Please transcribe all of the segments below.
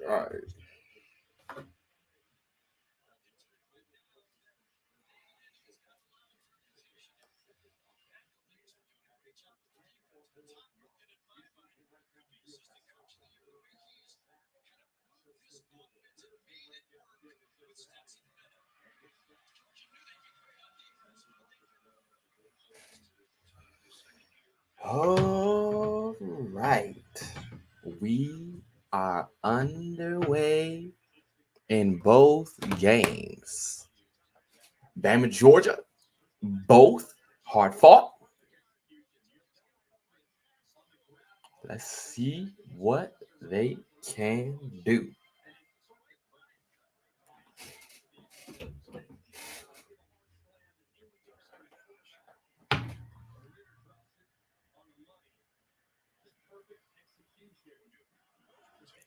All right. All right. We are underway in both games. Bama, Georgia, both hard fought. Let's see what they can do.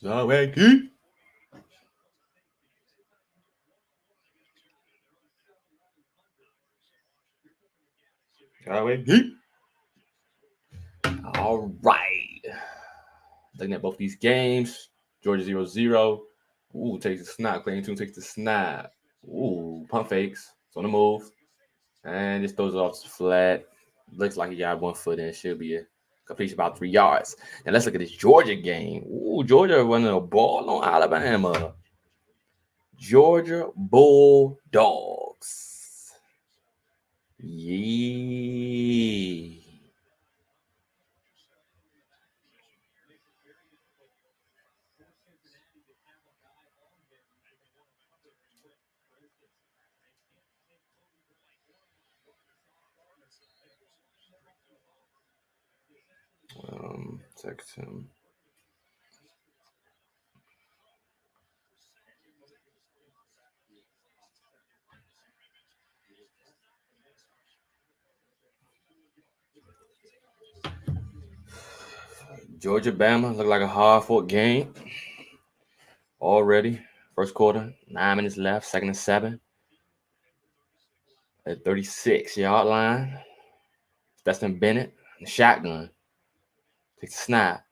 Zaweki. Zaweki. All right. Looking at both these games. Georgia 0-0. Ooh, takes the snap. Clayton Tune takes the snap. Ooh, pump fakes. It's on the move. And just throws it off the flat. Looks like he got 1 foot in. Should be a completion about 3 yards. Now let's look at this Georgia game. Ooh, Georgia running a ball on Alabama. Georgia Bulldogs. Yeah. Text him. Georgia Bama look like a hard fought game already. First quarter, 9 minutes left. Second and 7 at 36-yard line. Stetson Bennett, the shotgun. Takes a snap.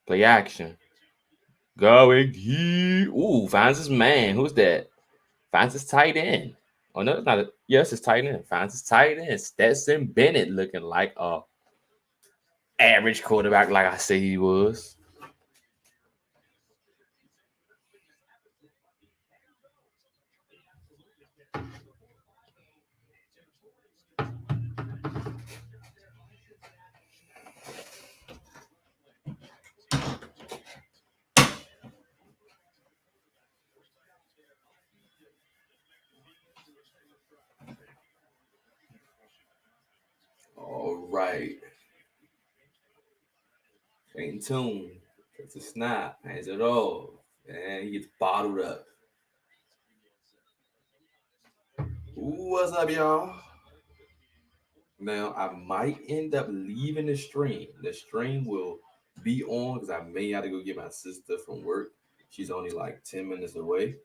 Play action. Going deep. Ooh, finds his man. Who's that? Finds his tight end. Oh, no, it's not. Yes, it's tight end. Finds his tight end. Stetson Bennett looking like a average quarterback, like I say he was. All right. Ain't tune. Takes a snap. Hands it off. And he gets bottled up. Ooh, what's up, y'all? Now, I might end up leaving the stream. The stream will be on because I may have to go get my sister from work. She's only like 10 minutes away.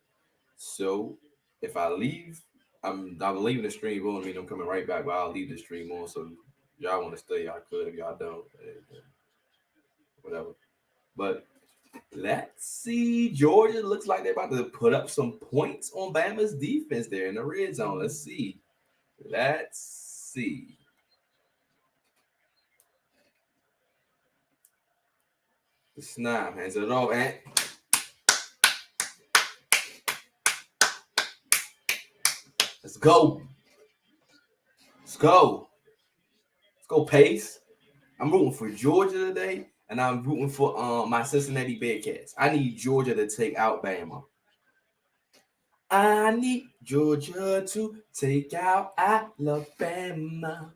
So if I leave, I'm leaving the stream on. I mean, I'm coming right back, but I'll leave the stream on. So if y'all want to stay, y'all could. If y'all don't, whatever. But let's see. Georgia looks like they're about to put up some points on Bama's defense there in the red zone. Let's see. Let's see. The snap hands it off, and let's go. Let's go. Let's go, Pace. I'm rooting for Georgia today, and I'm rooting for my Cincinnati Bearcats. I need Georgia to take out Bama. I need Georgia to take out Alabama.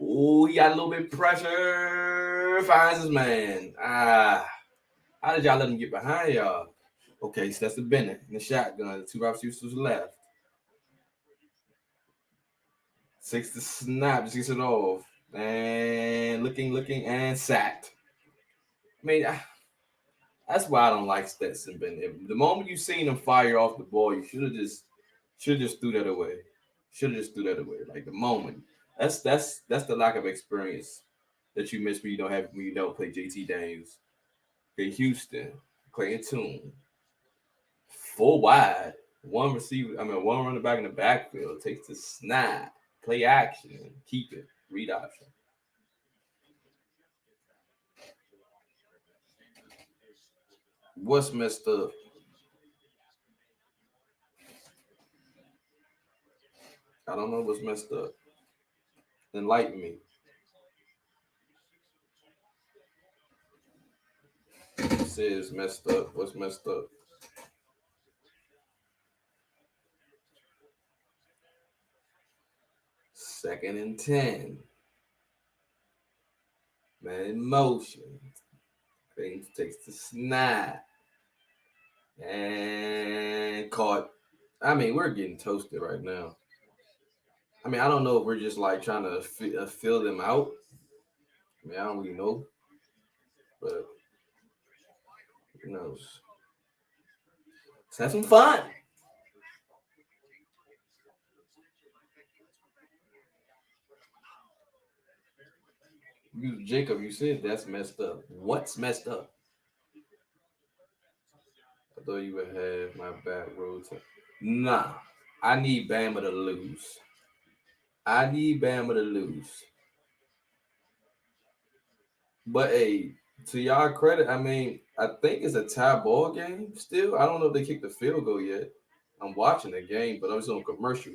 Oh, he got a little bit of pressure. Finds his man. How did y'all let him get behind y'all? Okay, so that's the Bennett in the shotgun. The 2 wide receivers left. 6 to snap. Just gets it off. And looking, and sacked. I mean, that's why I don't like Stetson Bennett. The moment you seen him fire off the ball, you should have just Should have just threw that away. Should have just threw that away. Like the moment. That's the lack of experience that you miss when you don't play JT Daniels. Okay, Houston, Clay Tune, full wide, one receiver. I mean, one running back in the backfield takes the snap, play action, keep it, read option. What's messed up? I don't know what's messed up. Enlighten me. It says messed up. What's messed up? Second and 10. Man in motion. Things takes the snap. And caught. I mean, we're getting toasted right now. I mean, I don't know if we're just like trying to fill them out. I mean, I don't really know. But who knows? Let's have some fun. Jacob, you said that's messed up. What's messed up? I thought you would have my back road to. Nah, I need Bama to lose. I need Bama to lose. But hey, to y'all credit, I mean, I think it's a tie ball game still. I don't know if they kicked the field goal yet. I'm watching the game, but I was on commercial.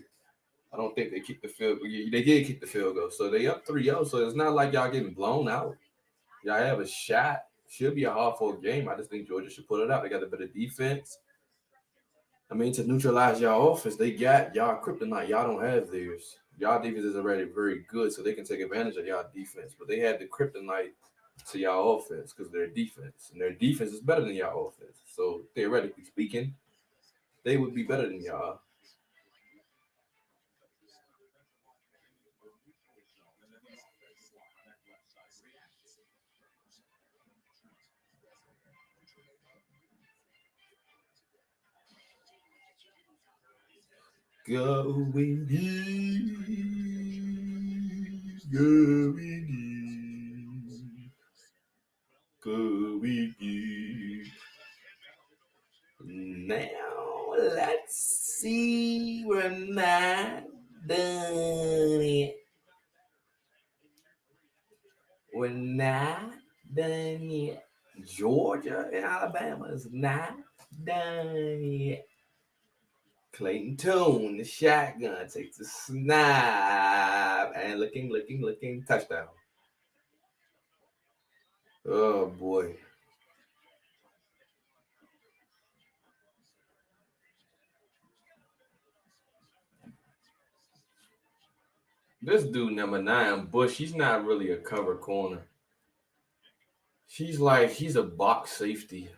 I don't think they kicked the field. They did kick the field goal, so they up 3-0. So it's not like y'all getting blown out. Y'all have a shot. Should be a hard fought game. I just think Georgia should put it out. They got a better defense. I mean, to neutralize y'all offense, they got y'all kryptonite. Y'all don't have theirs. Y'all defense is already very good, so they can take advantage of y'all defense. But they had the kryptonite to y'all offense because their defense, and their defense is better than y'all offense. So theoretically speaking, they would be better than y'all. Going deep, going deep, going deep. Now let's see. We're not done yet. We're not done yet. Georgia and Alabama is not done yet. Clayton Tune, the shotgun, takes the snap and looking, touchdown. Oh boy. This dude number 9, Bush, he's not really a cover corner. He's a box safety.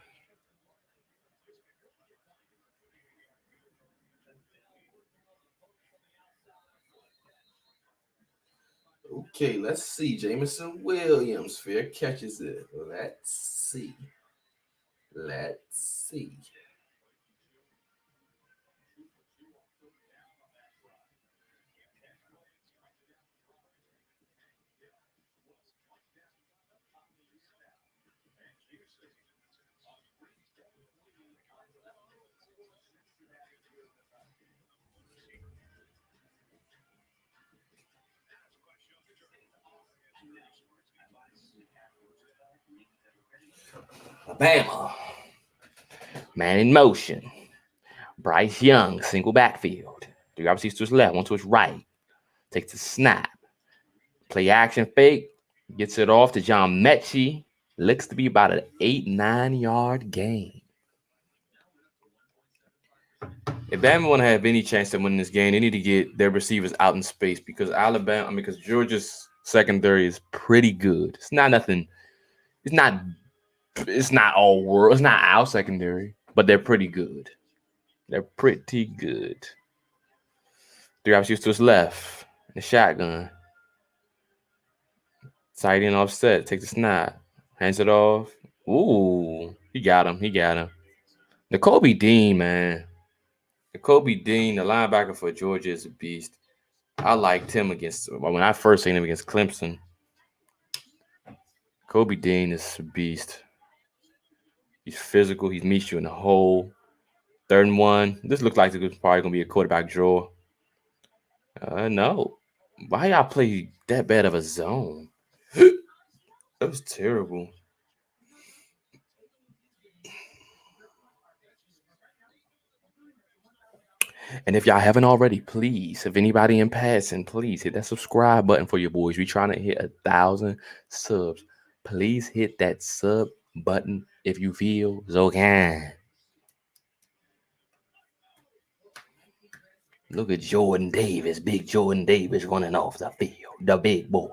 Okay, let's see. Jameson Williams, fair catches it. Let's see. Let's see. Alabama. Man in motion. Bryce Young, single backfield. Three receivers to his left, one to his right. Takes the snap. Play action fake. Gets it off to John Mechie. Looks to be about an 8-9 yard gain. If Bama want to have any chance to win this game, they need to get their receivers out in space because because Georgia's secondary is pretty good. It's not nothing. It's not. It's not all world. It's not our secondary, but they're pretty good. They're pretty good. Three receivers to his left. The shotgun. Tight end offset. Takes the snap. Hands it off. Ooh. He got him. The Kobe Dean, man. Kobe Dean, the linebacker for Georgia, is a beast. I liked him when I first seen him against Clemson. Kobe Dean is a beast. He's physical. He meets you in the hole. 3rd and 1. This looks like it's probably gonna be a quarterback draw. No. Why y'all play that bad of a zone? That was terrible. And if y'all haven't already, please, if anybody in passing, please hit that subscribe button for your boys. We trying to hit 1,000 subs. Please hit that sub button if you feel so kind. Look at Jordan Davis, big Jordan Davis running off the field, the big boy.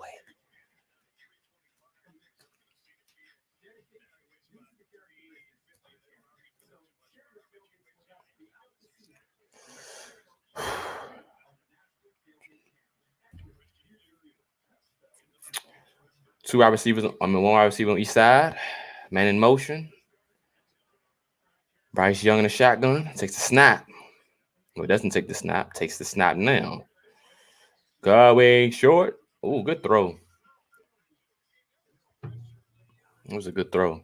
One wide receiver on each side. Man in motion. Bryce Young in the shotgun. Takes the snap. Well, doesn't take the snap. Takes the snap now. Going short. Oh, good throw. That was a good throw.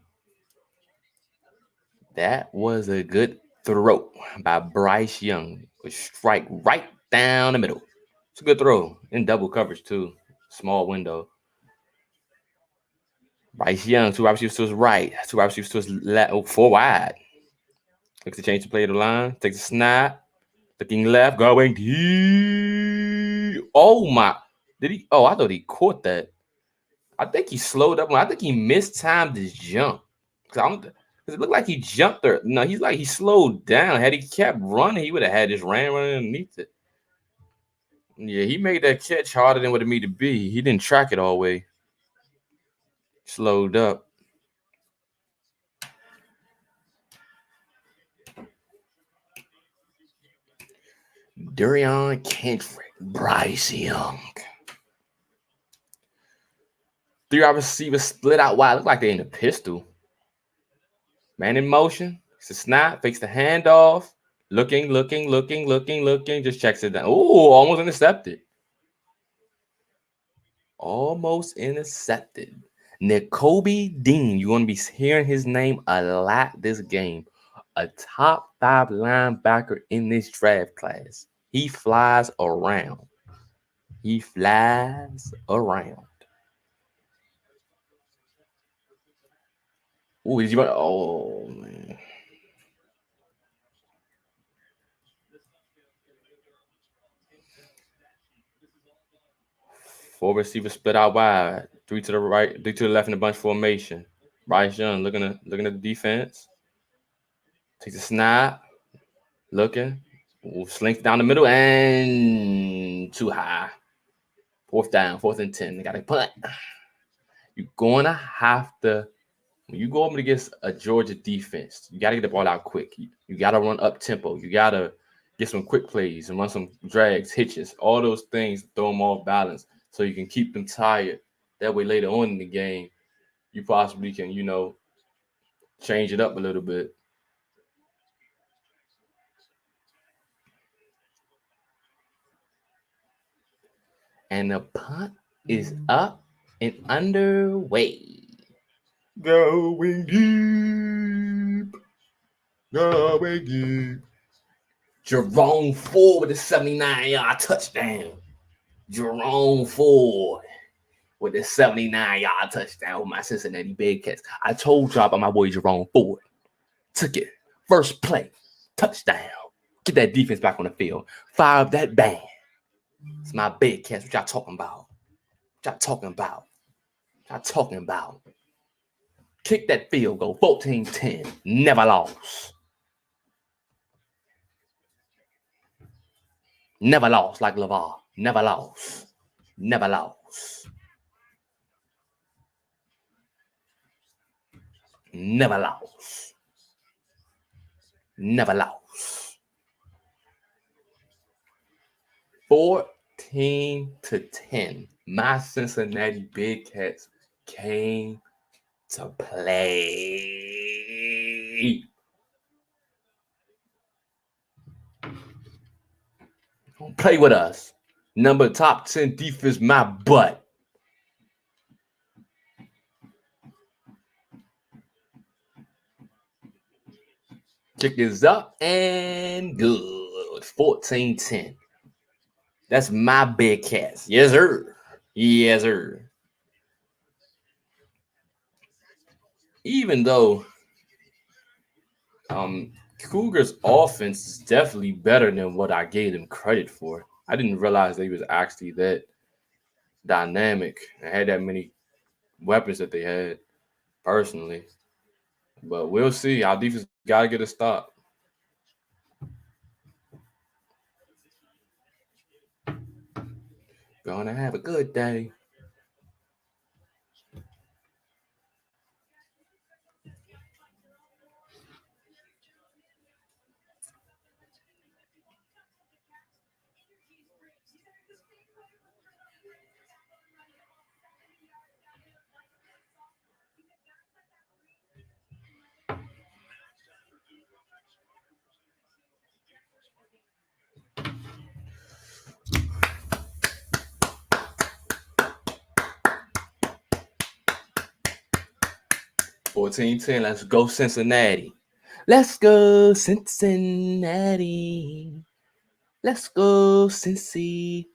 That was a good throw by Bryce Young. A strike right down the middle. It's a good throw. In double coverage, too. Small window. Bryce Young, 2 wide receivers to his right. 2 wide receivers to his left. Oh, 4 wide. Looks to change the play of the line. Takes a snap. Looking left. Going deep. Oh, my. Did he? Oh, I thought he caught that. I think he slowed up. I think he mistimed his jump. Because it looked like he jumped there. No, he slowed down. Had he kept running, he would have had this running underneath it. Yeah, he made that catch harder than what it needed to be. He didn't track it all the way. Slowed up. Durian Kendrick, Bryce Young. 3 wide receivers split out wide. Look like they're in a pistol. Man in motion. It's a snap. Fakes the handoff. Looking. Just checks it down. Oh, almost intercepted. Almost intercepted. Kobe Dean. You're going to be hearing his name a lot this game. A top 5 linebacker in this draft class. He flies around. Ooh, did you? Oh, man. Four receivers split out wide. 3 to the right, 3 to the left in the bunch formation. Bryce Young looking at the defense. Takes a snap. Looking. Ooh, slinks down the middle and too high. 4th down, 4th and 10. They got to punt. You're going to have to, when you go up against a Georgia defense, you got to get the ball out quick. You got to run up tempo. You got to get some quick plays and run some drags, hitches, all those things, throw them off balance so you can keep them tired. That way later on in the game, you possibly can, change it up a little bit. And the punt is up and underway. Going deep. Jerome Ford with a 79-yard touchdown. Jerome Ford with a 79-yard touchdown with my Cincinnati Bearcats. I told y'all about my boy Jerome Ford. Took it. First play. Touchdown. Get that defense back on the field. Fire up that band. It's my Bearcats. What y'all talking about? Kick that field goal. 14-10. Never lost. Never lost like LeVar. Never lost. Never lost. Never lost. Never lost. 14-10. My Cincinnati Bearcats came to play. Play with us. Number top 10 defense, my butt. Kick is up and good. 14-10. That's my big cats. Yes, sir. Yes, sir. Even though um Cougars offense is definitely better than what I gave them credit for. I didn't realize they was actually that dynamic and had that many weapons that they had personally. But we'll see. Our defense gotta get a stop. Gonna have a good day. 14-10. Let's go Cincinnati. Let's go Cincinnati. Let's go Cincy.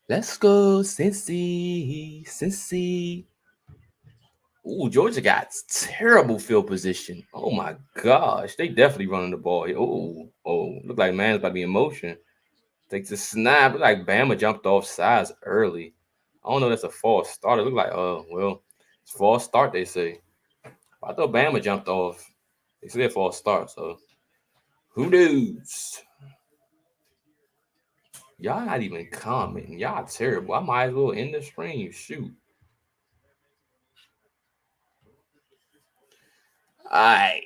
Let's go Cincy. Cincy. Ooh, Georgia got terrible field position. Oh my gosh, they definitely running the ball. Look like man's about to be in motion. Takes a snap. Look like Bama jumped off sides early. I don't know. That's a false start. It look like it's false start. They say. I thought Bama jumped off. They said false start. So who knows? Y'all not even commenting. Y'all terrible. I might as well end the stream. Shoot. All right.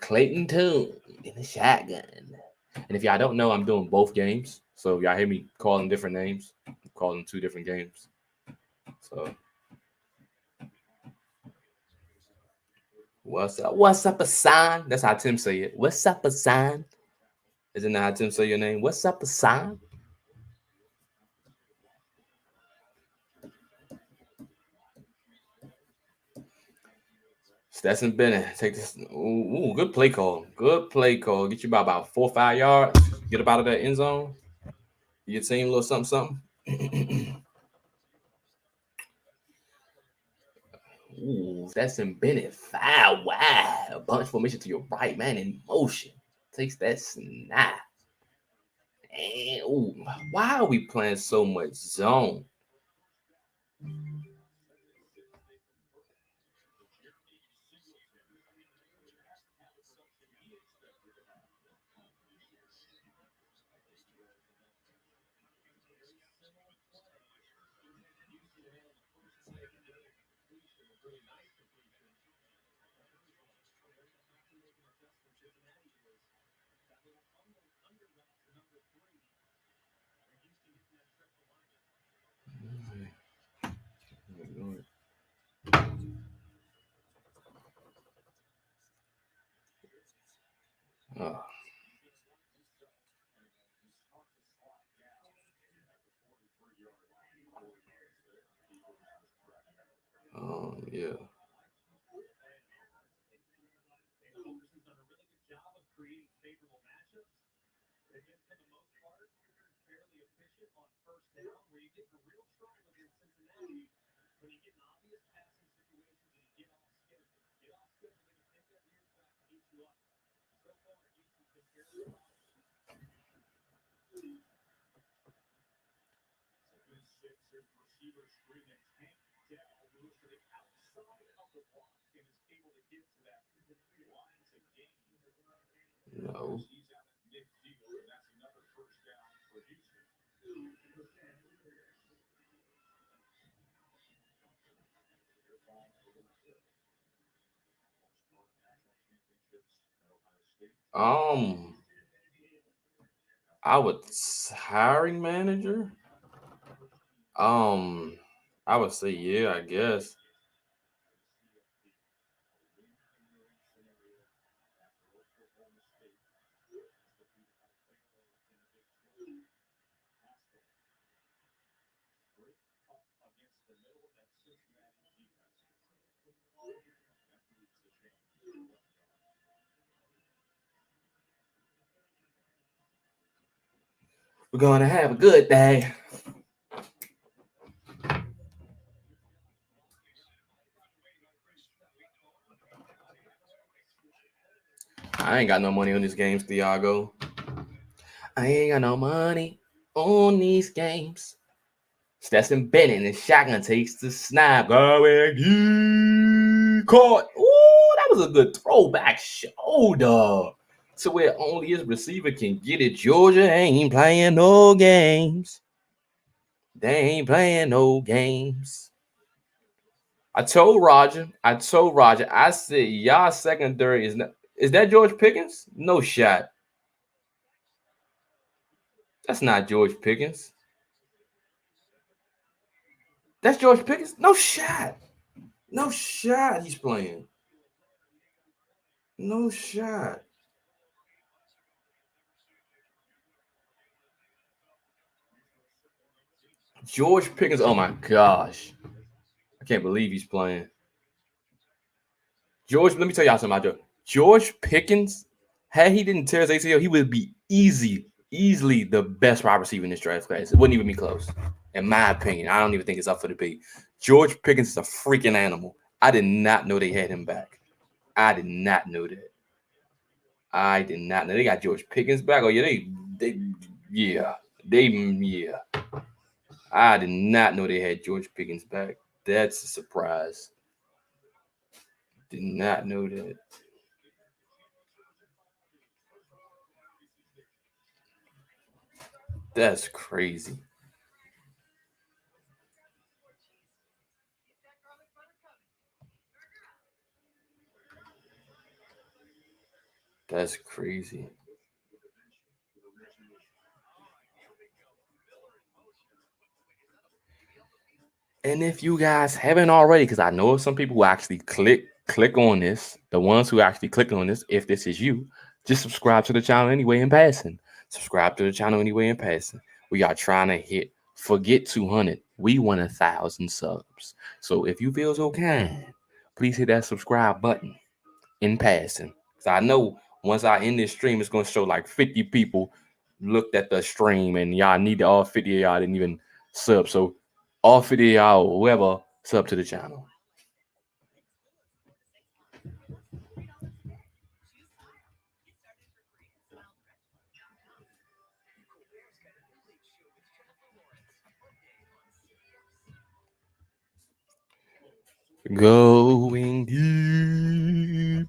Clayton Tune in the shotgun. And if y'all don't know, I'm doing both games. So y'all hear me calling different names. I'm calling two different games. So what's up? What's up, Asan? That's how Tim say it. What's up, Asan? Isn't that how Tim say your name? What's up, Asan? Stetson Bennett, take this. Ooh, good play call. Good play call. Get you about 4 or 5 yards. Get up out of that end zone. Your team a little something, something. Ooh, Stetson Bennett. Foul. Wow. A bunch formation to your right, man, in motion. Takes that snap. And, ooh, why are we playing so much zone? Oh, yeah. No. Um, I would hiring manager. Um, I would say yeah. I guess. We're gonna have a good day. I ain't got no money on these games, Thiago. I ain't got no money on these games. Stetson Bennett and shotgun takes the snap. Going caught. Ooh, that was a good throwback shoulder. To where only his receiver can get it. Georgia ain't playing no games. They ain't playing no games. I told Roger. I said, y'all secondary is not. Is that George Pickens? No shot. That's not George Pickens. That's George Pickens? No shot. No shot he's playing. No shot. George Pickens. Oh my gosh. I can't believe he's playing. George, let me tell y'all something about George Pickens. Had he didn't tear his ACL, he would be easily the best wide receiver in this draft class. It wouldn't even be close. In my opinion, I don't even think it's up for debate. George Pickens is a freaking animal. I did not know they had him back. I did not know that. I did not know they got George Pickens back. Oh yeah, yeah. I did not know they had George Pickens back. That's a surprise. Did not know that. That's crazy. That's crazy. And if you guys haven't already, because I know some people who actually click on this, the ones who actually click on this, if this is you, just subscribe to the channel anyway in passing. Subscribe to the channel anyway in passing. We are trying to forget 200. We want 1,000 subs. So if you feel so kind, please hit that subscribe button in passing. Because I know once I end this stream, it's going to show like 50 people looked at the stream, and y'all need all 50 of y'all didn't even sub. So all 50 of y'all, whoever, sub to the channel. Going deep.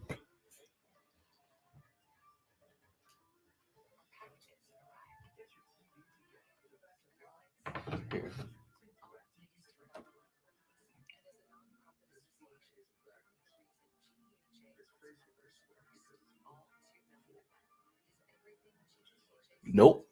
Nope.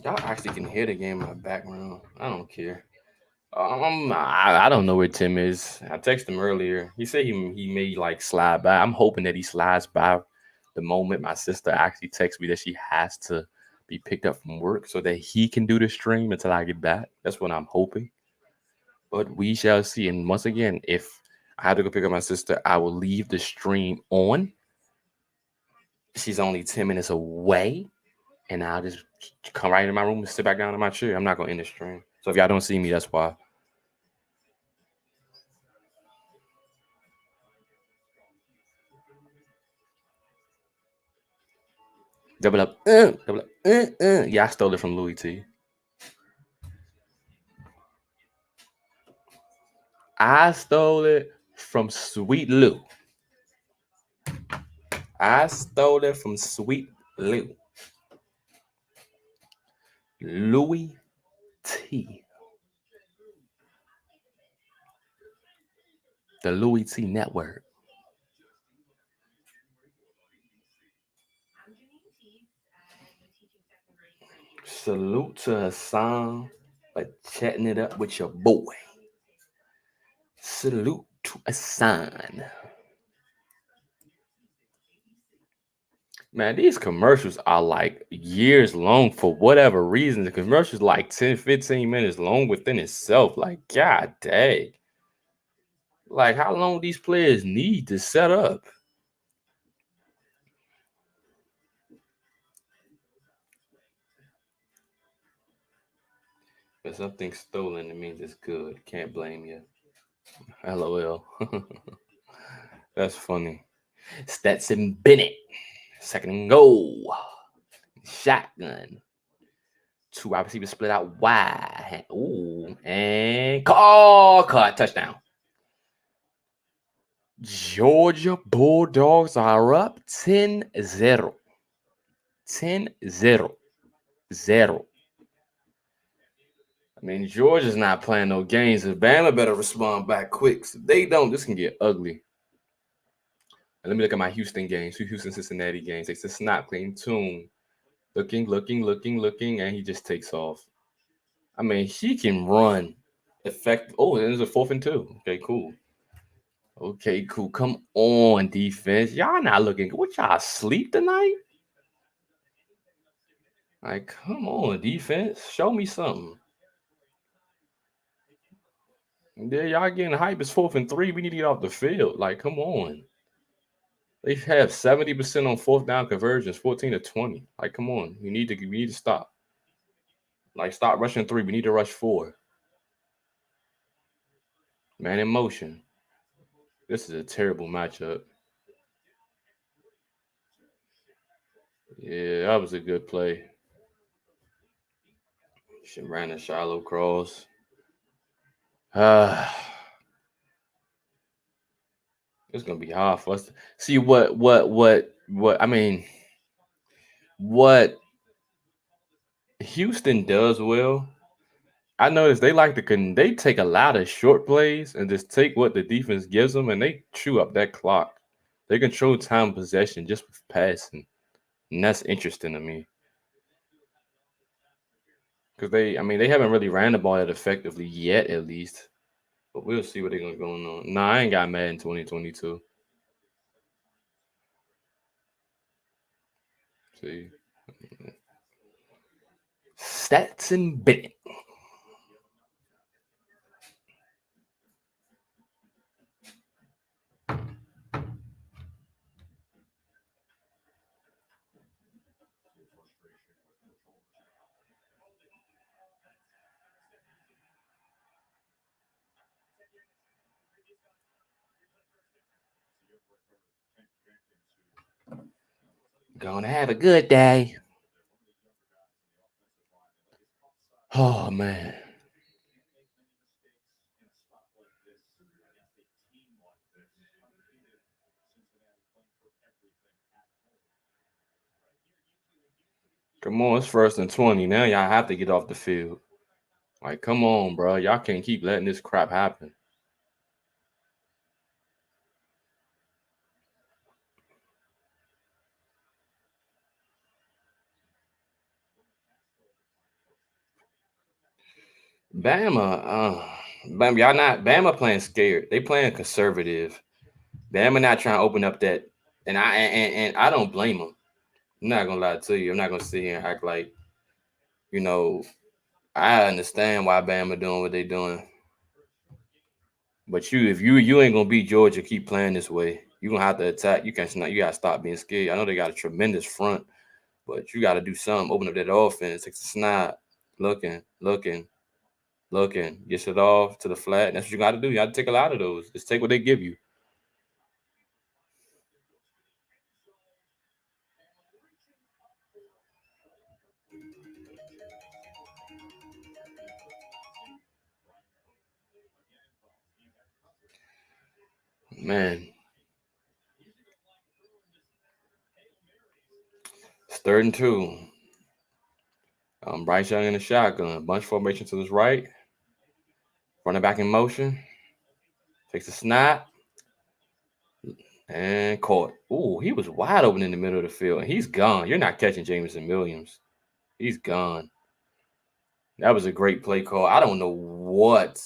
Y'all actually can hear the game in my background. I don't care. I don't know where Tim is. I texted him earlier. He said he may like slide by. I'm hoping that he slides by the moment my sister actually texts me that she has to be picked up from work so that he can do the stream until I get back. That's what I'm hoping. But we shall see. And once again, if I have to go pick up my sister, I will leave the stream on. She's only 10 minutes away. And I'll just come right into my room and sit back down in my chair. I'm not going to end the stream. So if y'all don't see me, that's why. Double up. Double up. Yeah, I stole it from Louis T. I stole it from Sweet Lou. I stole it from Sweet Lou. Louis T. The Louis T Network. Salute to Hassan for chatting it up with your boy. Salute to Hassan. Man, these commercials are like years long for whatever reason. The commercials like 10, 15 minutes long within itself. Like, god dang. Like, how long these players need to set up? If something's stolen, it means it's good. Can't blame you. LOL. That's funny. Stetson Bennett. Second and goal. Shotgun. Two wide receivers split out wide. Ooh. And call cut. Touchdown. Georgia Bulldogs are up 10-0. 10-0. 0. I mean, Georgia's not playing no games. If Bama better respond back quick. So if they don't, this can get ugly. And let me look at my Houston games. Two Houston Cincinnati games. It's a snap clean tune. Looking, and he just takes off. I mean, he can run effective. Oh, there's a 4th and 2. Okay, cool. Okay, cool. Come on, defense. Y'all not looking. What y'all asleep tonight? Like, come on, defense. Show me something. Yeah, y'all getting hype. It's 4th and 3. We need to get off the field. Like, come on. They have 70% on 4th down conversions, 14-20. Like, come on. We need to stop. Like, stop rushing 3. We need to rush 4. Man in motion. This is a terrible matchup. Yeah, that was a good play. She ran a shallow cross. It's gonna be hard for us to see what I mean. What Houston does well, I noticed they like to they take a lot of short plays and just take what the defense gives them and they chew up that clock. They control time possession just with passing, and that's interesting to me because they haven't really ran the ball that effectively yet, at least. But we'll see what they're gonna going on. Nah, I ain't got mad in 2022. See, Stetson Bennett. Gonna have a good day. Oh man. Come on, it's 1st and 20. Now y'all have to get off the field. Like, come on, bro. Y'all can't keep letting this crap happen. Bama playing scared. They playing conservative. Bama not trying to open up that, and I don't blame them. I'm not gonna lie to you. I'm not gonna sit here and act like, you know, I understand why Bama doing what they doing. But if you ain't gonna beat Georgia, keep playing this way. You gonna have to attack. You can't. You gotta stop being scared. I know they got a tremendous front, but you gotta do something. Open up that offense. Take the snap. Looking. Gets it off to the flat. That's what you gotta do. You gotta take a lot of those. Just take what they give you. Man, it's 3rd and 2. Bryce Young in the shotgun. Bunch formation to his right. Running back in motion. Takes a snap. And caught. Ooh, he was wide open in the middle of the field. And he's gone. You're not catching Jameson Williams. He's gone. That was a great play call. I don't know what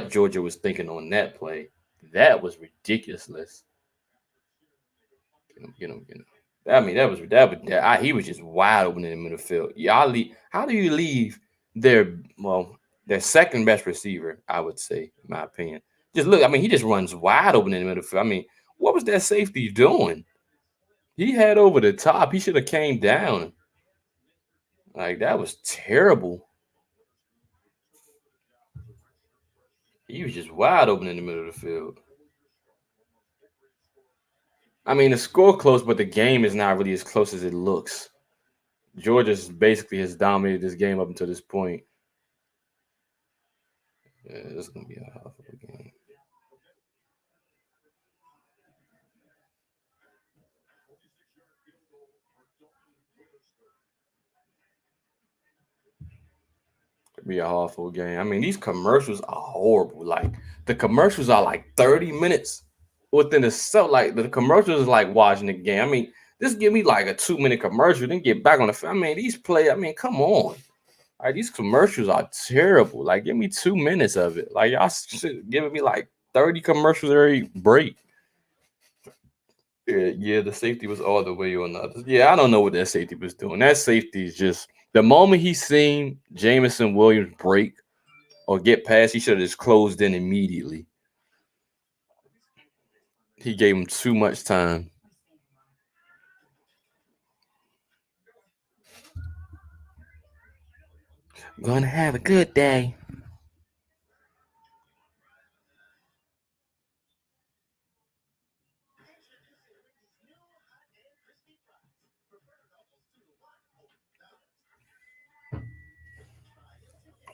Georgia was thinking on that play. That was ridiculous. Get him. I mean, he was just wide open in the middle field. Y'all leave. How do you leave their their second best receiver? I would say, in my opinion. Just look. I mean, he just runs wide open in the middle field. I mean, what was that safety doing? He had over the top. He should have came down. Like that was terrible. He was just wide open in the middle of the field. I mean, the score close, but the game is not really as close as it looks. Georgia basically has dominated this game up until this point. Yeah, this is gonna be a hell of a game. It'll be a awful game. I mean, these commercials are horrible. Like the commercials are like 30 minutes within itself. Like the commercials is like watching the game. I mean, just give me like a 2 minute commercial, then get back on the. I mean, these play. I mean, come on. Like these commercials are terrible. Like, give me 2 minutes of it. Like y'all giving me like 30 commercials every break. Yeah, the safety was all the way on the other. Yeah, I don't know what that safety was doing. That safety is just the moment he seen Jameson Williams break or get past, he should have just closed in immediately. He gave him too much time. Gonna have a good day.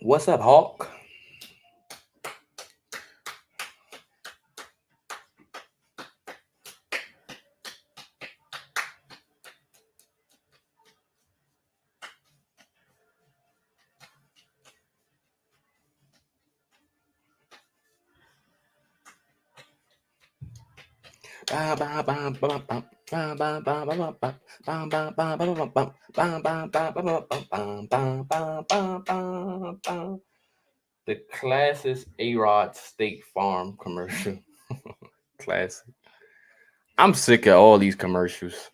What's up, Hawk? The classic A-Rod State Farm commercial. Classic. I'm sick of all these commercials.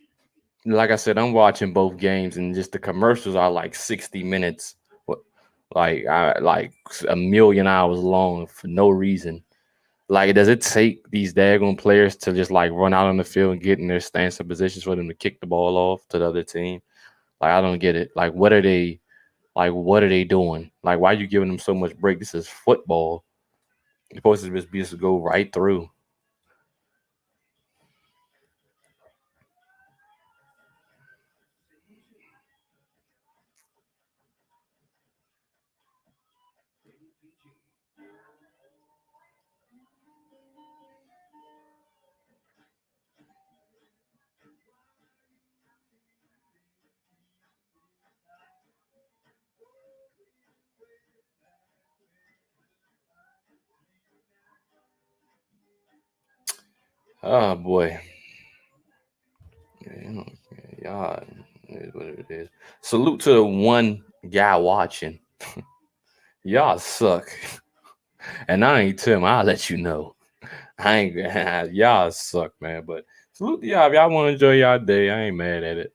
Like I said, I'm watching both games, and just the commercials are like 60 minutes, like a million hours long for no reason. Like, does it take these daggone players to just like run out on the field and get in their stance and positions for them to kick the ball off to the other team? Like, I don't get it. Like, what are they? Like, what are they doing? Like, why are you giving them so much break? This is football. You're supposed to just go right through. Oh boy, yeah, y'all, it is what it is. Salute to the one guy watching. Y'all suck, and I ain't Tim. I'll let you know. I ain't y'all suck, man. But salute to y'all. If y'all want to enjoy y'all day, I ain't mad at it.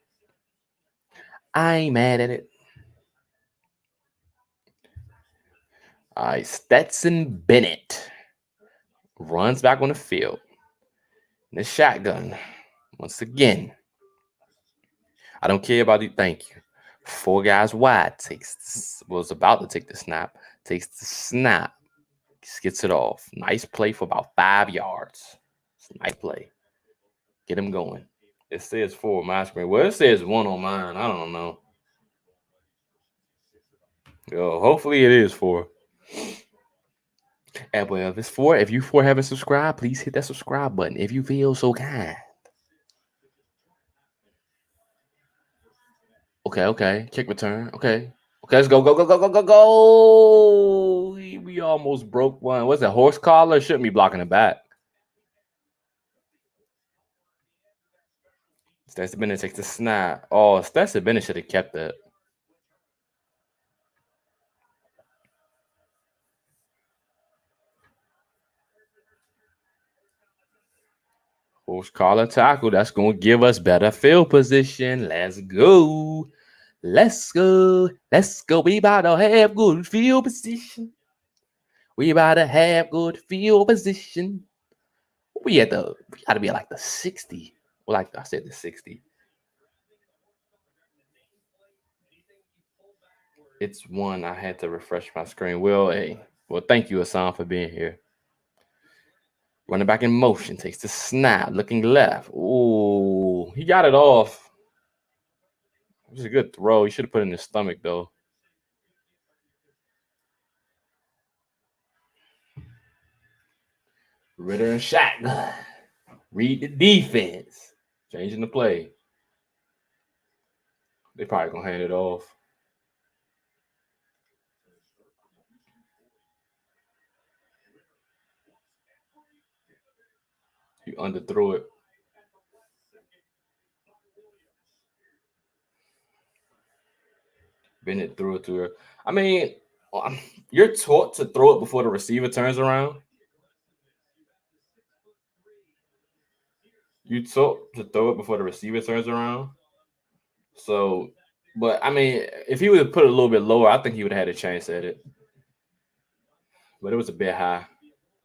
I ain't mad at it. All right, Stetson Bennett runs back on the field in the shotgun once again. I don't care about it. Thank you. Four guys wide. Was about to take the snap. Takes the snap. Gets it off. Nice play for about 5 yards. It's a nice play. Get him going. It says four on my screen. Well, it says one on mine. I don't know. Yo, hopefully it is four. And well, if it's four, if you four haven't subscribed, please hit that subscribe button if you feel so kind. Okay. Kick return. Okay. Okay, let's go. We almost broke one. What's that? Horse collar? Shouldn't be blocking the back. Stetson Bennett takes the snap. Oh, Stetson Bennett should have kept it. Horse collar tackle. That's going to give us better field position. Let's go. Let's go. Let's go. We about to have good field position. We about to have good field position. We got to be at like the 60. Well, like I said, the 60. It's one. I had to refresh my screen. Well, hey. Well, thank you, Hassan, for being here. Running back in motion. Takes the snap. Looking left. Ooh. He got it off. It was a good throw. He should have put it in his stomach, though. Ritter and shotgun. Read the defense. Changing the play. They probably going to hand it off. You underthrew it. Bennett threw it to her. I mean, you're taught to throw it before the receiver turns around. You taught to throw it before the receiver turns around. So, but I mean, if he would have put it a little bit lower, I think he would have had a chance at it. But it was a bit high,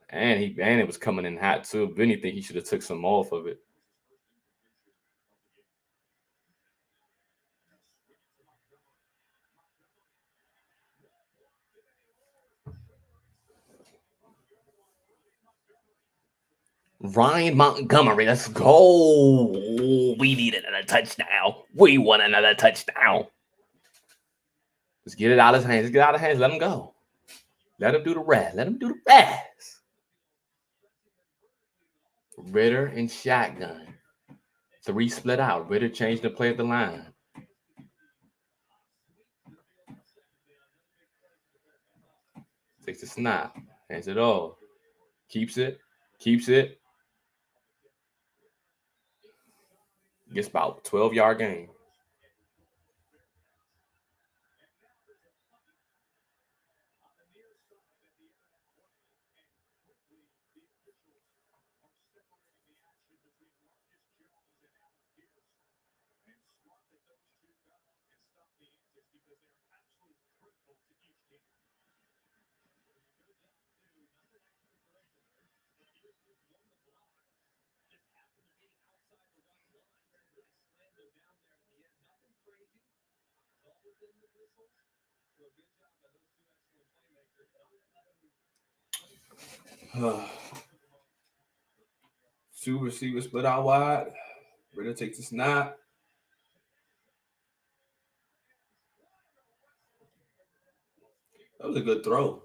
and it was coming in hot too. If anything, he should have took some off of it. Ryan Montgomery, let's go. We need another touchdown. We want another touchdown. Let's get it out of his hands. Let's get out of his hands. Let him go. Let him do the rest. Let him do the rest. Ritter and shotgun. 3 split out. Ritter changed the play at the line. Takes the snap. Hands it off. Keeps it. Keeps it. Gets about 12-yard gain. Two receivers split out wide. Ritter takes the snap. That was a good throw.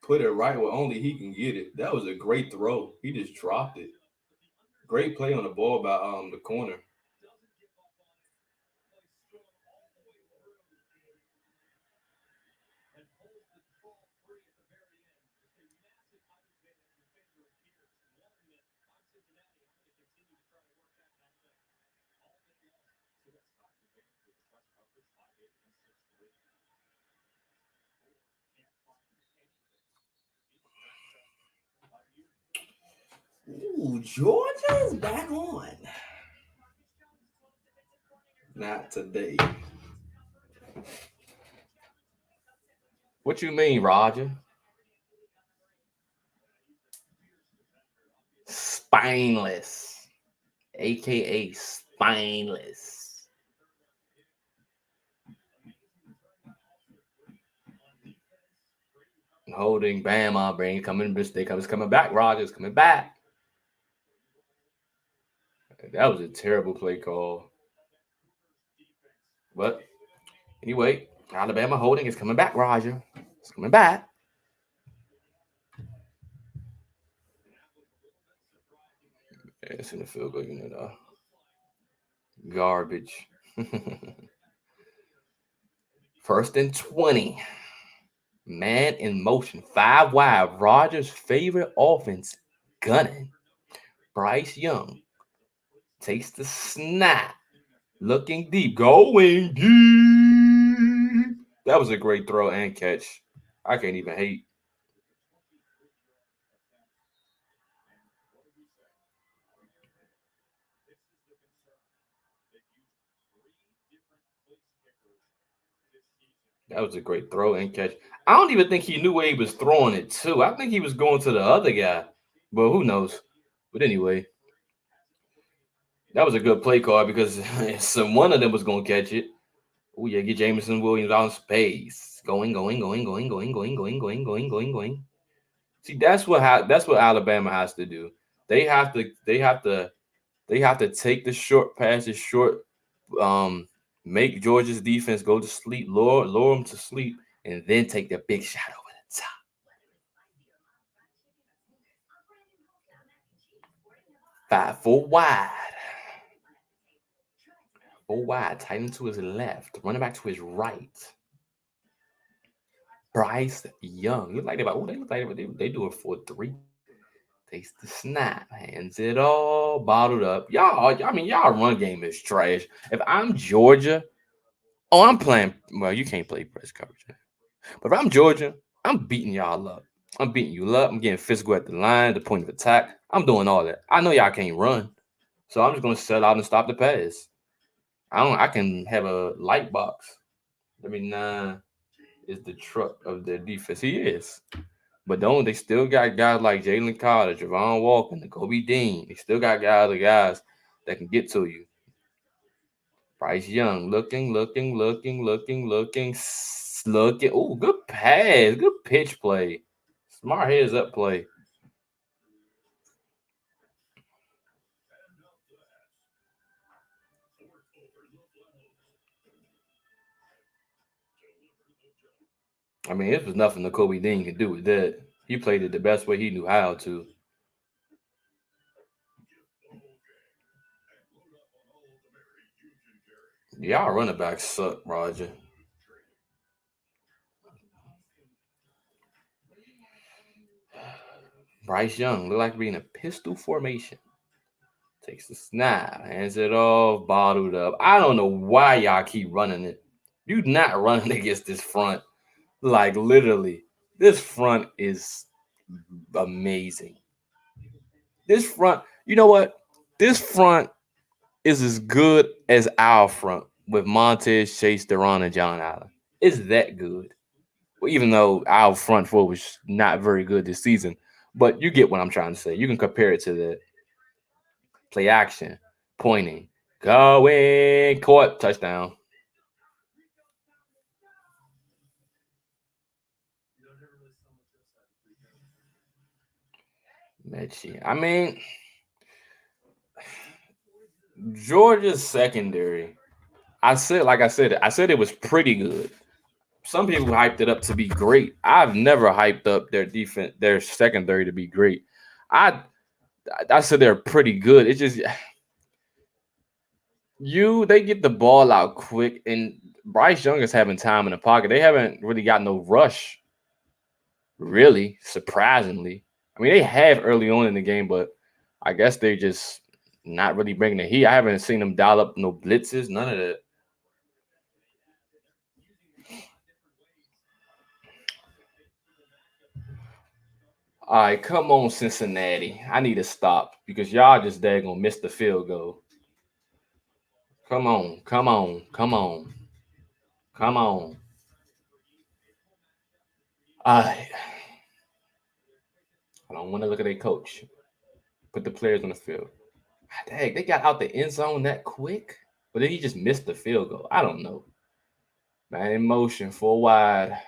Put it right where only he can get it. That was a great throw. He just dropped it. Great play on the ball by the corner. Ooh, Georgia's back on. Not today. What you mean, Roger? Spineless. AKA spineless. Holding Bama, brain coming, mistake. I was coming back. Rogers coming back. That was a terrible play call. But anyway, Alabama holding is coming back, Roger. It's coming back. Yeah, it's in the field goal unit. Garbage. First and 20. Man in motion. 5 wide. Rogers' favorite offense. Gunning. Bryce Young takes the snap. Looking deep. Going deep. That was a great throw and catch. I can't even hate. That was a great throw and catch. I don't even think he knew where he was throwing it to. I think he was going to the other guy, but who knows? But anyway, that was a good play call because some one of them was gonna catch it. Oh yeah, get Jameson Williams out in space. Going. See, that's what Alabama has to do. They have to they have to they have to take the short passes short, um, make Georgia's defense go to sleep, lure them to sleep, and then take the big shot over the top. 5-4 wide. 4 wide, tight end to his left, running back to his right. Bryce Young. Look like they look like they do it 4-3. Takes the snap, hands it all, bottled up. Y'all run game is trash. If I'm Georgia, oh, I'm playing. Well, you can't play press coverage, but if I'm Georgia, I'm beating y'all up. I'm beating you up. I'm getting physical at the line, the point of attack. I'm doing all that. I know y'all can't run, so I'm just gonna sell out and stop the pass. I don't. I can have a light box. I mean, is the truck of their defense. He is. But don't they still got guys like Jalen Carter, Javon Walker, and Kobe Dean. They still got other guys that can get to you. Bryce Young looking. Oh, good pass. Good pitch play. Smart heads up play. I mean, it was nothing that Kobe Dean could do with that. He played it the best way he knew how to. Y'all running backs suck, Roger. Bryce Young look like being a pistol formation. Takes the snap, hands it off, bottled up. I don't know why y'all keep running it. You not running against this front. Like literally, this front is amazing. This front, you know what? This front is as good as our front with Montez, Chase, Deron, and John Allen. It's that good. Well, even though our front four was not very good this season, but you get what I'm trying to say. You can compare it to the play action, pointing, going, caught, touchdown. Mechie. I mean, Georgia's secondary. I said it was pretty good. Some people hyped it up to be great. I've never hyped up their defense, their secondary to be great. I I said they're pretty good. It's just they get the ball out quick, and Bryce Young is having time in the pocket. They haven't really got no rush, really, surprisingly. I mean, they have early on in the game, but I guess they're just not really bringing the heat. I haven't seen them dial up no blitzes, none of that. All right, come on, Cincinnati. I need to stop because y'all just there gonna miss the field goal. Come on. I I don't want to look at their coach. Put the players on the field. Dang, they got out the end zone that quick, but then he just missed the field goal. I don't know. Man in motion, 4 wide,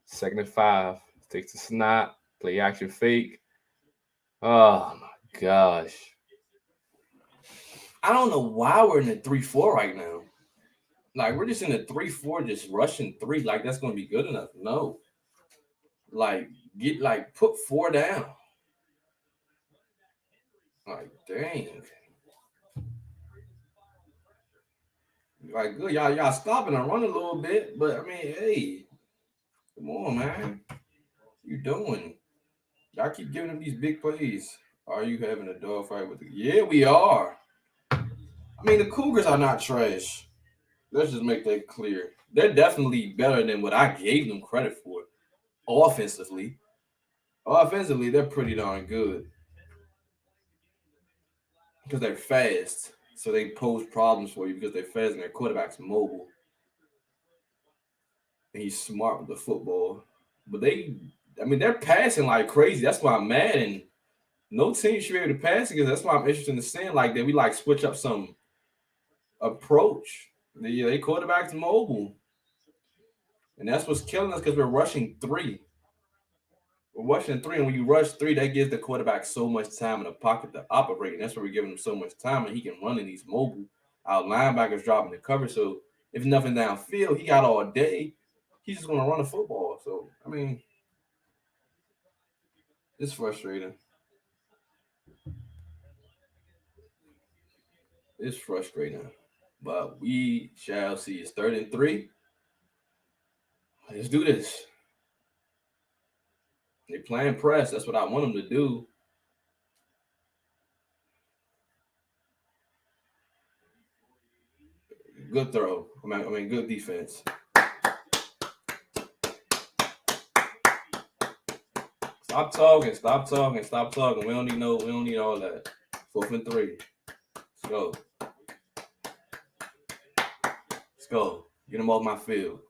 second and 5. Takes the snap, play action fake. Oh my gosh. I don't know why we're in the 3-4 right now. Like we're just in the 3-4, just rushing three. Like that's gonna be good enough. No. Like put four down. Like dang. Like good. Y'all stopping and running a little bit, but I mean, hey, come on, man. You doing? Y'all keep giving them these big plays. Are you having a dogfight with the? Yeah, we are. I mean, the Cougars are not trash. let's just make that clear. They're definitely better than what I gave them credit for offensively. Offensively, they're pretty darn good because they're fast. So they pose problems for you because they're fast and their quarterback's mobile and he's smart with the football. But I mean, they're passing like crazy. That's why I'm mad. And no team should be able to pass because that's why I'm interested in seeing like that we like switch up some approach. They quarterback's mobile. And that's what's killing us because we're rushing three. We're rushing three, and when you rush three, that gives the quarterback so much time in the pocket to operate. And that's where we're giving him so much time, and he can run in these mobile. Our linebackers dropping the cover, so if nothing downfield, he got all day. He's just gonna run the football. So I mean, it's frustrating. It's frustrating, but we shall see. It's 3rd and 3. Let's do this. They playing press. That's what I want them to do. Good throw. I mean, good defense. Stop talking. Stop talking. Stop talking. We don't need no. We don't need all that. 4th and 3. Let's go. Let's go. Get them off my field.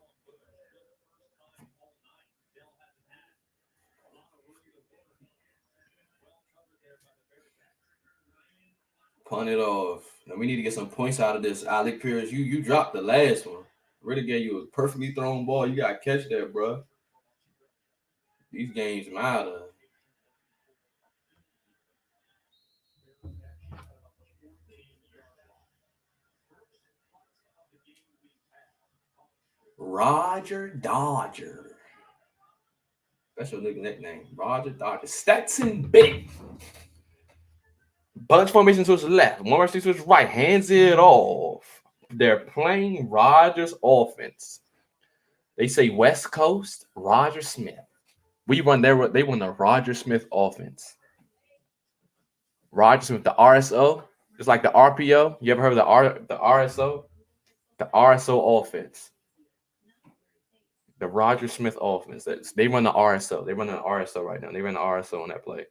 Punt it off. Now we need to get some points out of this. Alec Pierce, you dropped the last one. Really gave you a perfectly thrown ball. You gotta catch that, bro. These games matter. Roger Dodger. That's your nickname. Roger Dodger. Stetson Bennett. Bunch formation to his left. One rush to his right. Hands it off. They're playing Rogers offense. They say West Coast, Roger Smith. We run their they run the Roger Smith offense. Roger Smith, the RSO, just like the RPO. You ever heard of the RSO? The RSO offense. The Roger Smith offense. They run the RSO. They run the RSO right now. They run the RSO on that play.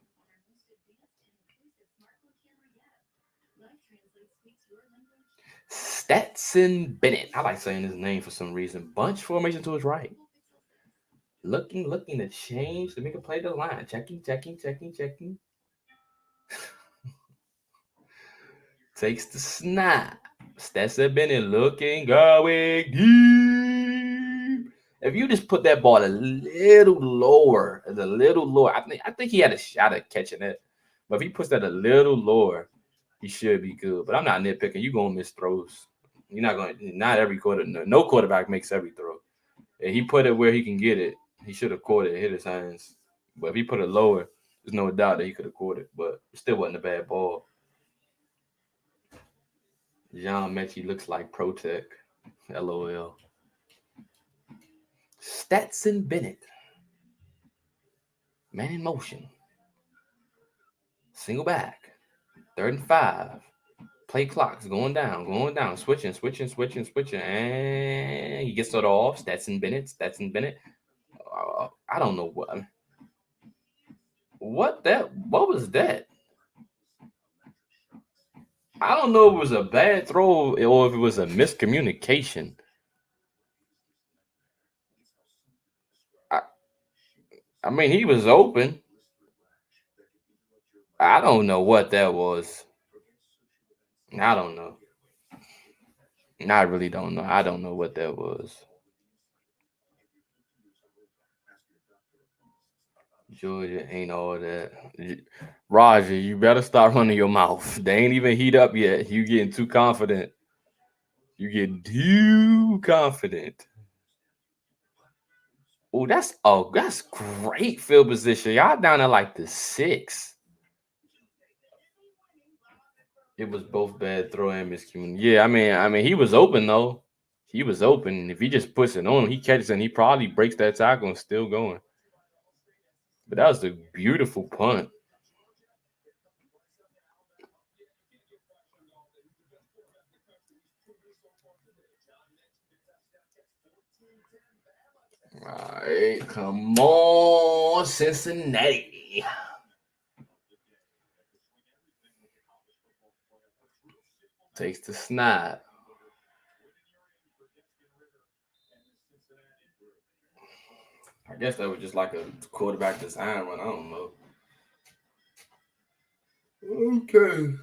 Stetson Bennett. I like saying his name for some reason. Bunch formation to his right. Looking to change to make a play to the line. Checking. Takes the snap. Stetson Bennett going deep. If you just put that ball a little lower, I think he had a shot at catching it. But if he puts that a little lower, he should be good. But I'm not nitpicking. You're gonna miss throws. You're not going. Not every quarter. No quarterback makes every throw. If he put it where he can get it, he should have caught it. Hit his hands. But if he put it lower, there's no doubt that he could have caught it. But it still wasn't a bad ball. John Mechie looks like Protec. LOL. Stetson Bennett. Man in motion. Single back. 3rd and 5. Play clock's going down. Switching. And he gets it off. Stetson Bennett. I don't know what was that? I don't know if it was a bad throw or if it was a miscommunication. I mean, he was open. I don't know what that was. I don't know. I really don't know. I don't know what that was. Georgia ain't all that. Roger, you better start running your mouth. They ain't even heat up yet. You getting too confident. You getting too confident. That's great field position. Y'all down at like the 6. It was both bad throw and miscommunication. Yeah, I mean, he was open though. He was open. If he just puts it on him, he catches it and he probably breaks that tackle and still going. But that was a beautiful punt. All right, come on, Cincinnati. Takes the snap. I guess that was just like a quarterback design run. I don't know. Okay.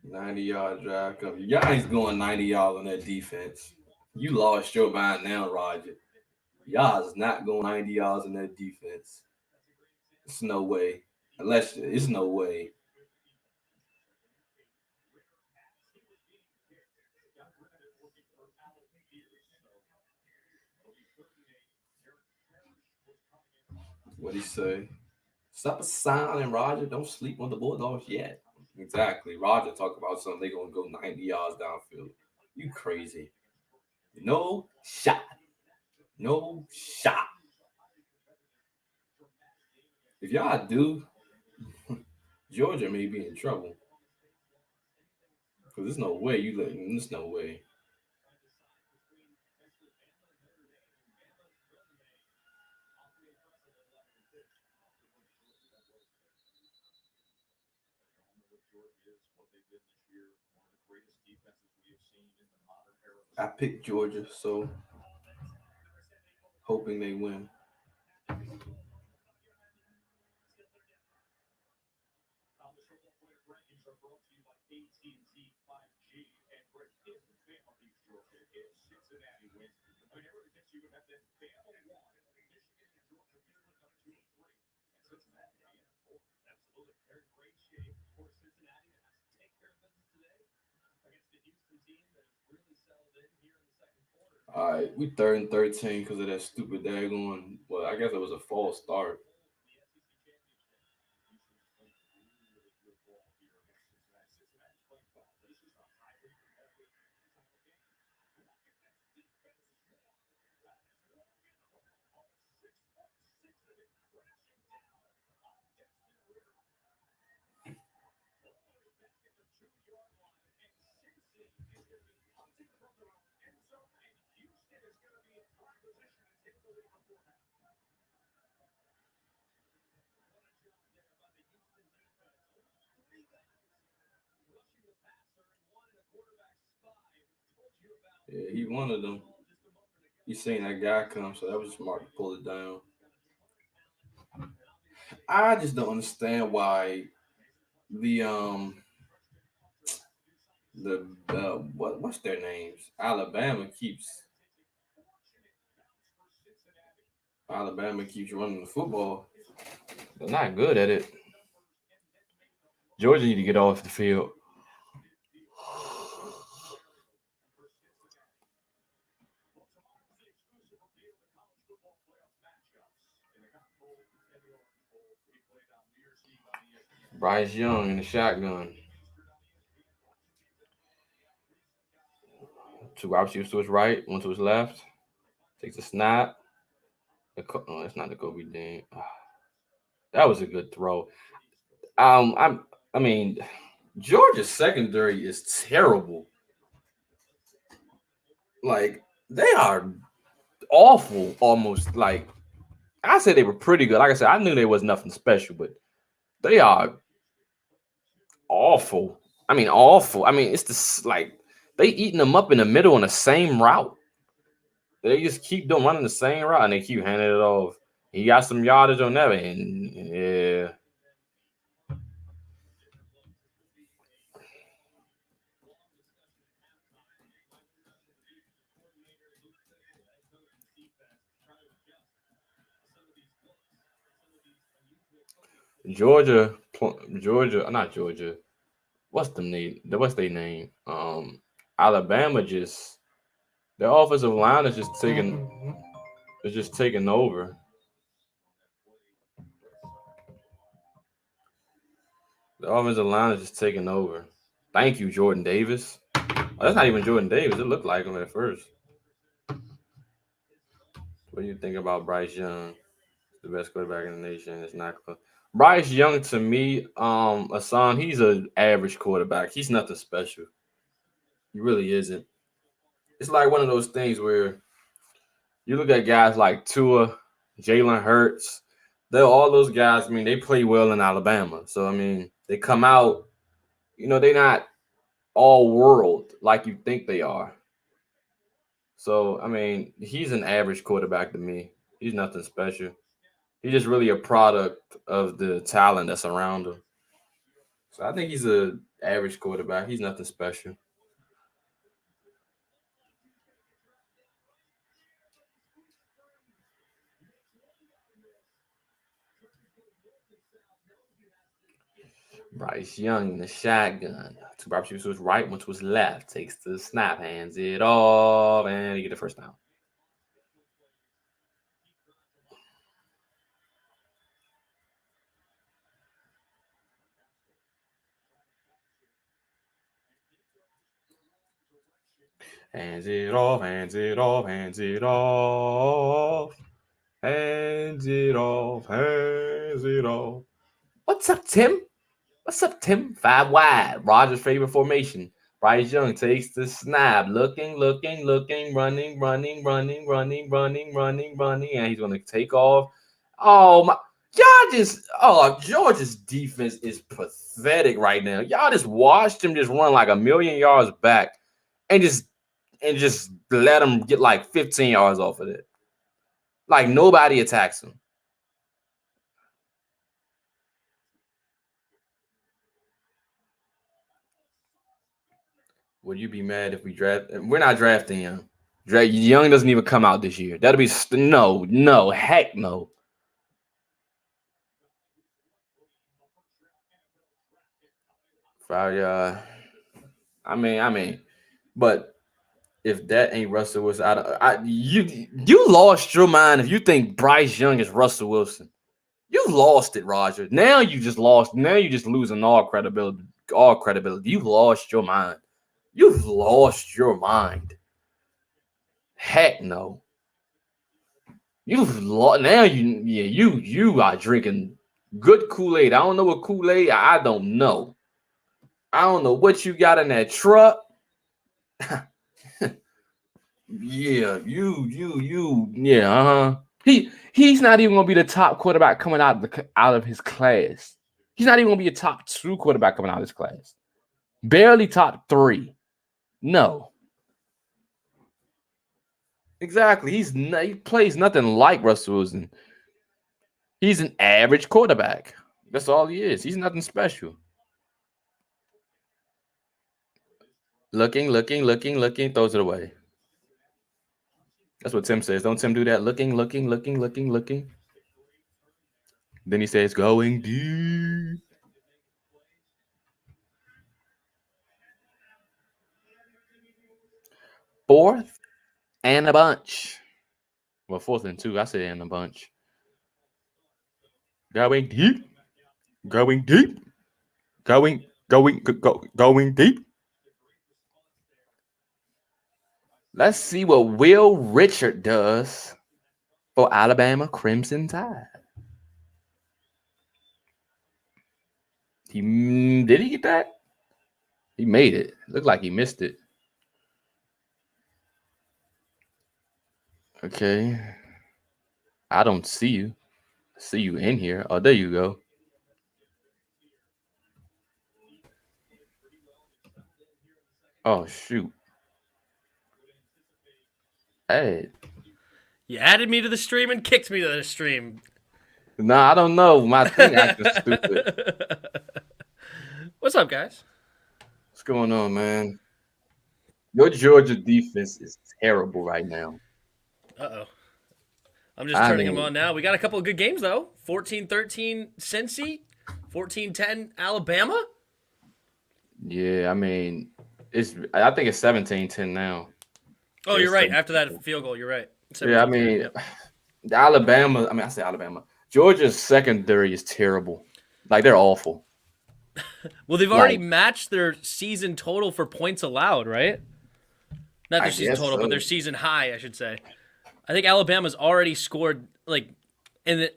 90-yard drive. Y'all ain't going 90 yards on that defense. You lost your mind now, Roger. Y'all is not going 90 yards on that defense. It's no way. Unless it's no way. What he say? Stop signing, Roger. Don't sleep on the Bulldogs yet. Exactly. Roger talk about something. They gonna go 90 yards downfield. You crazy. No shot. No shot. If y'all do, Georgia may be in trouble. Cause there's no way you let. There's no way. I picked Georgia, so hoping they win. All right, we third and 13 because of that stupid daggone. Well, I guess it was a false start. Yeah, he wanted them. He seen that guy come, so that was smart to pull it down. I just don't understand why the what's their names? Alabama keeps running the football. They're not good at it. Georgia need to get off the field. Bryce Young in the shotgun. Two wide receivers to his right, one to his left. Takes a snap. Oh, that's not the Kobe Dean. That was a good throw. I'm. I mean, Georgia's secondary is terrible. Like they are awful. Almost like I said they were pretty good. Like I said, I knew there was nothing special, but they are awful. I mean, awful. I mean, it's this like they eating them up in the middle on the same route. They just keep doing running the same route and they keep handing it off. He got some yardage on that, and yeah. Georgia, Georgia, not Georgia. What's the name? What's their name? Alabama just their offensive line is just taking over. The offensive line is just taking over. Thank you, Jordan Davis. Oh, that's not even Jordan Davis. It looked like him at first. What do you think about Bryce Young? The best quarterback in the nation. It's not close. Bryce Young to me, Asan, he's an average quarterback. He's nothing special. He really isn't. It's like one of those things where you look at guys like Tua, Jalen Hurts. They're all those guys. I mean, they play well in Alabama. So I mean, they come out. They're not all world like you think they are. So I mean, he's an average quarterback to me. He's nothing special. He's just really a product of the talent that's around him. So I think he's a average quarterback. He's nothing special. Bryce Young in the shotgun. Two proper shooters was right, one was left. Takes the snap, hands it off, and you get the first down. Hands it off, hands it off, hands it off. Hands it off, hands it off. What's up, Tim? What's up, Tim? Five wide. Rogers' favorite formation. Bryce Young takes the snap. Looking, running. And he's going to take off. Oh, my. Georgia's defense is pathetic right now. Y'all just watched him just run like a million yards back and just let him get like 15 yards off of it. Like nobody attacks him. Would you be mad if we draft? We're not drafting Young. Young doesn't even come out this year. That'll be no, heck no. Fire. But if that ain't Russell Wilson, you lost your mind if you think Bryce Young is Russell Wilson. You lost it, Roger. Now you just lost. Now you just losing all credibility. All credibility. You lost your mind. You've lost your mind. Heck no. You've lost now. You are drinking good Kool-Aid. I don't know what Kool-Aid. I don't know. I don't know what you got in that truck. Yeah, yeah, He's not even gonna be the top quarterback coming out of his class. He's not even gonna be a top 2 quarterback coming out of his class. Barely top 3. No. Exactly. He plays nothing like Russell Wilson. He's an average quarterback. That's all he is. He's nothing special. Looking, throws it away. That's what Tim says. Don't Tim do that? Looking. Then he says, going deep. Fourth and a bunch. Well, 4th and 2. I said and a bunch. Going deep. Going deep. Going deep. Let's see what Will Richard does for Alabama Crimson Tide. Did he get that? He made it. Looked like he missed it. Okay. I don't see you. I see you in here. Oh, there you go. Oh, shoot. Hey. You added me to the stream and kicked me to the stream. No, I don't know. My thing acting stupid. What's up, guys? What's going on, man? Your Georgia defense is terrible right now. Uh-oh. I'm just turning them on now. We got a couple of good games, though. 14-13 Cincy. 14-10 Alabama. Yeah, I mean, I think it's 17-10 now. Oh, you're right. After that field goal, you're right. Yeah, I mean, I say Alabama. Georgia's secondary is terrible. Like, they're awful. Well, they've already matched their season total for points allowed, right? Not their season total, but their season high, I should say. I think Alabama's already scored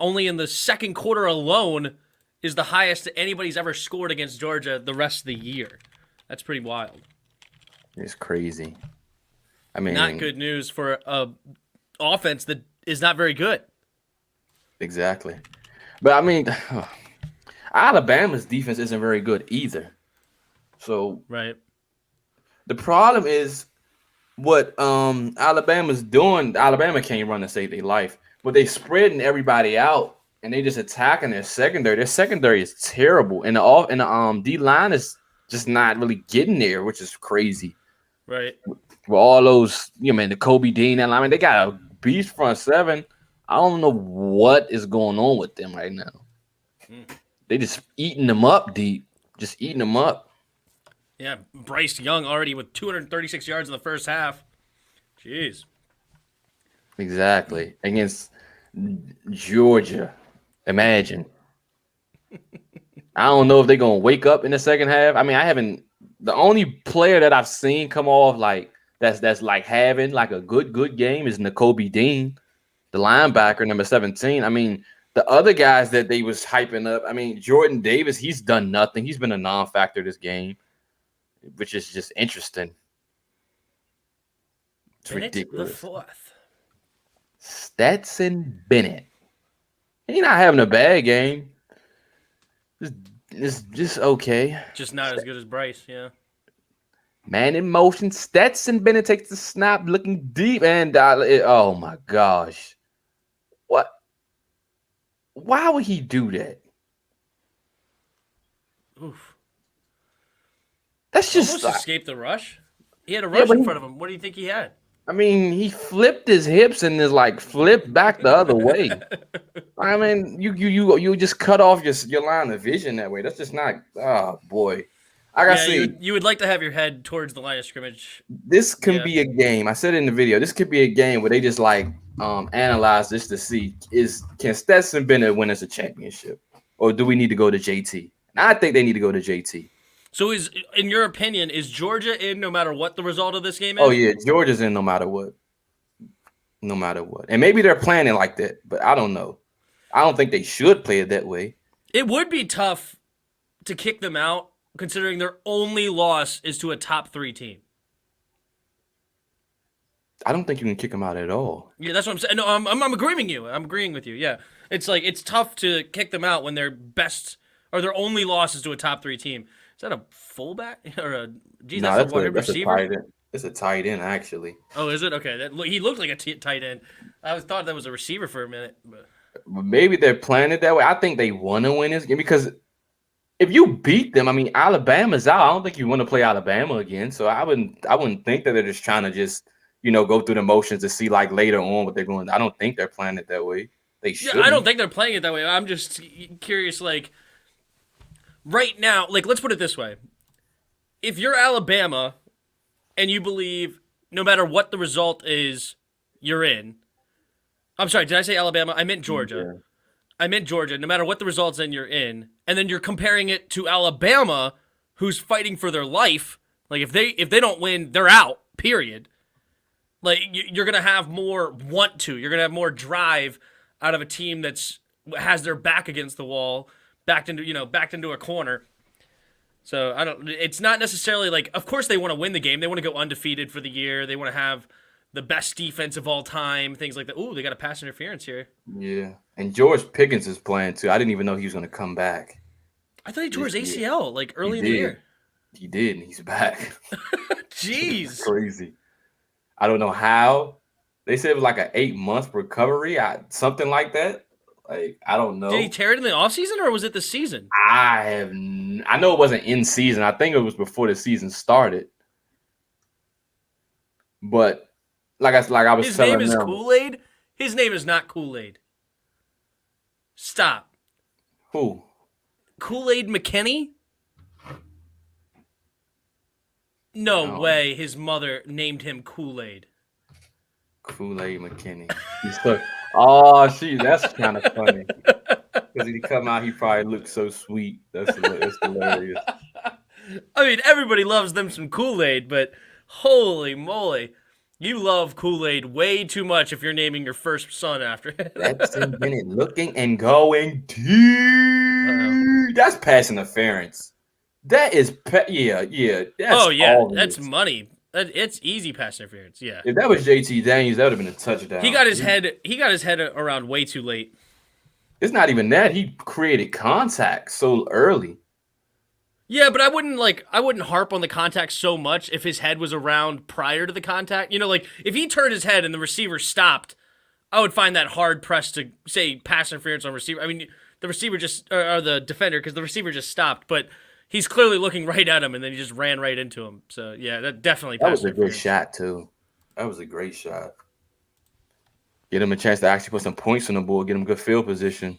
only in the second quarter alone is the highest that anybody's ever scored against Georgia the rest of the year. That's pretty wild. It's crazy. I Not mean, good news for a offense that is not very good. exactly. But I mean, Alabama's defense isn't very good either. So Right. the problem is what Alabama's doing. Alabama can't run to save their life, but they spreading everybody out and they just attacking their secondary. Their secondary is terrible, and the D line is just not really getting there, which is crazy. Right. With all those, the Kobe Dean and I mean, they got a beast front seven. I don't know what is going on with them right now. They just eating them up deep, just eating them up. Yeah, Bryce Young already with 236 yards in the first half. Jeez. Exactly. Against Georgia. Imagine. I don't know if they're gonna wake up in the second half. I mean, I haven't the only player that I've seen come off like that's like having like a good game is Nakobe Dean, the linebacker, number 17. I mean, the other guys that they was hyping up, I mean, Jordan Davis, he's done nothing. He's been a non-factor this game, which is just interesting. It's Bennett the ridiculous. fourth. Stetson Bennett. He's not having a bad game. It's just okay. Just not as good as Bryce, yeah. Man in motion. Stetson Bennett takes the snap, looking deep, and oh my gosh, what? Why would he do that? Oof. That's just almost escaped the rush. He had a Yeah, rush but in front of him. What do you think he had? I mean, he flipped his hips and is like flipped back the other way. I mean, you just cut off your line of vision that way. That's just not. Oh boy, I gotta see. You would like to have your head towards the line of scrimmage. This can Yeah. be a game. I said it in the video. This could be a game where they just like analyze this to see can Stetson Bennett win us a championship, or do we need to go to JT? And I think they need to go to JT. So in your opinion, is Georgia in no matter what the result of this game is? Oh yeah, Georgia's in no matter what. No matter what. And maybe they're planning like that, but I don't know. I don't think they should play it that way. It would be tough to kick them out considering their only loss is to a top 3 team. I don't think you can kick them out at all. Yeah, that's what I'm saying. No, I'm agreeing with you. I'm agreeing with you. Yeah, it's like it's tough to kick them out when their best or their only loss is to a top 3 team. Is that a fullback or a? Geez, No, that's a wide that's receiver. a tight end. It's a tight end actually. Oh, is it? Okay, he looked like a tight end. I thought that was a receiver for a minute. But Maybe they're planning it that way. I think they want to win this game because if you beat them, I mean Alabama's out. I don't think you want to play Alabama again. So I wouldn't think that they're just trying to just go through the motions to see like later on what they're going. I don't think they're planning it that way. They should. yeah, I don't think they're playing it that way. I'm just curious, like right now, like let's put it this way: if you're Alabama and you believe no matter what the result is, you're in. I'm sorry, did I say Alabama? I meant Georgia. Yeah. I meant Georgia. No matter what the results, then you're in. And then you're comparing it to Alabama, who's fighting for their life. Like if they don't win, they're out. Period. Like you're gonna have more want to. You're gonna have more drive out of a team that's has their back against the wall, backed into a corner. So it's not necessarily like. Of course, they want to win the game. They want to go undefeated for the year. They want to have the best defense of all time. Things like that. Ooh, they got a pass interference here. Yeah, and George Pickens is playing too. I didn't even know he was going to come back. I thought he tore his ACL like early in the year. He did, and he's back. Jeez, crazy. I don't know how. They said it was like an 8-month recovery, something like that. Like I don't know. Did he tear it in the offseason or was it the season? I know it wasn't in season. I think it was before the season started. But like I was His telling name is them, Kool-Aid? His name is not Kool-Aid. Stop. who? Kool-Aid McKinney? No way his mother named him Kool-Aid. Kool-Aid McKinney. That's kind of funny. Because he come out, he probably looks so sweet. That's hilarious. I mean, everybody loves them some Kool-Aid, but holy moly. You love Kool-Aid way too much if you're naming your first son after Stetson it. Bennett looking and going Uh-oh. deep. That's pass interference. That is, yeah. Oh That's yeah, that's obvious. money. It's easy pass interference. Yeah. If that was JT Daniels, that would have been a He touchdown. got his head. He got his head around way too late. It's not even that. He created contact so early. Yeah, but I wouldn't harp on the contact so much if his head was around prior to the contact. Like if he turned his head and the receiver stopped, I would find that hard pressed to say pass interference on receiver. I mean, the receiver just or the defender because the receiver just stopped, but he's clearly looking right at him and then he just ran right into him. So yeah, that definitely That pass was a good interference. shot, too. That was a great shot. Get him a chance to actually put some points on the board, get him good field position.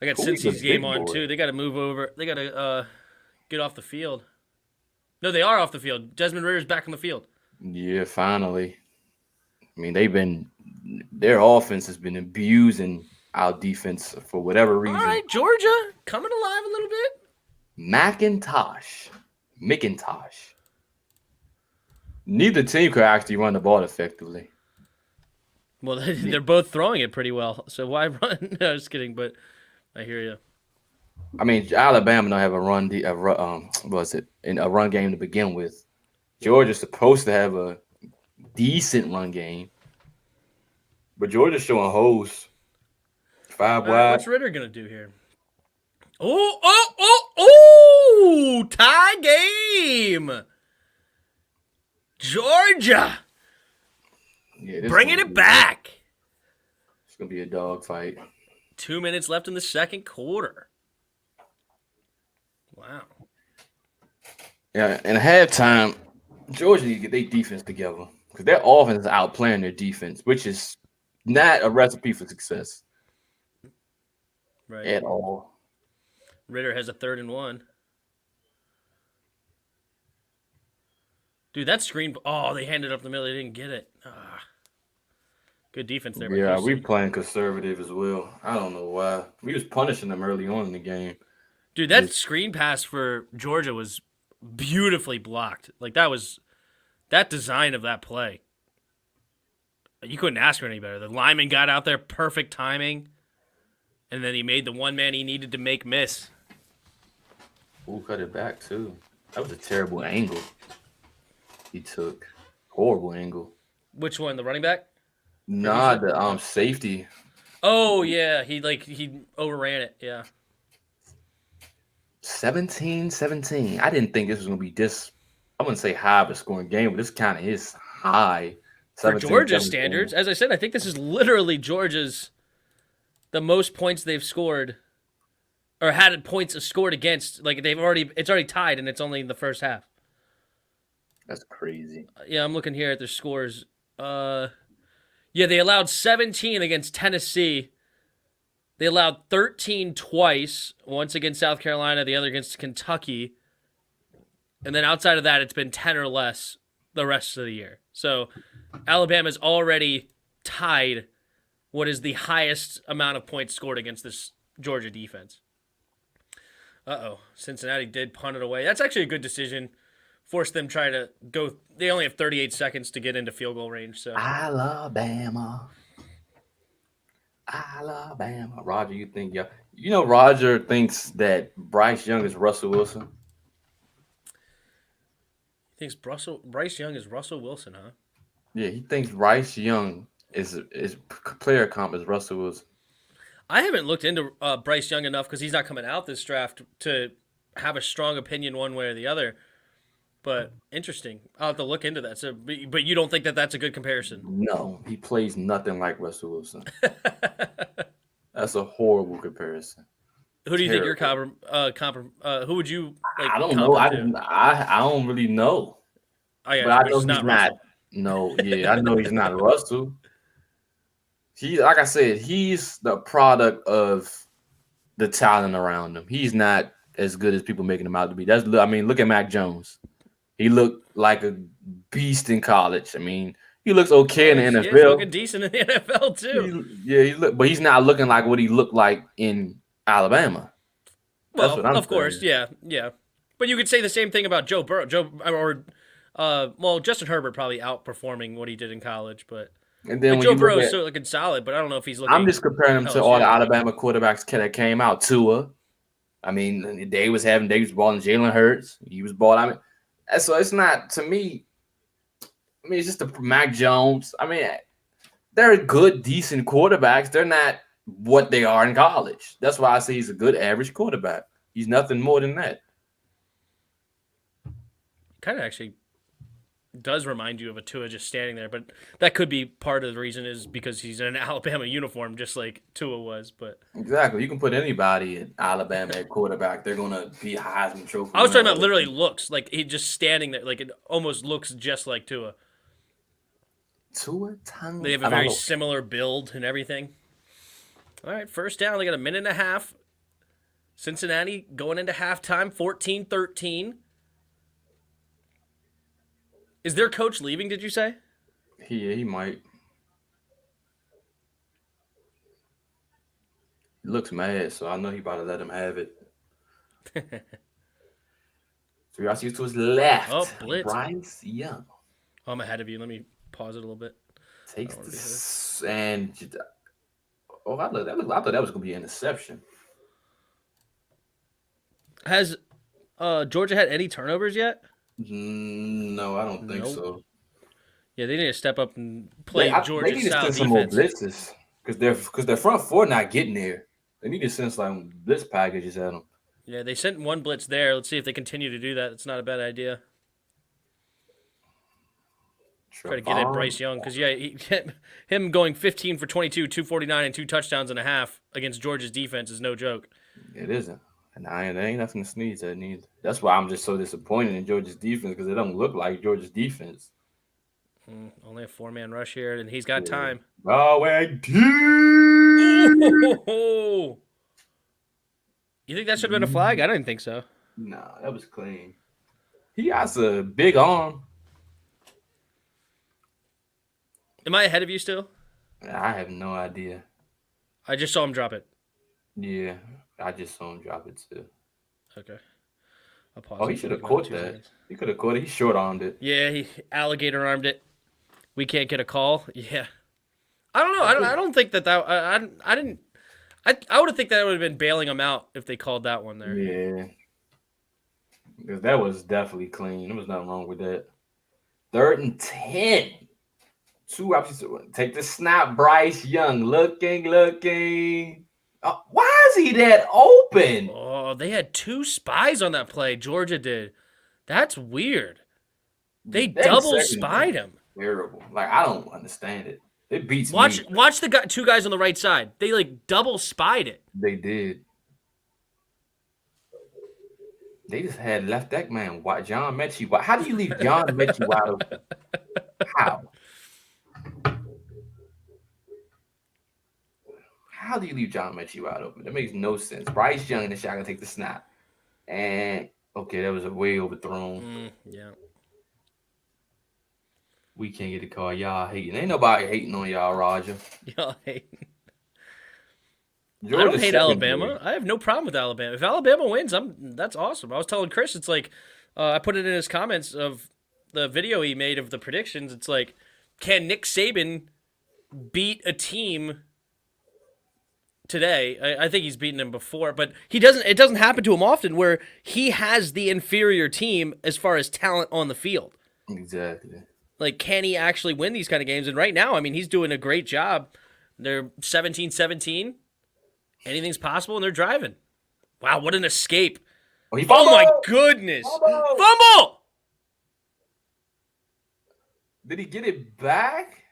I got Who is a Cincy's game big on boy? too. They got to move over. They got to get off the field. No, they are off the field. Desmond Ritter's back on the field. Yeah, finally. I mean, their offense has been abusing our defense for whatever All reason. right, Georgia coming alive a little bit. McIntosh. Neither team could actually run the ball effectively. Well, they're both throwing it pretty well, so why run? No, just kidding, but I hear you. I mean, Alabama don't have a run game to begin with. Georgia's supposed to have a decent run game, but Georgia's showing holes. Five All right, wide. what's Ritter gonna do here? Oh! Tie game. Georgia Yeah, bringing it back. It's gonna be a dog fight. 2 minutes left in the second quarter. Wow. Yeah, and at halftime, Georgia need to get their defense together because their offense is outplaying their defense, which is not a recipe for success Right. at all. Ritter has a 3rd and 1. Dude, that screen. Oh, they handed it up the middle. They didn't get it. Good defense there. Yeah, we playing conservative as well. I don't know why. We was punishing them early on in the game. Dude, that screen pass for Georgia was beautifully blocked. Like that design of that play. You couldn't ask for any better. The lineman got out there, perfect timing, and then he made the one man he needed to make miss. Who cut it back too? That was a terrible angle he took. Horrible angle. Which one? The running back? Nah, the safety. Oh yeah, he overran it. Yeah. 17-17. I didn't think this was gonna be this. I wouldn't say high of a scoring game, but this kind of is high. For Georgia's 17-17. standards, as I said, I think this is literally Georgia's the most points they've scored or had points scored against. Like it's already tied and it's only in the first half. That's crazy. Yeah, I'm looking here at their scores. Yeah, they allowed 17 against Tennessee. They allowed 13 twice, once against South Carolina, the other against Kentucky. And then outside of that, it's been 10 or less the rest of the year. So Alabama's already tied what is the highest amount of points scored against this Georgia defense. Cincinnati did punt it away. That's actually a good decision. Forced them try to go. They only have 38 seconds to get into field goal range. So Alabama. Roger, you think Roger thinks that Bryce Young is Russell Wilson? he thinks Bryce Young is Russell Wilson, huh? Yeah, he thinks Bryce Young is player comp as Russell Wilson. I haven't looked into Bryce Young enough because he's not coming out this draft to have a strong opinion one way or the other. But interesting. I'll have to look into that. So, but you don't think that that's a good comparison? No, he plays nothing like Russell Wilson. That's a horrible comparison. Who do you think you're who would you like? I don't know. comp I don't really know. Oh, yeah, But I know which is he's not not. Russell. No, yeah, I know he's not Russell. Like I said, he's the product of the talent around him. He's not as good as people making him out to be. Look at Mac Jones. He looked like a beast in college. I mean, he looks okay in the NFL. He's looking decent in the NFL too. But he's not looking like what he looked like in Alabama. Well, of course, yeah. But you could say the same thing about Joe Burrow. Well, Justin Herbert probably outperforming what he did in college, but And then when Joe you look Burrow is at, still looking solid. But I don't know if he's I'm looking just comparing him to all the LSU. Alabama quarterbacks that came out. Tua. I mean, they was balling. Jalen Hurts. He was balling. I mean, so it's not to me. I mean, it's just the Mac Jones. I mean, they're good, decent quarterbacks. They're not what they are in college. That's why I say he's a good average quarterback. He's nothing more than that. Kind of actually does remind you of a Tua just standing there, but that could be part of the reason is because he's in an Alabama uniform, just like Tua was. But Exactly. You can put anybody in Alabama at quarterback. They're going to be Heisman Trophy I was talking about winners. literally looks like he just standing there, like it almost looks just like Tua. Tua Tongue. They have a very similar build and everything. All right, first down. They got a minute and a half. Cincinnati going into halftime, 14-13. Is their coach leaving, did you say? He might. He looks mad, so I know he about to let him have it. So y'all see to his left. Oh, blitz. Bryce Young. Oh, I'm ahead of you. Let me pause it a little bit. Takes this and I thought that was gonna be an interception. Has Georgia had any turnovers yet? No, I don't think Nope. so. Yeah, they need to step up and play They Georgia need to style send some more defense. blitzes because their front four not getting there. They need to send some blitz packages at them. Yeah, they sent one blitz there. Let's see if they continue to do that. It's not a bad idea. Try to get at Bryce Young because him going 15 for 22, 249, and 2 touchdowns and a half against Georgia's defense is no joke. It isn't, and there ain't nothing to sneeze at neither. That's why I'm just so disappointed in Georgia's defense because it don't look like Georgia's defense. Only a 4-man rush here, and he's got time. Going deep. Oh, you think that should have been a flag? I didn't think so. Nah, that was clean. He has a big arm. Am I ahead of you still? I have no idea. I just saw him drop it. Yeah, I just saw him drop it too. Okay. I'll pause. Oh, he should have caught that. Seconds. He could have caught it. He short armed it. Yeah, he alligator armed it. We can't get a call. Yeah. I don't know. I don't think that I didn't. I would have think that would have been bailing him out if they called that one there. Yeah. Because that was definitely clean. There was nothing wrong with that. 3rd and 10. 2 options. Take the snap, Bryce Young. Looking. Why is he that open? Oh, they had 2 spies on that play. Georgia did. That's weird. They double spied him. Terrible. Like, I don't understand it. It beats me. Watch the 2 guys on the right side. They like double spied it. They did. They just had left that man, John Mechie. How do you leave John Mechie wide open? How? How do you leave John Mechie wide open? That makes no sense. Bryce Young in the shot gonna take the snap. And okay, that was a way overthrown. Yeah. We can't get the call. Y'all hating. Ain't nobody hating on y'all, Roger. Y'all hating. I don't hate Alabama. I have no problem with Alabama. If Alabama wins, that's awesome. I was telling Chris, it's like I put it in his comments of the video he made of the predictions. It's like, can Nick Saban beat a team today? I think he's beaten him before, but he doesn't. It doesn't happen to him often where he has the inferior team as far as talent on the field. Exactly. Like, can he actually win these kind of games? And right now, I mean, he's doing a great job. They're 17-17. Anything's possible, and they're driving. Wow, what an escape. Oh my goodness. Fumble! Did he get it back?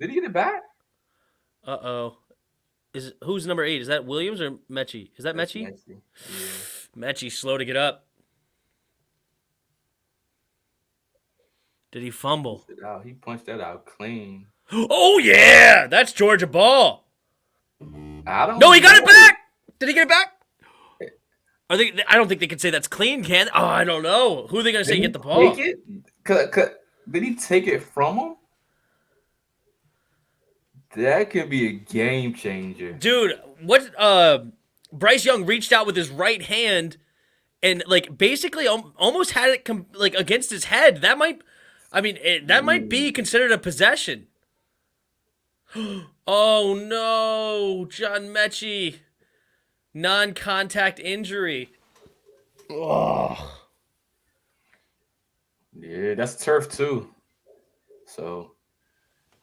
Did he get it back? Uh-oh. Who's number 8? Is that Williams or Mechie? Is that Mechie? Yeah. Mechie, slow to get up. Did he fumble? He punched that out clean. Oh, yeah! That's Georgia ball. No, he got it back! Did he get it back? I don't think they can say that's clean, can they? Oh, I don't know. Who are they going to say get the ball? Take it? Did he take it from him? That could be a game changer. Dude, what Bryce Young reached out with his right hand and like basically almost had it like against his head. That might, I mean, that might be considered a possession. Oh no, John Mechie, non-contact injury. Oh, Yeah, that's turf too. So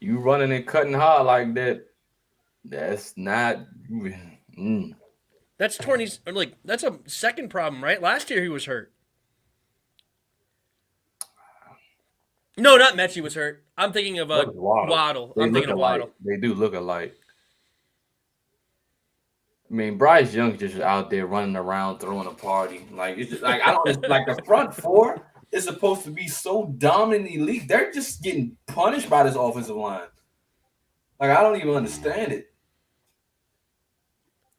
you running and cutting hard like that, that's not. Mm. that's 20. Like that's a second problem, right? Last year he was hurt. No, not Mechie was hurt. I'm thinking of That was Waddle. Waddle. They I'm look thinking of alike. Waddle. They do look alike. I mean, Bryce Young just out there running around throwing a party. Like it's just, like I don't. It's like the front four is supposed to be so dominant, elite. They're just getting punished by this offensive line. Like I don't even understand it.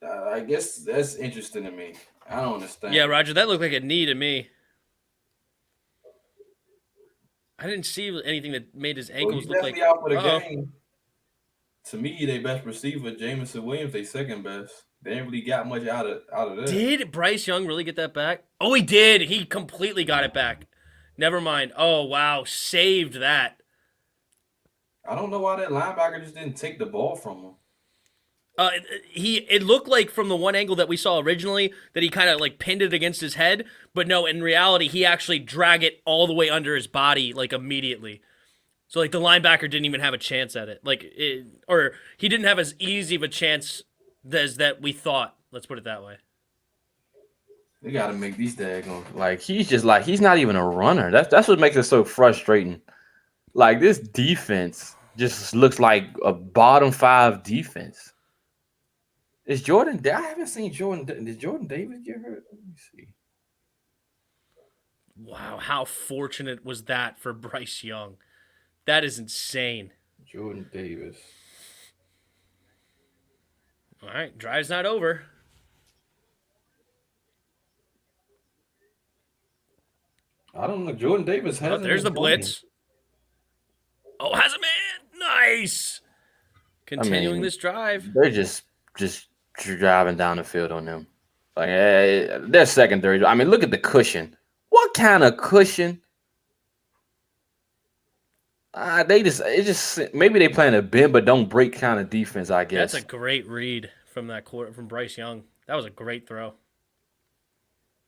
I guess that's interesting to me. I don't Yeah, understand. Roger, that looked like a knee to me. I didn't see anything that made his Well, ankles he's look like. definitely out for the Oh, game. To me, their best receiver, Jamison Williams, they second best. They ain't really got much out of that. did Bryce Young really get that back? Oh, he did. He completely got it back. Never mind. Oh wow, saved that. I don't know why that linebacker just didn't take the ball from him. It looked like from the one angle that we saw originally that he kind of like pinned it against his head, but no, in reality he actually dragged it all the way under his body like immediately. So like the linebacker didn't even have a chance at it, or he didn't have as easy of a chance as that we thought. Let's put it that way. They got to make these daggone like he's just like he's not even a runner. That's what makes it so frustrating. Like this defense just looks like a bottom five defense. Is Jordan? I haven't seen Jordan. Did Jordan Davis get hurt? Let me see. Wow, how fortunate was that for Bryce Young? That is insane. Jordan Davis. All right, drive's not over. I don't know. Jordan Davis Oh, hasn't there's been the playing. blitz. Oh, has a man. Nice. I Continuing mean, this drive. they're just driving down the field on them. Like their secondary. I mean, look at the cushion. What kind of cushion? They just it just maybe they playing a bend but don't break kind of defense. I That's guess a great read from that quarter from Bryce Young. That was a great throw.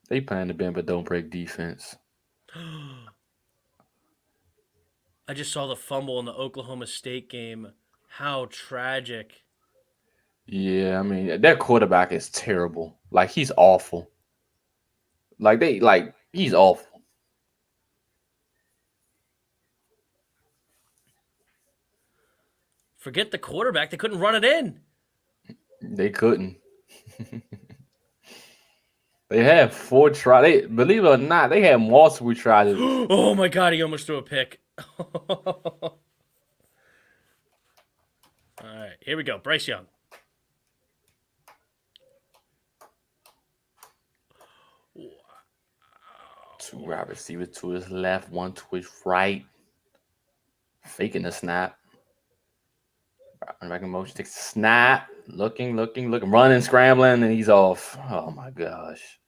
they playing a bend but don't break defense. I just saw the fumble in the Oklahoma State game. How tragic. Yeah, I mean their quarterback is terrible. Like he's awful. Like he's awful. Forget the quarterback. They couldn't run it in. They couldn't. They had four try. They believe it or not, they had multiple tries. Oh my god, he almost threw a pick. All right, here we go. Bryce Young. Two wide receivers to his left, one to his right. Faking the snap. Making motion takes the snap. Looking, running, scrambling, and he's off. Oh my gosh.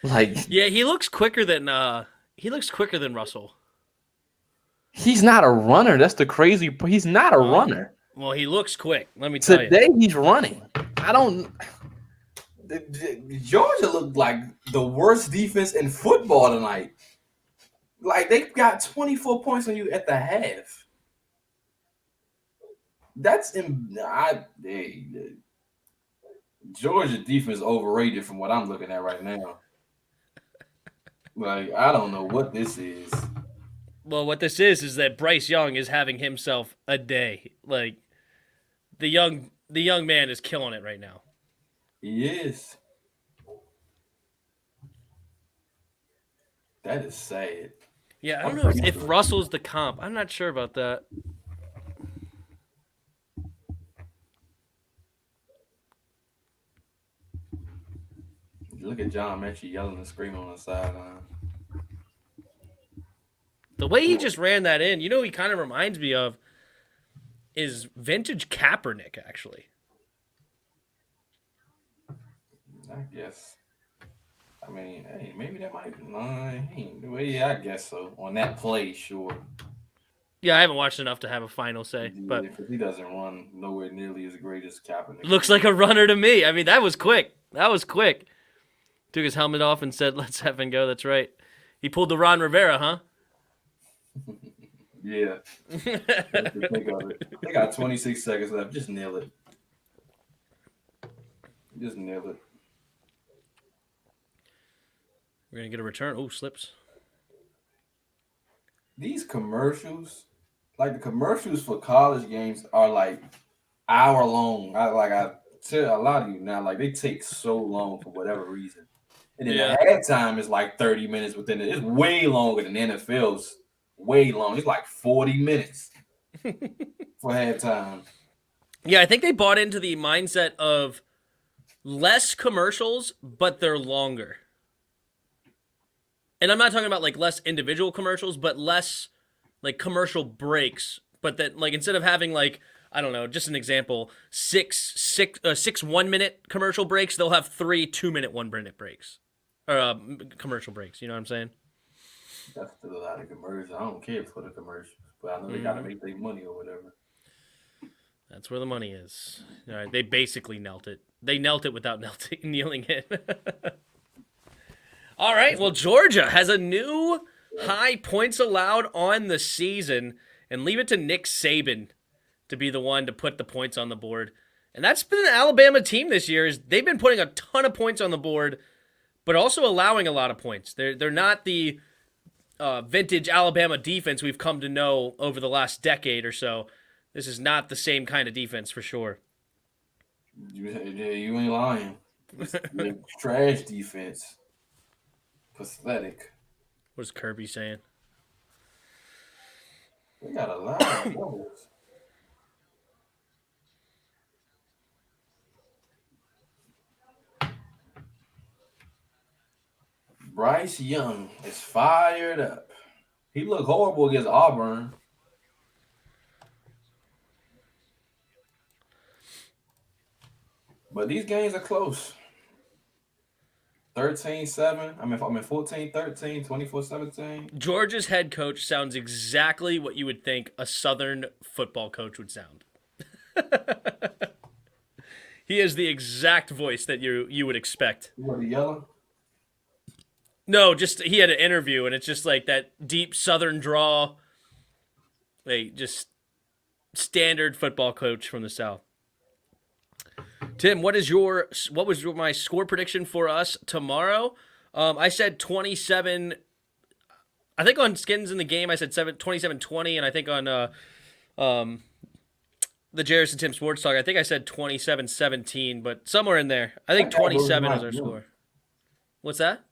Like Yeah, he looks quicker than Russell. he's not a runner. That's the crazy. He's not a Oh. runner. Well, he looks quick. Let me tell you. Today he's running. I don't. Georgia looked like the worst defense in football tonight. Like they got 24 points on you at the half. That's Georgia defense overrated from what I'm looking at right now. Like I don't know what this is. Well, what this is that Bryce Young is having himself a day. Like the young man is killing it right now. He is. That is sad. Yeah, I don't know if Russell's the comp. I'm not sure about that. Look at John Mechie yelling and screaming on the sideline. The way he just ran that in, he kind of reminds me of is vintage Kaepernick, actually. I guess. I mean, hey, maybe that might. Well, yeah, I guess so. On that play, sure. Yeah, I haven't watched enough to have a final say, Yeah, but because he doesn't run nowhere nearly as great as Kaepernick looks runs. like a runner to me. I mean, that was quick. That was quick. Took his helmet off and said, "Let's have and go." That's right. He pulled the Ron Rivera, huh? Yeah, that's the think of it. They got 26 seconds left. Just nail it. Just nail it. We're gonna get a return. Oh, slips. These commercials, like the commercials for college games, are like hour long. I tell a lot of you now, like they take so long for whatever reason. And then Yeah. the halftime is like 30 minutes within it. It's way longer than NFL's. Way long. It's like 40 minutes for halftime. Yeah, I think they bought into the mindset of less commercials, but they're longer. And I'm not talking about like less individual commercials, but less like commercial breaks. But that like instead of having like I don't know, just an example, six 1 minute commercial breaks, they'll have 3 2 minute 1 minute breaks or commercial breaks. You know what I'm saying? That's still a lot of commercials. I don't care for the commercials, but I know they got to Mm-hmm. make their money or whatever. That's where the money is. All right, they basically knelt it. They knelt it without kneeling it. All right, well, Georgia has a new high points allowed on the season, and leave it to Nick Saban to be the one to put the points on the board. And that's been an Alabama team this year. Is they've been putting a ton of points on the board, but also allowing a lot of points. They're not the vintage Alabama defense we've come to know over the last decade or so. This is not the same kind of defense for sure. You ain't lying. It's trash defense. Pathetic. What's Kirby saying? They got a lot of doubles. Bryce Young is fired up. He looked horrible against Auburn. But these games are close. 13-7. I mean 14-13, 24-17. Georgia's head coach sounds exactly what you would think a Southern football coach would sound. He has the exact voice that you would expect. You want to yellow? No, just he had an interview and it's just like that deep Southern drawl. Like just standard football coach from the South. Tim, what was my score prediction for us tomorrow? I said 27. I think on Skins in the Game I said 27-20, and I think on the Jarris and Tim Sports Talk I think I said 27-17, but somewhere in there. I think 27 is our score. What's that?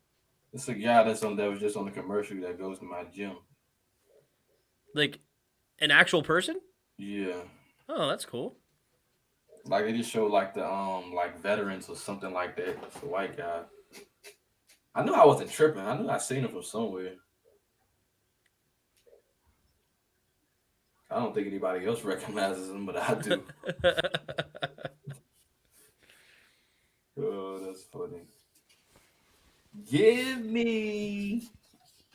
It's a guy that was just on the commercial that goes to my gym. Like an actual person? Yeah. Oh, that's cool. Like they just show like the like veterans or something like that. It's a white guy. I knew I wasn't tripping. I knew I seen him from somewhere. I don't think anybody else recognizes him, but I do. Oh, that's funny. Give me.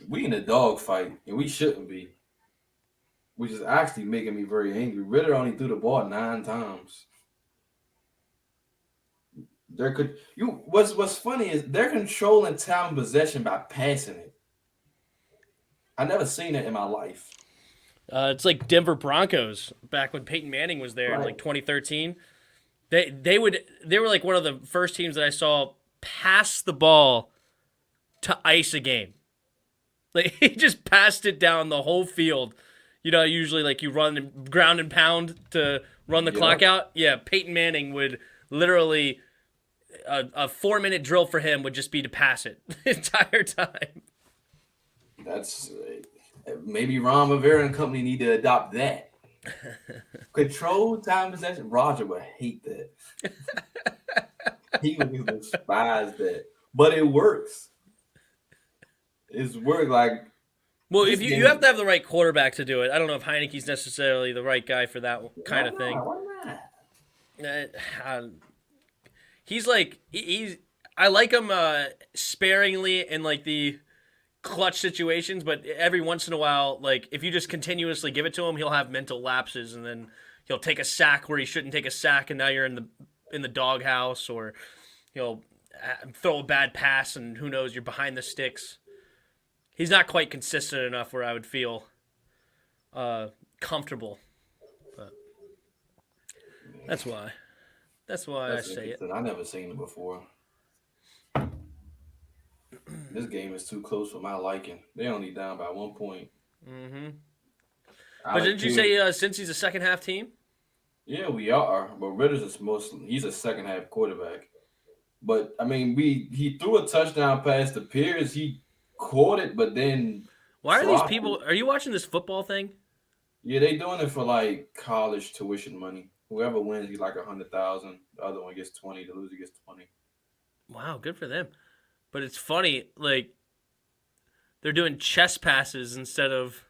We in a dog fight, and we shouldn't be. Which is actually making me very angry. Ritter only threw the ball 9 times. What's funny is they're controlling time possession by passing it. I never seen it in my life. It's like Denver Broncos back when Peyton Manning was there in like 2013. They were like one of the first teams that I saw pass the ball to ice a game. Like he just passed it down the whole field. You know, usually like you run and ground and pound to run the clock out. Yeah, Peyton Manning would literally a 4-minute drill for him would just be to pass it the entire time. That's maybe Ron Rivera and company need to adopt that. Control time possession. Roger would hate that. He would despise that. But it works. It's worked like. Well, if you have to have the right quarterback to do it. I don't know if Heineke's necessarily the right guy for that kind of thing. Why not? He's like he's. I like him sparingly in like the clutch situations, but every once in a while, like if you just continuously give it to him, he'll have mental lapses, and then he'll take a sack where he shouldn't take a sack, and now you're in the doghouse, or he'll throw a bad pass, and who knows, you're behind the sticks. He's not quite consistent enough where I would feel comfortable, but that's why. That's why I That's say it. interesting. I never seen it before. This game is too close for my liking. They only down by 1 point. Mm-hmm. But Alec didn't you Pierce. say since he's a second half team? Yeah, we are. But Ritter's is mostly he's a second half quarterback. But I mean, he threw a touchdown pass to Pierce. He caught it, but then Why are these dropped it. people? Are you watching this football thing? Yeah, they doing it for like college tuition money. Whoever wins, get like 100,000. The other one gets 20. The loser gets 20. Wow, good for them. But it's funny, like they're doing chest passes instead of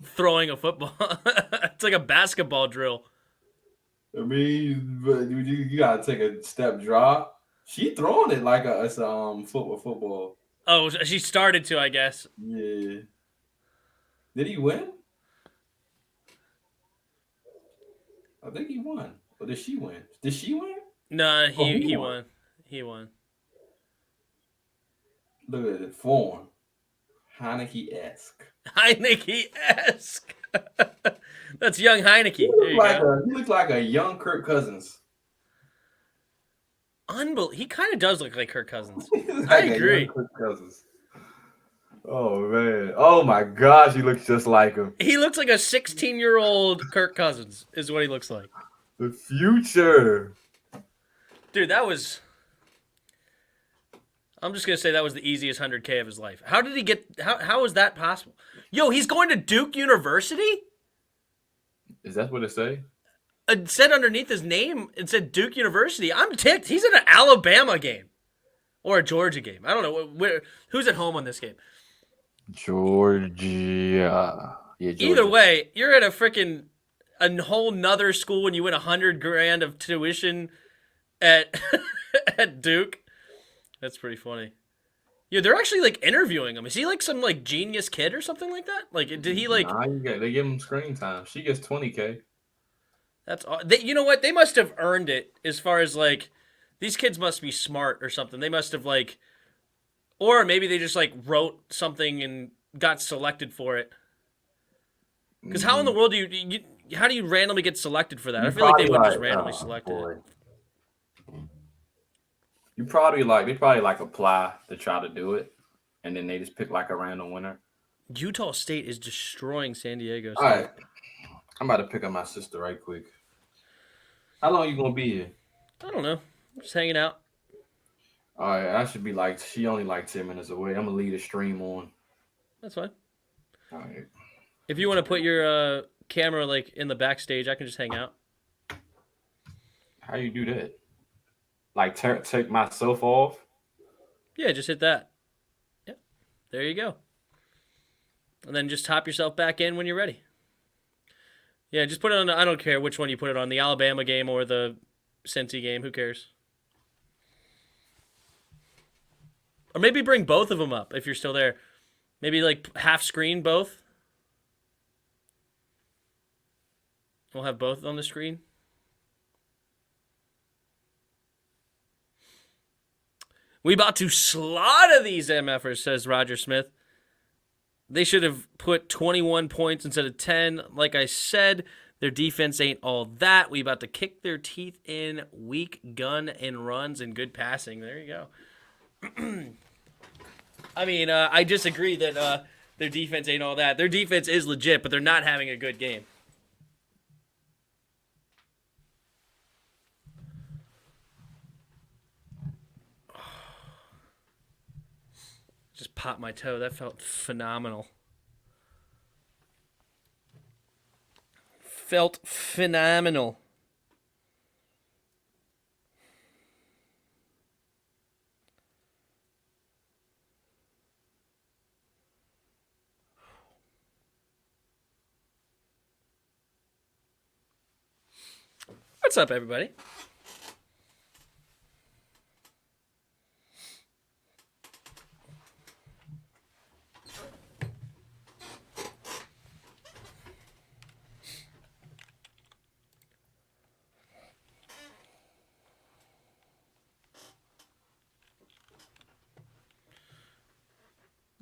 throwing a football. It's like a basketball drill. I mean, but you gotta take a step drop. She throwing it like it's football. Oh, she started to, I guess. Yeah. Did he win? I think he won. Or did she win? Did she win? Nah, Oh, he he he won. won. He won. Look at the form. Heineke esque. Heineke esque. That's young Heineke. There you go. He looked like a young Kirk Cousins. He kind of does look like Kirk Cousins. He looks I like a young agree. Kirk Cousins. Oh man. Oh my gosh, he looks just like him. He looks like a 16-year-old Kirk Cousins. Is what he looks like. The future. Dude, that was. I'm just gonna say that was the easiest 100K of his life. How did he get? How is that possible? Yo, he's going to Duke University. Is that what it say? It said underneath his name, it said Duke University. I'm ticked. He's in an Alabama game or a Georgia game. I don't know who's at home on this game. Georgia. Yeah, Georgia. Either way, you're at a whole nother school and you win $100,000 of tuition at at Duke. That's pretty funny. Yeah, they're actually like interviewing him. Is he like some like genius kid or something like that? Like, did he like? Nah, they give him screen time. She gets 20K. You know what? They must have earned it. As far as like, these kids must be smart or something. They must have like, or maybe they just like wrote something and got selected for it. Because how in the world how do you randomly get selected for that? I feel like they would just randomly select it. They probably like apply to try to do it, and then they just pick like a random winner. Utah State is destroying San Diego State. All right, I'm about to pick up my sister right quick. How long you gonna be here? I don't know. Just hanging out. All right, I should be like she only like 10 minutes away. I'm gonna leave the stream on. That's fine. All right. If you want to put your camera like in the backstage, I can just hang out. How you do that? Like take myself off? Yeah, just hit that. Yep. There you go. And then just hop yourself back in when you're ready. Yeah, just put it on. I don't care which one you put it on, the Alabama game or the Cincy game. Who cares? Or maybe bring both of them up if you're still there. Maybe like half screen both. We'll have both on the screen. We about to slaughter these MFers, says Roger Smith. They should have put 21 points instead of 10. Like I said, their defense ain't all that. We about to kick their teeth in weak gun and runs and good passing. There you go. I mean, I disagree that their defense ain't all that. Their defense is legit, but they're not having a good game. Just popped my toe. That felt phenomenal. Felt phenomenal. What's up, everybody?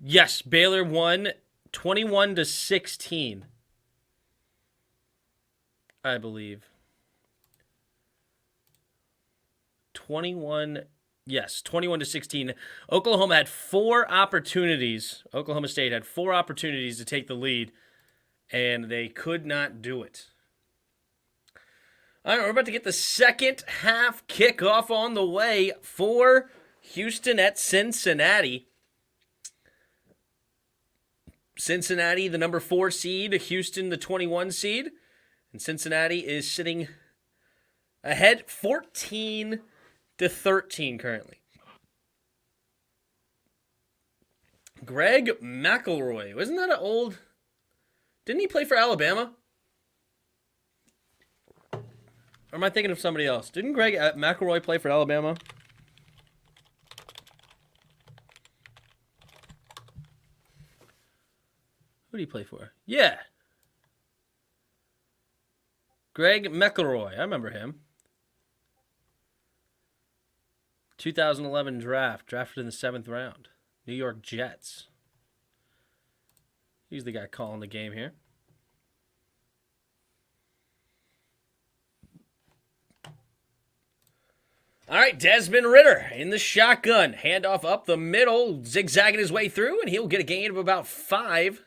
Yes, Baylor won 21-16. I believe. 21-16. Oklahoma had 4 opportunities. Oklahoma State had 4 opportunities to take the lead, and they could not do it. All right, we're about to get the second half kickoff on the way for Houston at Cincinnati. Cincinnati, the number 4 seed, Houston, the 21 seed. And Cincinnati is sitting ahead 14-13 currently. Greg McElroy. Wasn't that an old... Didn't he play for Alabama? Or am I thinking of somebody else? Didn't Greg McElroy play for Alabama? Who did he play for? Yeah. Greg McElroy. I remember him. 2011 draft. Drafted in the 7th round. New York Jets. He's the guy calling the game here. All right, Desmond Ridder in the shotgun. Handoff up the middle, zigzagging his way through, and he'll get a gain of about 5.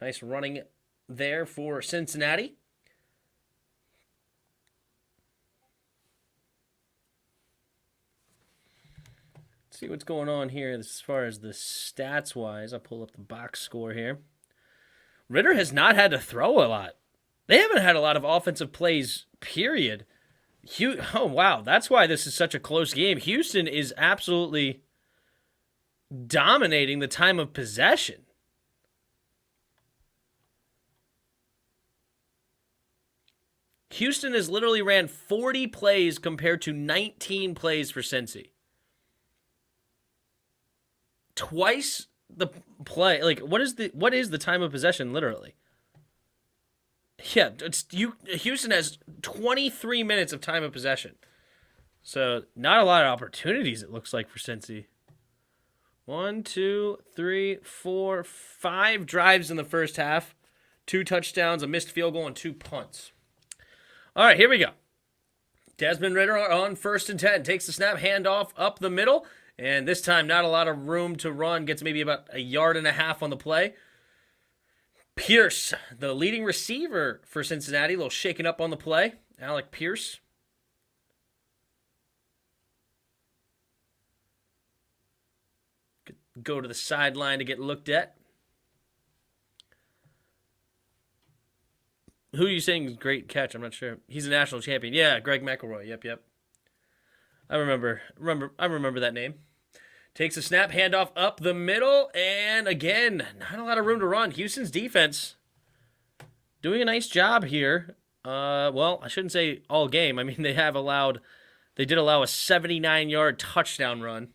Nice running there for Cincinnati. Let's see what's going on here as far as the stats-wise. I'll pull up the box score here. Ridder has not had to throw a lot. They haven't had a lot of offensive plays, period. Oh, wow. That's why this is such a close game. Houston is absolutely dominating the time of possession. Houston has literally ran 40 plays compared to 19 plays for Cincy. Twice the play. Like, what is the time of possession, literally? Yeah, Houston has 23 minutes of time of possession. So, not a lot of opportunities, it looks like, for Cincy. 1, 2, 3, 4, 5 drives in the first half. 2 touchdowns, a missed field goal, and 2 punts. All right, here we go. Desmond Ridder on 1st and 10. Takes the snap, handoff up the middle. And this time, not a lot of room to run. Gets maybe about 1.5 yards on the play. Pierce, the leading receiver for Cincinnati, a little shaken up on the play. Alec Pierce. Could go to the sideline to get looked at. Who are you saying is great catch? I'm not sure. He's a national champion. Yeah, Greg McElroy. Yep. I remember that name. Takes a snap, handoff up the middle, and again, not a lot of room to run. Houston's defense doing a nice job here. Well, I shouldn't say all game. I mean, they did allow a 79-yard touchdown run.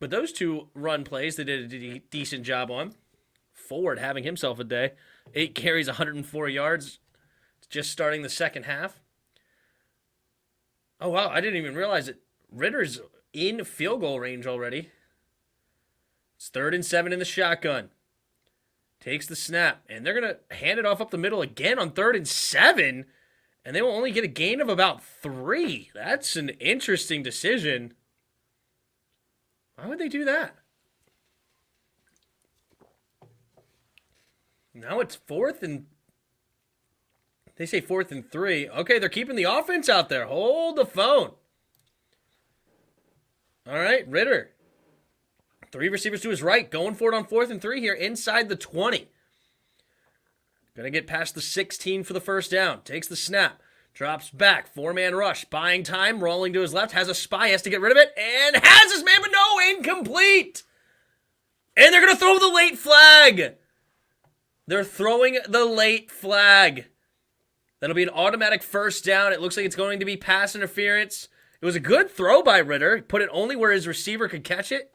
But those 2 run plays, they did a decent job on. Ford having himself a day. 8 carries, 104 yards, just starting the second half. Oh, wow, I didn't even realize it. Ridder's in field goal range already. It's 3rd and 7 in the shotgun. Takes the snap, and they're going to hand it off up the middle again on 3rd and 7, and they will only get a gain of about 3. That's an interesting decision. Why would they do that? Now it's 4th and... They say 4th and 3. Okay, they're keeping the offense out there. Hold the phone. All right, Ridder. 3 receivers to his right. Going for it on 4th and 3 here inside the 20. Going to get past the 16 for the first down. Takes the snap. Drops back. 4-man rush. Buying time. Rolling to his left. Has a spy. Has to get rid of it. And has his man, but no. Incomplete. And they're going to throw the late flag. They're throwing the late flag. That'll be an automatic first down. It looks like it's going to be pass interference. It was a good throw by Ridder. He put it only where his receiver could catch it.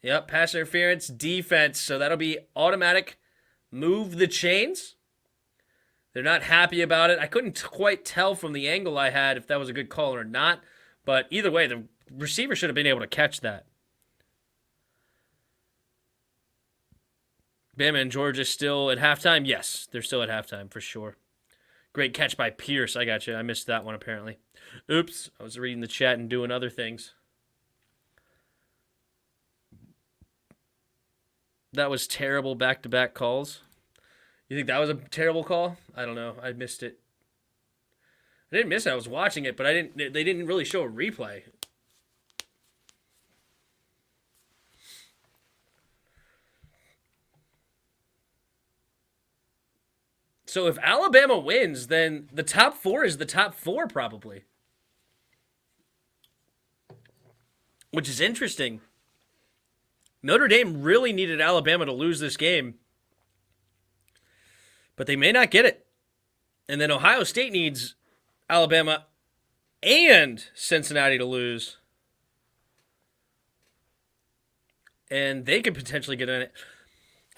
Yep, pass interference, defense. So that'll be automatic. Move the chains. They're not happy about it. I couldn't quite tell from the angle I had if that was a good call or not. But either way, the receiver should have been able to catch that. Bama and Georgia still at halftime? Yes, they're still at halftime for sure. Great catch by Pierce. I got you. I missed that one apparently. Oops. I was reading the chat and doing other things. That was terrible back-to-back calls. You think that was a terrible call? I don't know. I missed it. I didn't miss it. I was watching it, but they didn't really show a replay. So if Alabama wins, then the top 4 is the top 4 probably. Which is interesting. Notre Dame really needed Alabama to lose this game. But they may not get it. And then Ohio State needs Alabama and Cincinnati to lose. And they could potentially get in it.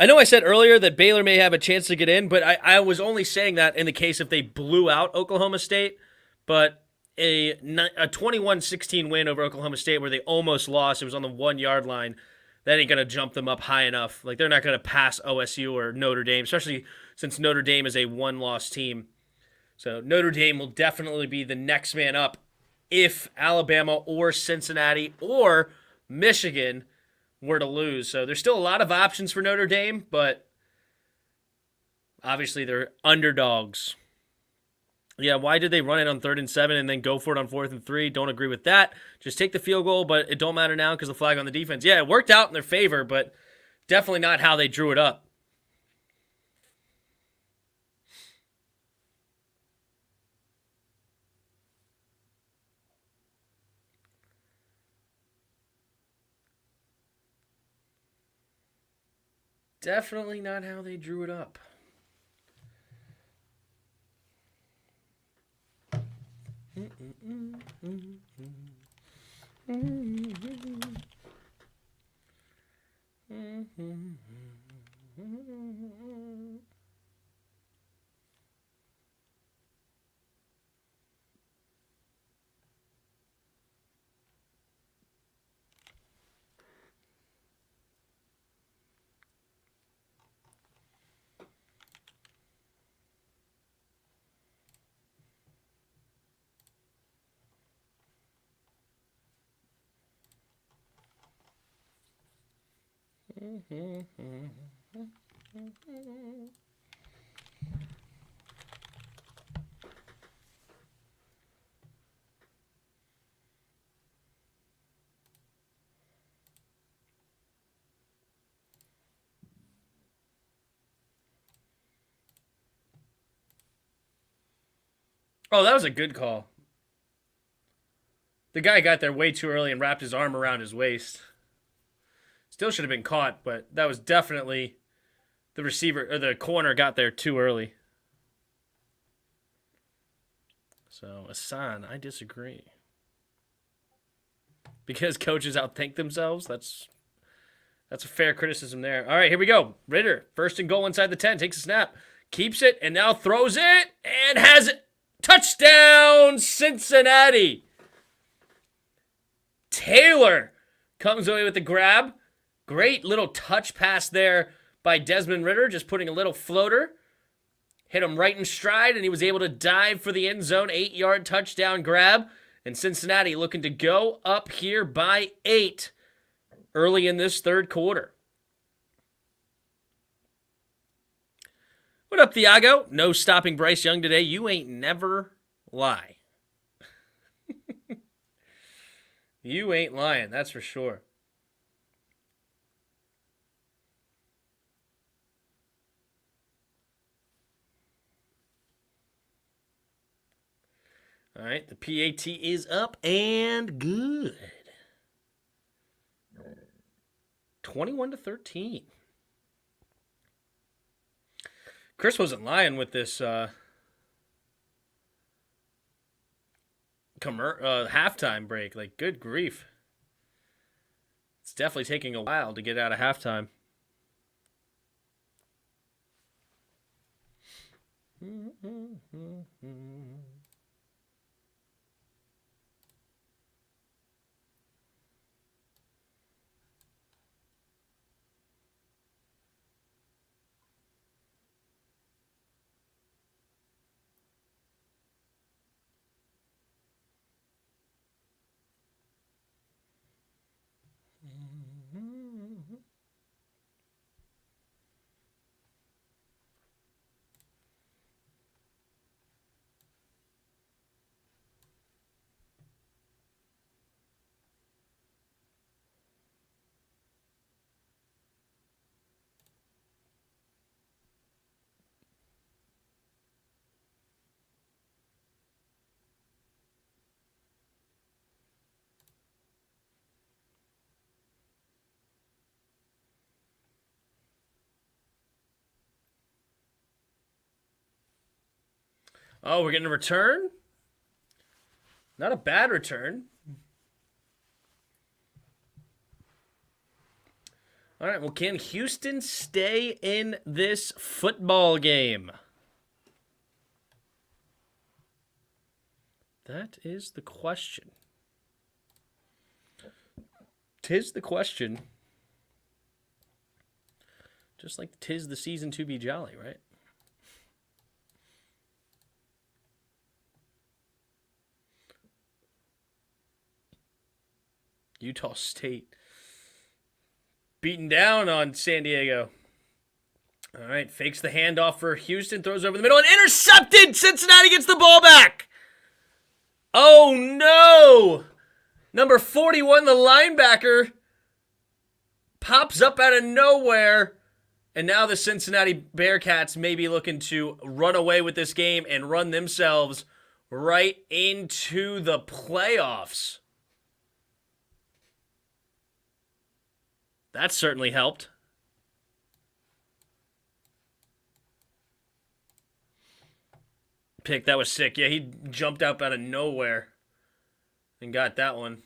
I know I said earlier that Baylor may have a chance to get in, but I was only saying that in the case if they blew out Oklahoma State. But a 21-16 win over Oklahoma State where they almost lost, it was on the 1-yard line, that ain't going to jump them up high enough. Like, they're not going to pass OSU or Notre Dame, especially since Notre Dame is a 1-loss team. So Notre Dame will definitely be the next man up if Alabama or Cincinnati or Michigan were to lose. So there's still a lot of options for Notre Dame, but obviously they're underdogs. Yeah, why did they run it on 3rd and 7 and then go for it on 4th and 3? Don't agree with that. Just take the field goal, but it don't matter now because the flag on the defense. Yeah, it worked out in their favor, but definitely not how they drew it up. Definitely not how they drew it up. Oh, that was a good call. The guy got there way too early and wrapped his arm around his waist. Still should have been caught, but that was definitely the receiver or the corner got there too early. So, Asan, I disagree. Because coaches outthink themselves, that's a fair criticism there. All right, here we go. Ritter, 1st and goal inside the 10, takes a snap, keeps it, and now throws it, and has it. Touchdown, Cincinnati. Taylor comes away with the grab. Great little touch pass there by Desmond Ritter, just putting a little floater. Hit him right in stride, and he was able to dive for the end zone. 8-yard touchdown grab. And Cincinnati looking to go up here by 8 early in this 3rd quarter. What up, Thiago? No stopping Bryce Young today. You ain't never lie. You ain't lying, that's for sure. All right, the PAT is up and good. 21-13. Chris wasn't lying with this halftime break. Like, good grief. It's definitely taking a while to get out of halftime. Oh, we're getting a return? Not a bad return. All right, well, can Houston stay in this football game? That is the question. 'Tis the question. Just like 'tis the season to be jolly, right? Utah State beaten down on San Diego. All right, fakes the handoff for Houston, throws over the middle, and intercepted! Cincinnati gets the ball back! Oh, no! Number 41, the linebacker, pops up out of nowhere. And now the Cincinnati Bearcats may be looking to run away with this game and run themselves right into the playoffs. That certainly helped. Pick, that was sick. Yeah, he jumped up out of nowhere and got that one.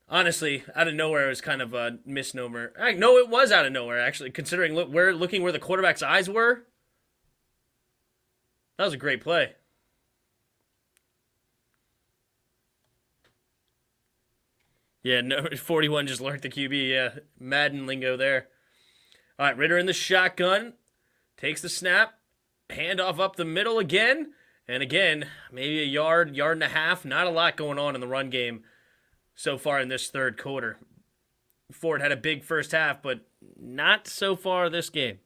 Honestly, out of nowhere, it was kind of a misnomer. No, it was out of nowhere, actually, considering looking where the quarterback's eyes were. That was a great play. Yeah, no, 41 just learned the QB. Yeah, Madden lingo there. All right, Ritter in the shotgun. Takes the snap. Handoff up the middle again. And again, maybe a yard and a half. Not a lot going on in the run game so far in this third quarter. Ford had a big first half, but not so far this game.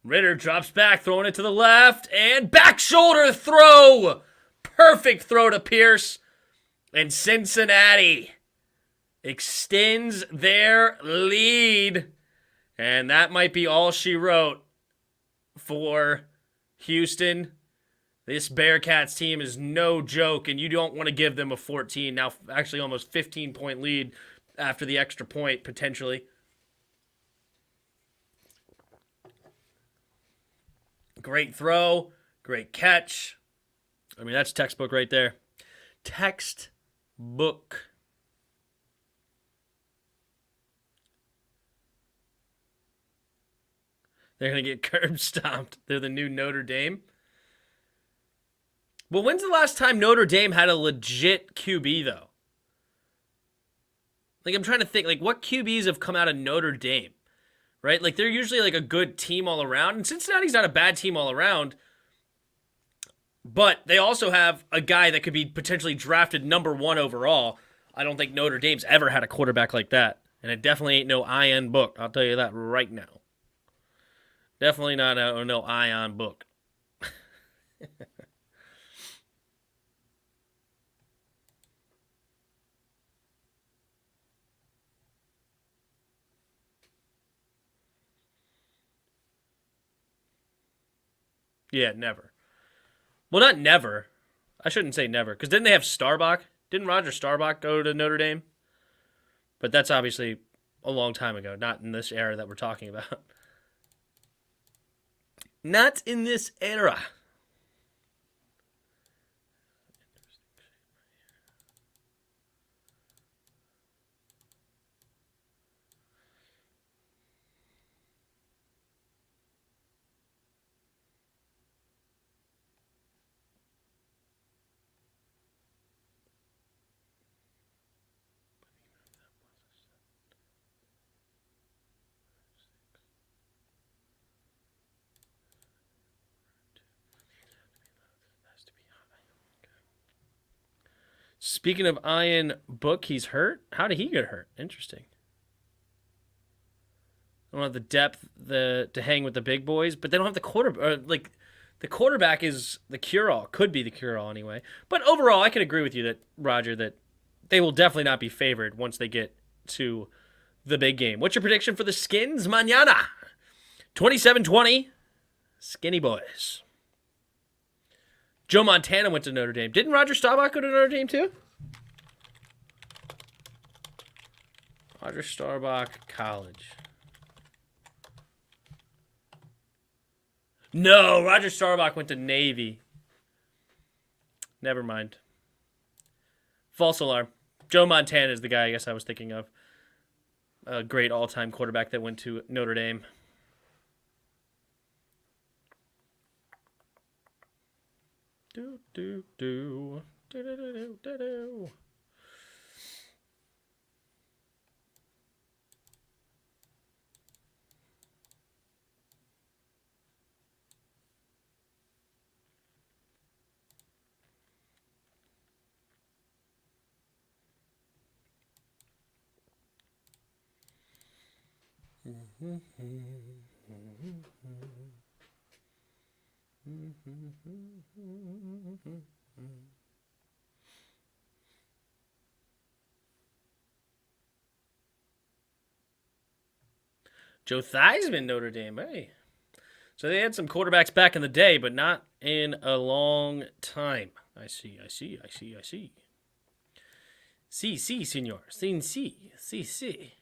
Ritter drops back, throwing it to the left, and back shoulder throw! Perfect throw to Pierce. And Cincinnati extends their lead. And that might be all she wrote for Houston. This Bearcats team is no joke, and you don't want to give them a 14, now actually almost 15-point lead after the extra point, potentially. Great throw, great catch. I mean, that's textbook right there. Textbook. They're going to get curb stomped. They're the new Notre Dame. Well, when's the last time Notre Dame had a legit QB, though? Like, I'm trying to think, like, what QBs have come out of Notre Dame? Right? Like, they're usually, like, a good team all around. And Cincinnati's not a bad team all around. But they also have a guy that could be potentially drafted number 1 overall. I don't think Notre Dame's ever had a quarterback like that. And it definitely ain't no Ian Book. I'll tell you that right now. Definitely not no Ion Book. Yeah, never. Well, not never. I shouldn't say never, because didn't they have Starbuck? Didn't Roger Starbuck go to Notre Dame? But that's obviously a long time ago, not in this era that we're talking about. Not in this era. Speaking of Ian Book, he's hurt. How did he get hurt? Interesting. They don't have the depth to hang with the big boys, but they don't have the quarterback. Like, the quarterback is the cure-all. Could be the cure-all anyway. But overall, I can agree with you that, Roger, that they will definitely not be favored once they get to the big game. What's your prediction for the Skins mañana? 27-20, Skinny Boys. Joe Montana went to Notre Dame. Didn't Roger Staubach go to Notre Dame too? Roger Staubach College. No, Roger Staubach went to Navy. Never mind. False alarm. Joe Montana is the guy I guess I was thinking of. A great all-time quarterback that went to Notre Dame. Do, do, do. Do, do, do, do, do, do. Joe Theismann, Notre Dame. Hey. So they had some quarterbacks back in the day, but not in a long time. I see. Sí, senor. Sí. It's interesting.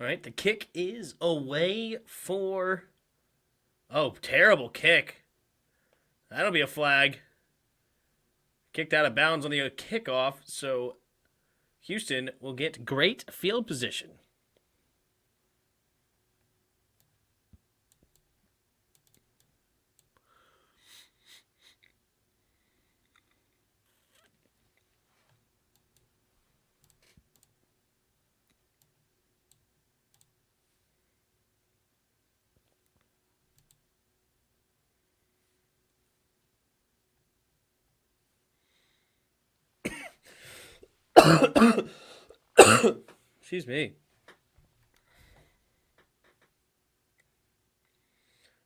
All right, the kick is away for... Oh, terrible kick. That'll be a flag. Kicked out of bounds on the kickoff, so Houston will get great field position. Excuse me.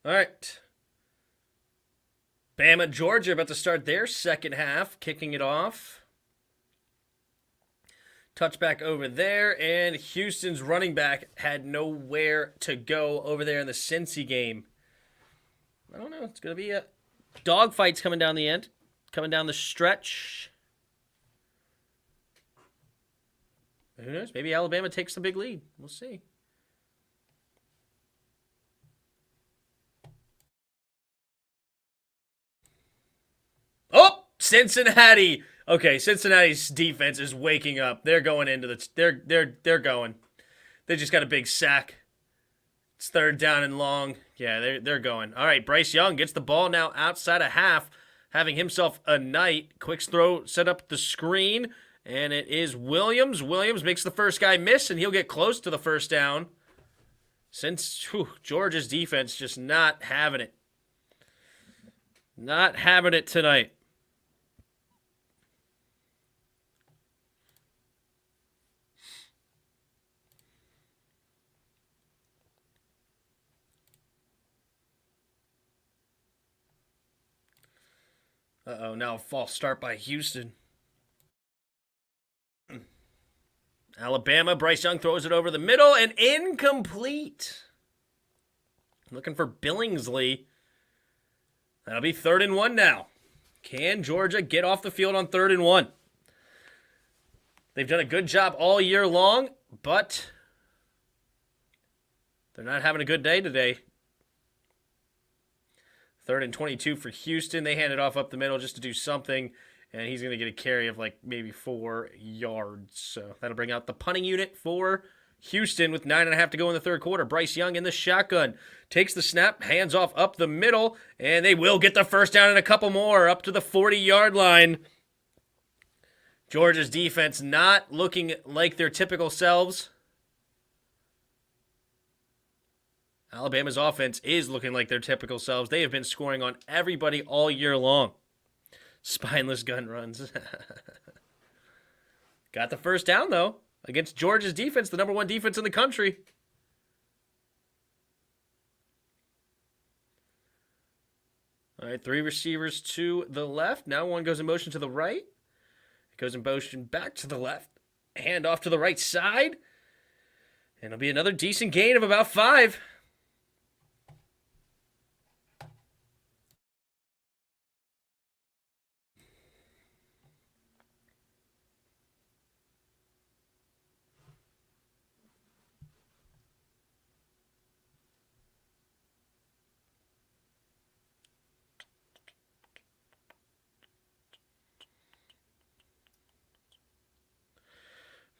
All right. Bama, Georgia about to start their second half, kicking it off. Touchback over there, and Houston's running back had nowhere to go over there in the Cincy game. I don't know. It's going to be a dogfights coming down the end, coming down the stretch. Who knows? Maybe Alabama takes the big lead. We'll see. Oh, Cincinnati. Okay, Cincinnati's defense is waking up. They're going into the they're going. They just got a big sack. It's third down and long. Yeah, they're going. All right, Bryce Young gets the ball now outside of half, having himself a night. Quick throw, set up the screen, and it is Williams. Williams makes the first guy miss, and he'll get close to the first down. Since Georgia's defense just not having it. Not having it tonight. Uh-oh, now a false start by Houston. Alabama, Bryce Young throws it over the middle and incomplete. Looking for Billingsley. That'll be 3rd and 1 now. Can Georgia get off the field on 3rd and 1? They've done a good job all year long, but they're not having a good day today. 3rd and 22 for Houston. They hand it off up the middle just to do something, and he's going to get a carry of like maybe 4 yards. So that'll bring out the punting unit for Houston with 9.5 to go in the third quarter. Bryce Young in the shotgun. Takes the snap, hands off up the middle, and they will get the first down and a couple more up to the 40-yard line. Georgia's defense not looking like their typical selves. Alabama's offense is looking like their typical selves. They have been scoring on everybody all year long. Spineless gun runs. Got the first down, though, against Georgia's defense, the number one defense in the country. All right, 3 receivers to the left. Now one goes in motion to the right. It goes in motion back to the left. Hand off to the right side. And it'll be another decent gain of about 5.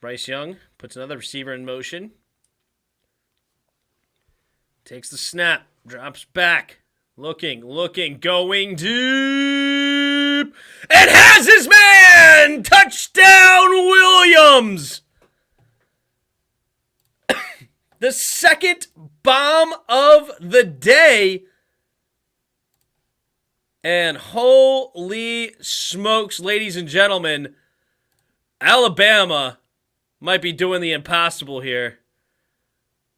Bryce Young puts another receiver in motion. Takes the snap. Drops back. Looking, going deep. And has his man! Touchdown, Williams! The second bomb of the day. And holy smokes, ladies and gentlemen, Alabama might be doing the impossible here.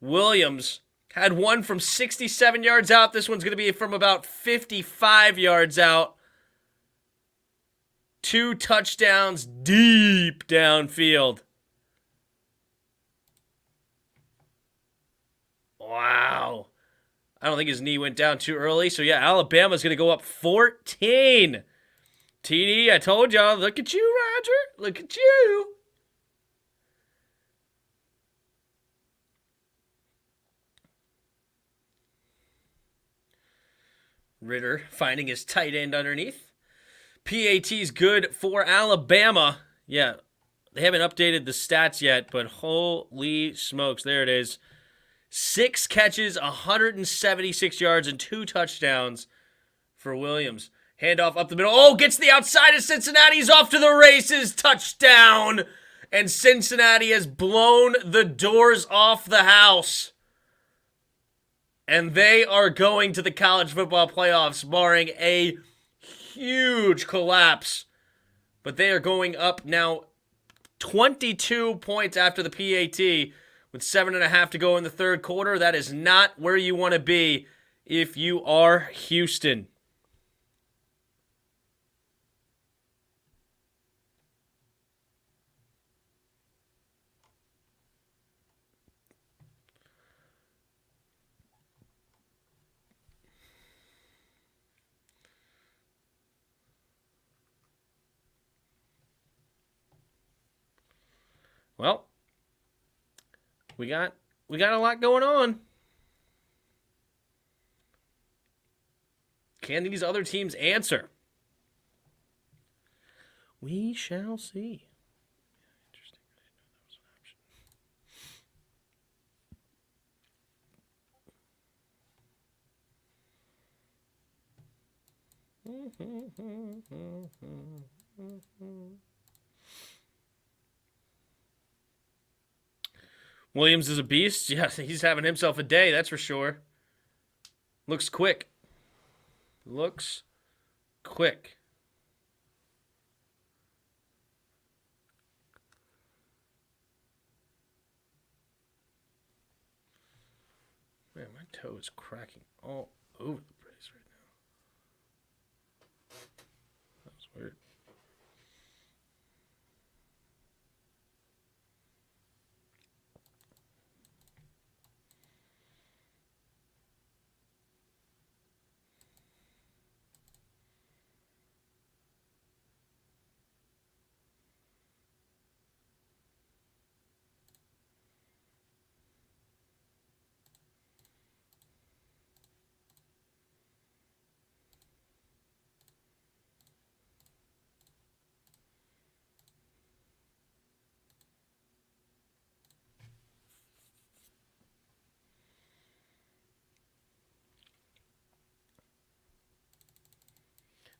Williams had one from 67 yards out. This one's going to be from about 55 yards out. 2 touchdowns deep downfield. Wow. I don't think his knee went down too early. So, yeah, Alabama's going to go up 14. TD, I told y'all. Look at you, Roger. Look at you. Ritter finding his tight end underneath. PAT's good for Alabama. Yeah, they haven't updated the stats yet, but holy smokes, there it is. 6 catches, 176 yards, and 2 touchdowns for Williams. Handoff up the middle. Oh, gets the outside of Cincinnati. He's off to the races. Touchdown. And Cincinnati has blown the doors off the house. And they are going to the college football playoffs, barring a huge collapse. But they are going up now 22 points after the PAT with 7.5 to go in the third quarter. That is not where you want to be if you are Houston. Well, we got a lot going on. Can these other teams answer? We shall see. Interesting. That was an option. Williams is a beast. Yeah, he's having himself a day, that's for sure. Looks quick. Looks quick. Man, my toe is cracking all over the place right now. That was weird.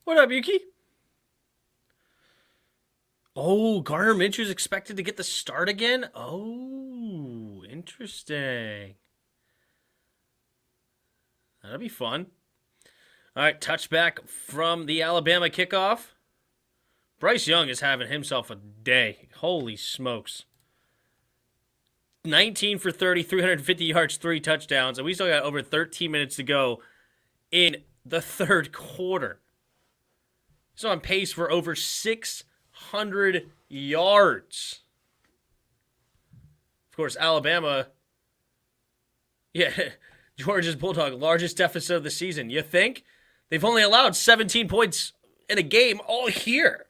What up, Yuki? Oh, Gardner Minshew's expected to get the start again? Oh, interesting. That'll be fun. All right, touchback from the Alabama kickoff. Bryce Young is having himself a day. Holy smokes. 19 for 30, 350 yards, 3 touchdowns, and we still got over 13 minutes to go in the third quarter. He's on pace for over 600 yards. Of course, Alabama, yeah, Georgia's Bulldog, largest deficit of the season. You think? They've only allowed 17 points in a game all year.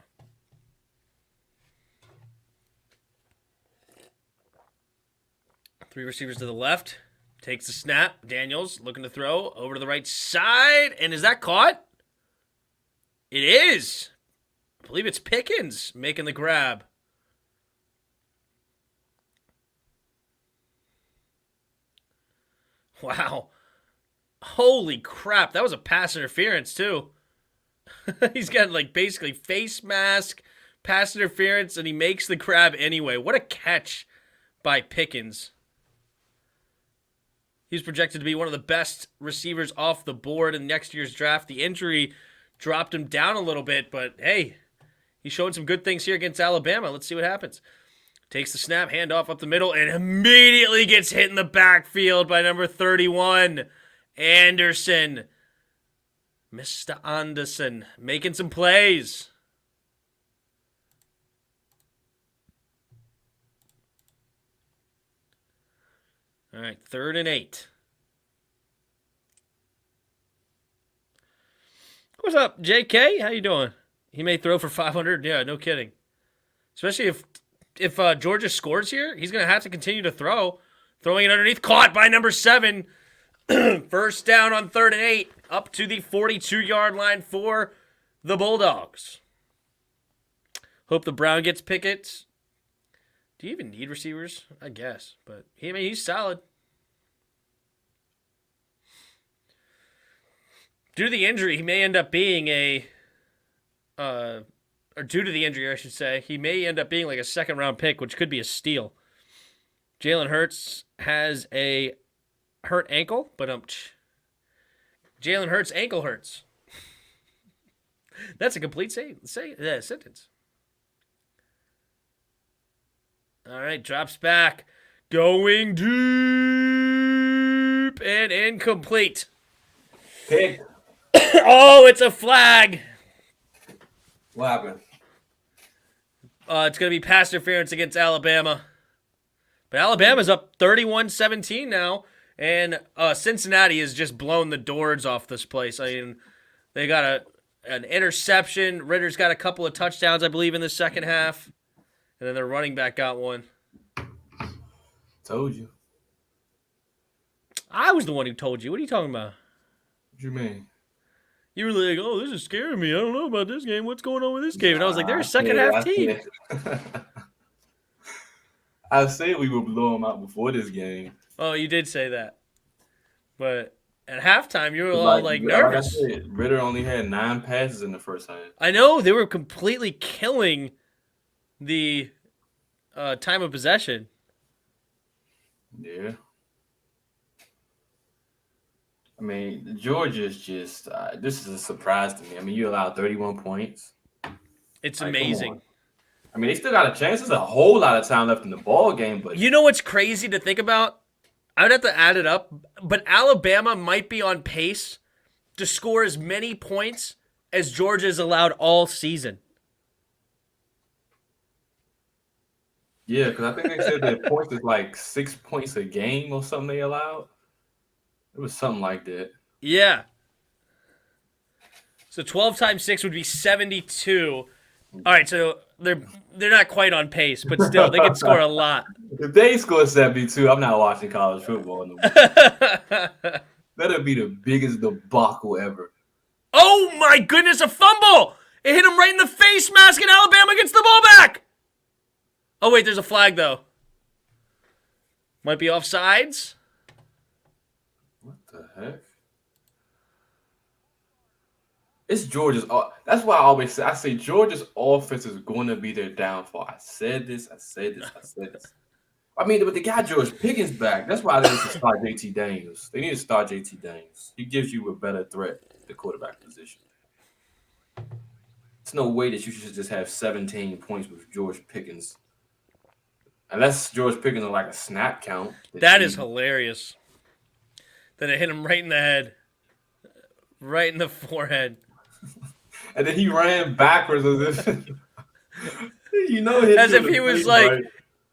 Three receivers to the left. Takes the snap. Daniels looking to throw over to the right side. And is that caught? It is. I believe it's Pickens making the grab. Wow. Holy crap. That was a pass interference, too. He's got, like, basically face mask, pass interference, and he makes the grab anyway. What a catch by Pickens. He's projected to be one of the best receivers off the board in next year's draft. The injury dropped him down a little bit, but hey, he's showing some good things here against Alabama. Let's see what happens. Takes the snap, handoff up the middle, and immediately gets hit in the backfield by number 31, Anderson. Mr. Anderson making some plays. All right, 3rd and 8. What's up, JK? How you doing? He may throw for 500. Yeah, no kidding. Especially if Georgia scores here, he's going to have to continue to throw. Throwing it underneath, caught by number 7. First down on 3rd and 8, up to the 42-yard line for the Bulldogs. Hope the Brown gets Pickett. Do you even need receivers? I guess. But he's solid. Due to the injury, he may end up being or due to the injury, I should say, he may end up being like a 2nd-round pick, which could be a steal. Jalen Hurts has a hurt ankle, but Jalen Hurts' ankle hurts. That's a complete sentence. All right, drops back. Going deep and incomplete. Pick. Oh, it's a flag. What happened? It's going to be pass interference against Alabama. But Alabama's up 31-17 now, and Cincinnati has just blown the doors off this place. I mean, they got an interception. Ritter's got a couple of touchdowns, I believe, in the second half. And then their running back got one. Told you. I was the one who told you. What are you talking about? What you mean? You were like, oh, this is scaring me. I don't know about this game. What's going on with this game? And I was like, they're a second-half team. I said we would blow them out before this game. Oh, you did say that. But at halftime, you were all, nervous. Like I said, Ritter only had 9 passes in the first half. I know. They were completely killing the time of possession. Yeah. I mean, Georgia's just this is a surprise to me. I mean, you allowed 31 points. It's amazing. I mean, they still got a chance. There's a whole lot of time left in the ball game, but you know what's crazy to think about? I would have to add it up, but Alabama might be on pace to score as many points as Georgia's allowed all season. Yeah, because I think they said their points is like 6 points a game or something they allowed. It was something like that. Yeah. So 12 times 6 would be 72. All right, so they're not quite on pace, but still, they can score a lot. If they score 72, I'm not watching college football no more. That'll be the biggest debacle ever. Oh, my goodness, a fumble! It hit him right in the face mask, and Alabama gets the ball back! Oh, wait, there's a flag, though. Might be offsides. What the heck? It's Georgia's. That's why I always say. I say Georgia's offense is going to be their downfall. I said this. I mean, but they got George Pickens back. That's why they need to start JT Daniels. They need to start JT Daniels. He gives you a better threat at the quarterback position. There's no way that you should just have 17 points with George Pickens. Unless George Pickens on like a snap count that That is you hilarious. That it hit him right in the head, right in the forehead, and then he ran backwards as if hit as you in if the he was face, like, right?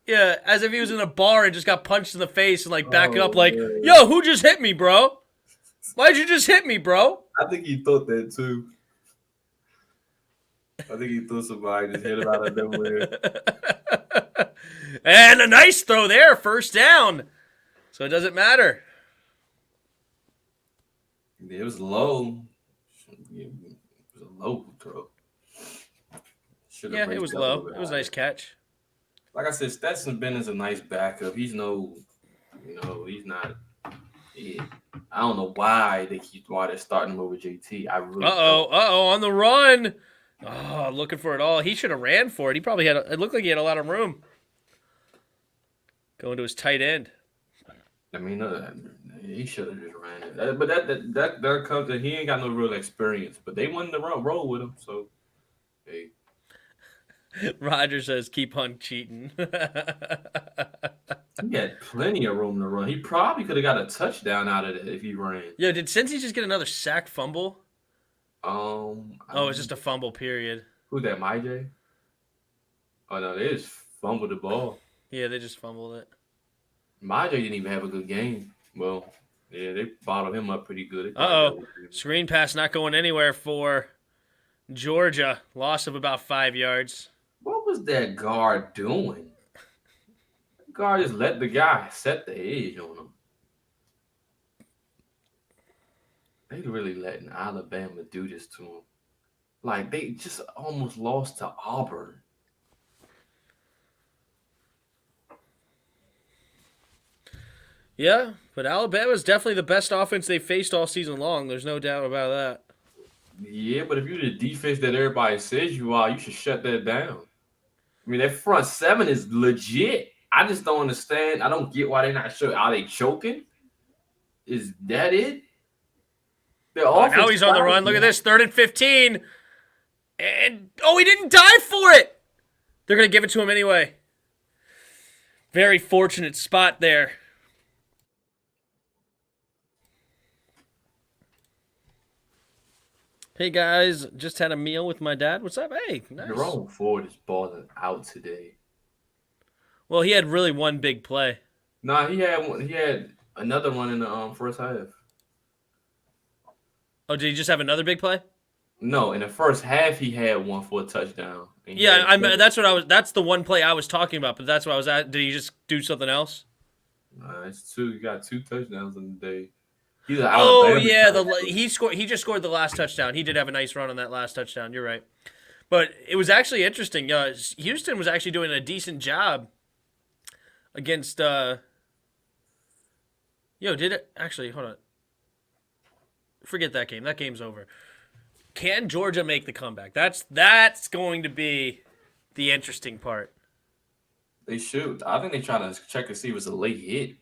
yeah, as if he was in a bar and just got punched in the face and like back up, Oh like, man. yo, who just hit me, bro? Why'd you just hit me, bro? I think he thought that too. I think he thought somebody just hit him out of nowhere. And a nice throw there, first down. So it doesn't matter. It was low. It was a low throw. Should have Yeah, it raised was it up a little low. bit It was a higher. nice catch. Like I said, Stetson Bennett's a nice backup. He's no, he's not. Yeah. I don't know why they're starting him over JT. I really don't. On the run. Oh, looking for it all. He should have ran for it. He probably had. It looked like he had a lot of room. Going to his tight end. I mean, he should have just ran it. But that comes to he ain't got no real experience. But they wanted to roll with him, so hey. Roger says, "Keep on cheating." He had plenty of room to run. He probably could have got a touchdown out of it if he ran. Yo, did Cincy just get another sack fumble? Oh, it's just a fumble. Period. Who that? My J? Oh no, they just fumbled the ball. Yeah, they just fumbled it. My J didn't even have a good game. Well, yeah, they bottled him up pretty good. Screen pass not going anywhere for Georgia. Loss of about 5 yards. What was that guard doing? The guard just let the guy set the edge on him. They really letting Alabama do this to him. Like they just almost lost to Auburn. Yeah, but Alabama's definitely the best offense they faced all season long. There's no doubt about that. Yeah, but if you're the defense that everybody says you are, you should shut that down. I mean, that front seven is legit. I just don't understand. I don't get why they're not sure. Are they choking? Is that it? Now he's on the run. Look at this. 3rd and 15. And, he didn't dive for it. They're going to give it to him anyway. Very fortunate spot there. Hey guys, just had a meal with my dad. What's up? Hey, nice. Jerome Ford is balling out today. Well, he had really one big play. Nah, he had one. He had another one in the first half. Oh, did he just have another big play? No, in the first half he had one for a touchdown. Yeah, That's the one play I was talking about. But that's what I was at. Did he just do something else? It's two. He got 2 touchdowns in the day. He scored. He just scored the last touchdown. He did have a nice run on that last touchdown. You're right, but it was actually interesting. Houston was actually doing a decent job against. Did it actually? Hold on. Forget that game. That game's over. Can Georgia make the comeback? That's going to be the interesting part. They shoot. I think they're trying to check to see if it's a late hit.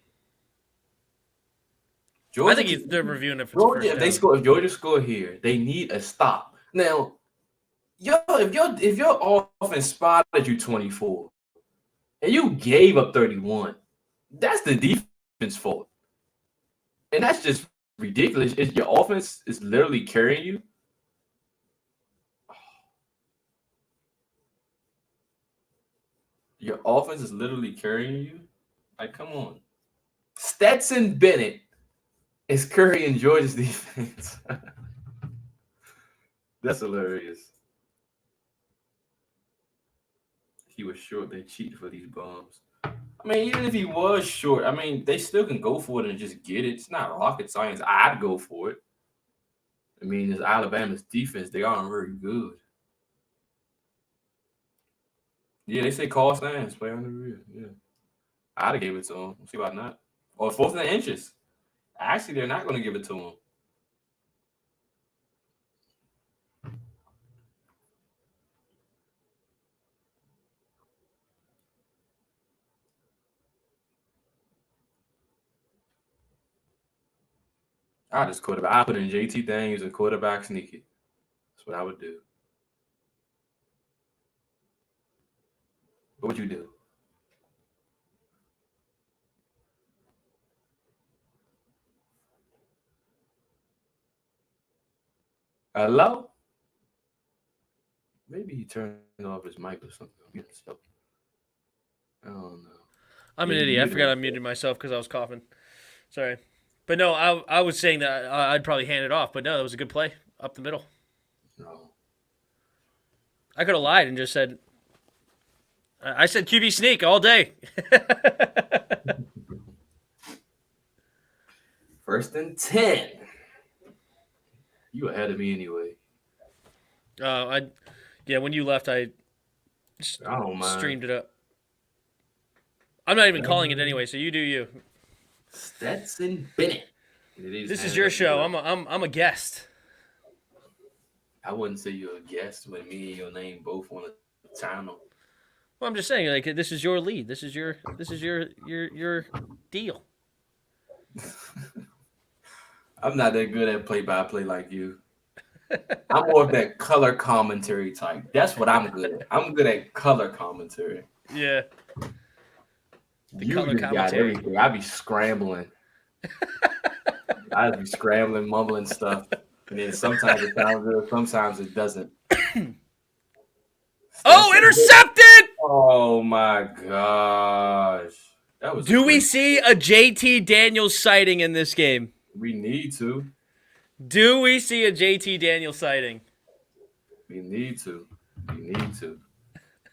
Georgia, I think they're reviewing it for Georgia. If Georgia score here, they need a stop. Now, if your offense spotted you 24 and you gave up 31, that's the defense fault, and that's just ridiculous. If your offense is literally carrying you, your offense is literally carrying you. Like, come on, Stetson Bennett is carrying Georgia's defense. That's hilarious. He was short. They cheated for these bombs. I mean, even if he was short, I mean, they still can go for it and just get it. It's not rocket science. I'd go for it. I mean, it's Alabama's defense. They aren't very good. Yeah, they say call stands, play on the rear. Yeah. I'd have gave it to him. See why not? Or 4th and inches. Actually, they're not going to give it to him. I just quarterback. I put in JT Daniels and quarterback sneaky. That's what I would do. What would you do? Hello? Maybe he turned off his mic or something. Yeah, so I don't know. Yeah, I'm an you idiot. I muted forgot I him. muted myself because I was coughing. Sorry. But no, I was saying that I'd probably hand it off. But no, that was a good play up the middle. No. I could have lied and just said, I said QB sneak all day. 1st and 10. You ahead of me anyway. I Yeah, when you left, I I don't mind. streamed it up. I'm not even calling it anyway, so you do you. Stetson Bennett. It is This is handed your up to show. us. I'm a guest. I wouldn't say you're a guest when me and your name both on the channel. Well, I'm just saying, like, this is your lead. This is your deal. I'm not that good at play-by-play like you. I'm more of that color commentary type. That's what I'm good at. I'm good at color commentary. Yeah, the You color just got commentary. everything. I be scrambling. I be scrambling, mumbling stuff. And then sometimes it sounds good, sometimes it doesn't. Oh, intercepted! Oh my gosh. That was a Do we great. see a JT Daniels sighting in this game? We need to. Do we see a JT Daniels sighting? We need to. We need to.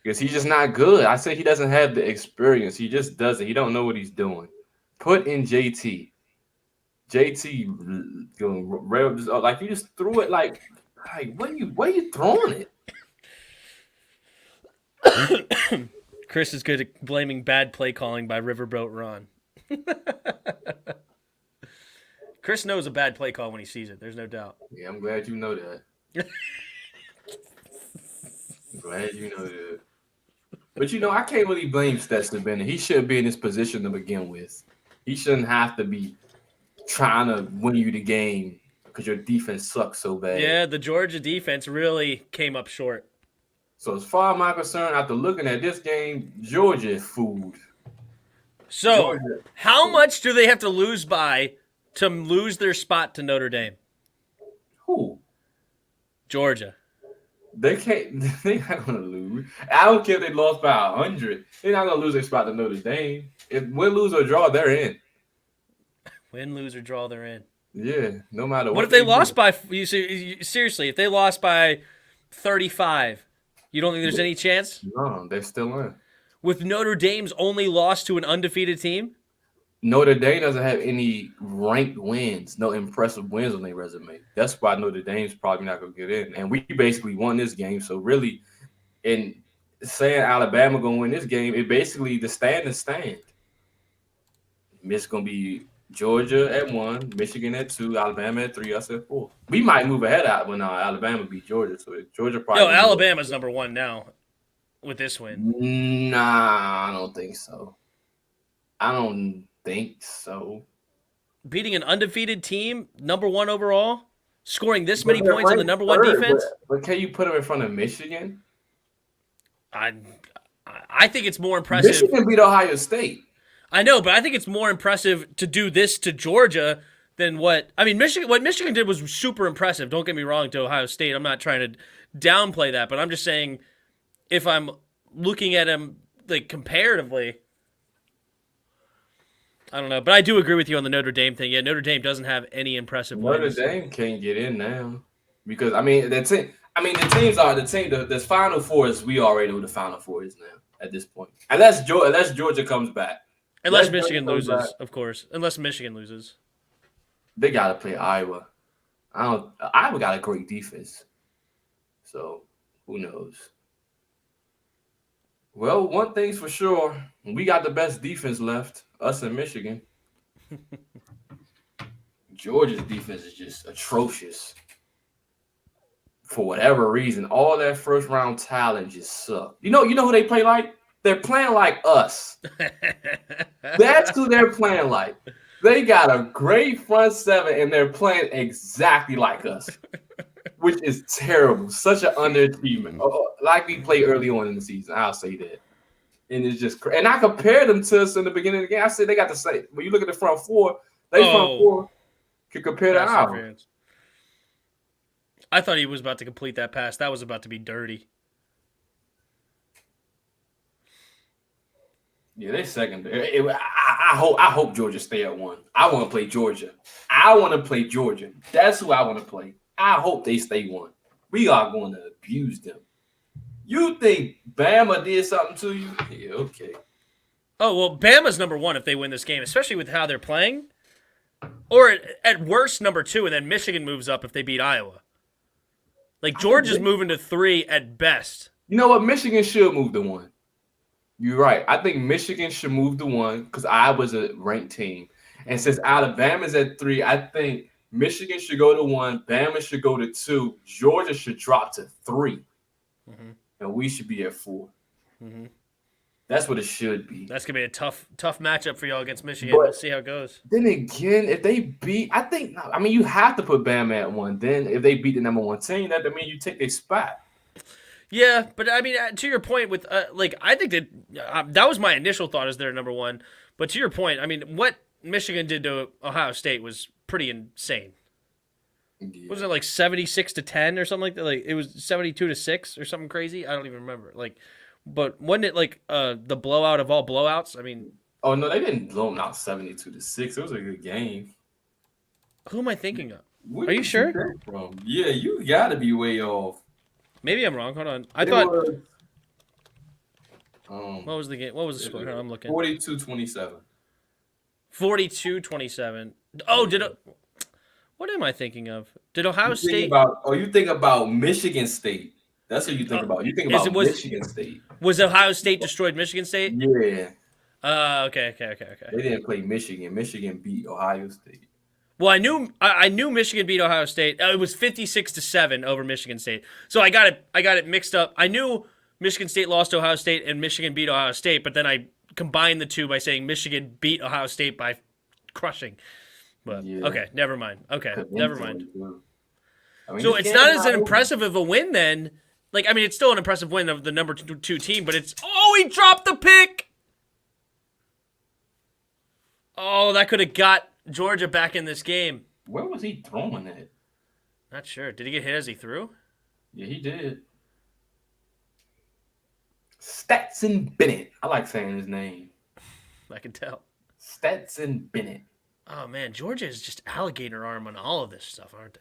Because he's just not good. I say he doesn't have the experience. He just doesn't. He don't know what he's doing. Put in JT. JT like you just threw it like where you throwing it? Chris is good at blaming bad play calling by Riverboat Ron. Chris knows a bad play call when he sees it. There's no doubt. Yeah, I'm glad you know that. I'm glad you know that. But I can't really blame Stetson Bennett. He shouldn't be in this position to begin with. He shouldn't have to be trying to win you the game because your defense sucks so bad. Yeah, the Georgia defense really came up short. So as far as I'm concerned, after looking at this game, Georgia is food. So, Georgia. how much do they have to lose by to lose their spot to Notre Dame? Who? Georgia. They can't. They're not gonna lose. I don't care if they lost by 100. They're not gonna lose their spot to Notre Dame. If win, lose, or draw, they're in. Win, lose, or draw, they're in. Yeah, no matter What what if they do. lost by? Seriously, if they lost by 35, you don't think there's any chance? No, they're still in. With Notre Dame's only loss to an undefeated team? Notre Dame doesn't have any ranked wins, no impressive wins on their resume. That's why Notre Dame's probably not gonna get in. And we basically won this game. So really, in saying Alabama gonna win this game, it basically the stand is stand. It's gonna be Georgia at 1, Michigan at 2, Alabama at 3, us at 4. We might move ahead out when Alabama beat Georgia. So Georgia probably. No, Alabama's number one now with this win. Nah, I don't think so. I don't think so. Beating an undefeated team, number one overall, scoring this many points on the number one defense. But can you put them in front of Michigan? I think it's more impressive. Michigan beat Ohio State. I know, but I think it's more impressive to do this to Georgia than what Michigan. What Michigan did was super impressive. Don't get me wrong. To Ohio State, I'm not trying to downplay that, but I'm just saying if I'm looking at them like comparatively, I don't know. But I do agree with you on the Notre Dame thing. Yeah, Notre Dame doesn't have any impressive wins. Notre Dame can't get in now because that's it. The teams are the team. The Final Four is we already know the Final Four is now at this point. Unless Georgia comes back. Unless Michigan loses, of course. Unless Michigan loses. They got to play Iowa. Iowa got a great defense. So, who knows? Well, one thing's for sure. We got the best defense left, us in Michigan. Georgia's defense is just atrocious. For whatever reason, all that first round talent just suck. You know who they play like? They're playing like us. That's who they're playing like. They got a great front seven, and they're playing exactly like us, which is terrible. Such an underachievement. Like we played early on in the season, I'll say that. And it's just and I compared them to us in the beginning of the game. I said they got the same. When you look at the front four, they front Oh, four can compare to pass ours. interference. I thought he was about to complete that pass. That was about to be dirty. Yeah, they secondary. I hope Georgia stay at one. I want to play Georgia. I want to play Georgia. That's who I want to play. I hope they stay one. We are going to abuse them. You think Bama did something to you? Yeah, okay. Oh, well, Bama's number one if they win this game, especially with how they're playing. Or at worst, number two, and then Michigan moves up if they beat Iowa. Like, Georgia's moving to 3 at best. You know what? Michigan should move to 1. You're right. I think Michigan should move to 1 because Iowa's a ranked team. And since Alabama's at 3, I think Michigan should go to 1. Bama should go to 2. Georgia should drop to 3. Mm-hmm. And we should be at 4. Mm-hmm. That's what it should be. That's going to be a tough matchup for y'all against Michigan. But we'll see how it goes. Then again, if they beat, I mean, you have to put Bama at 1. Then if they beat the number 1 team, that means you take their spot. Yeah, but I mean, to your point with, I think that that was my initial thought as their number 1. But to your point, I mean, what Michigan did to Ohio State was pretty insane. Yeah. Wasn't it like 76-10 or something like that? Like it was 72-6 or something crazy. I don't even remember. But wasn't it like the blowout of all blowouts? I mean, oh no, they didn't blow them out 72-6. It was a good game. Who am I thinking of? Where Are you sure? From? Yeah, you got to be way off. Maybe I'm wrong. Hold on. I thought. What was the game? What was the score? I'm looking. 42-27. 42-27. Oh, what am I thinking of? Did Ohio State? You think about Michigan State. That's what you think about. You think about Michigan State. Was Ohio State destroyed Michigan State? Yeah. Okay. They didn't play Michigan. Michigan beat Ohio State. Well, I knew Michigan beat Ohio State. It was 56-7 over Michigan State. So I got it mixed up. I knew Michigan State lost to Ohio State and Michigan beat Ohio State, but then I combined the two by saying Michigan beat Ohio State by crushing. But okay, never mind. Okay, never mind. I mean, so it's not as impressive of a win then. Like, I mean, it's still an impressive win of the number 2 team, but it's he dropped the pick. Oh, that could have got Georgia back in this game. Where was he throwing it? Not sure. Did he get hit as he threw? Yeah, he did. Stetson Bennett. I like saying his name. I can tell. Stetson Bennett. Oh, man. Georgia is just alligator arm on all of this stuff, aren't they?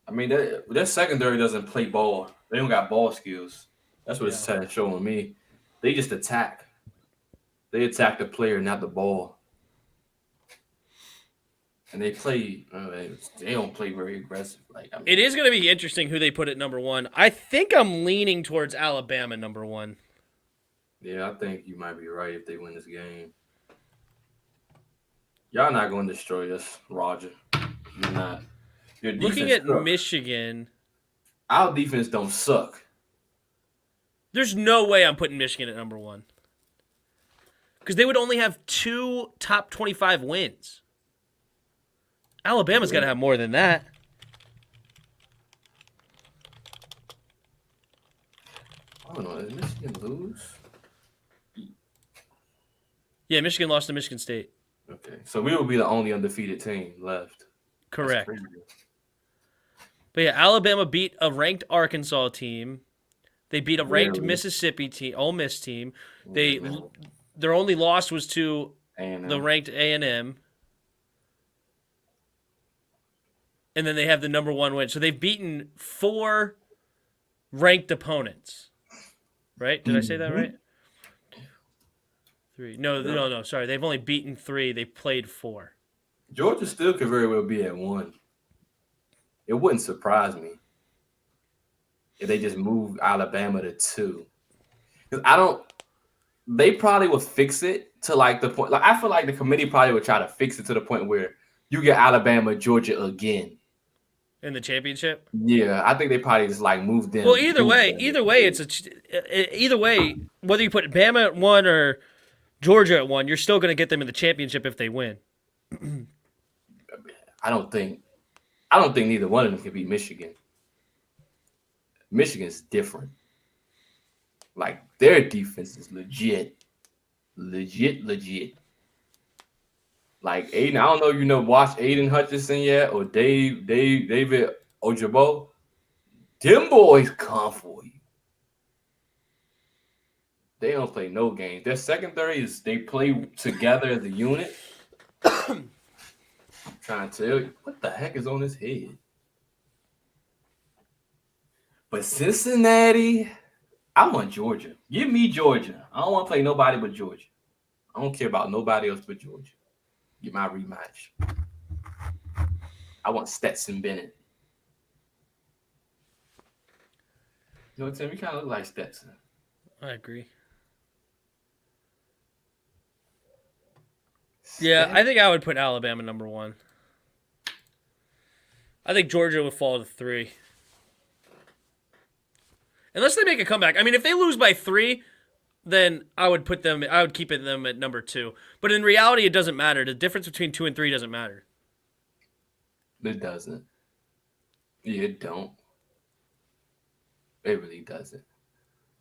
I mean, their secondary doesn't play ball. They don't got ball skills. That's what it's showing me. They just attack. They attack the player, not the ball. And they play. They don't play very aggressive. It is going to be interesting who they put at number 1. I think I'm leaning towards Alabama number 1. Yeah, I think you might be right if they win this game. Y'all not going to destroy us, Roger. You're not. Looking at Michigan, our defense don't suck. There's no way I'm putting Michigan at number 1 because they would only have 2 top 25 wins. Alabama's got to have more than that. I don't know. Did Michigan lose? Yeah, Michigan lost to Michigan State. Okay, so we will be the only undefeated team left. Correct. But yeah, Alabama beat a ranked Arkansas team. They beat a ranked Mississippi team, Ole Miss team. Their only loss was to the ranked A&M. And then they have the number 1 win. So they've beaten 4 ranked opponents. Right? Did I say that right? 3. No. Sorry. They've only beaten 3. They played 4. Georgia still could very well be at 1. It wouldn't surprise me if they just moved Alabama to 2. Because they probably would fix it to the point. I feel like the committee probably would try to fix it to the point where you get Alabama, Georgia again. In the championship? Yeah, I think they probably just moved them. Well, either way, whether you put Bama at 1 or Georgia at 1. You're still going to get them in the championship if they win. I don't think I don't think neither one of them can beat Michigan. Michigan's different. Like their defense is legit. Like Aiden, I don't know if you know watch Aiden Hutchinson yet or David Ojabo. Them boys come for you. They don't play no games. Their secondary is they play together as a unit. I'm trying to tell you what the heck is on his head. But Cincinnati, I want Georgia. Give me Georgia. I don't want to play nobody but Georgia. I don't care about nobody else but Georgia. Get my rematch. I want Stetson Bennett. You know what I'm saying? We kind of look like Stetson. I agree. Yeah, I think I would put Alabama number 1. I think Georgia would fall to 3. Unless they make a comeback. I mean, if they lose by 3, then I would keep them at number 2. But in reality, it doesn't matter. The difference between 2 and 3 doesn't matter. It doesn't. Yeah, it don't. It really doesn't.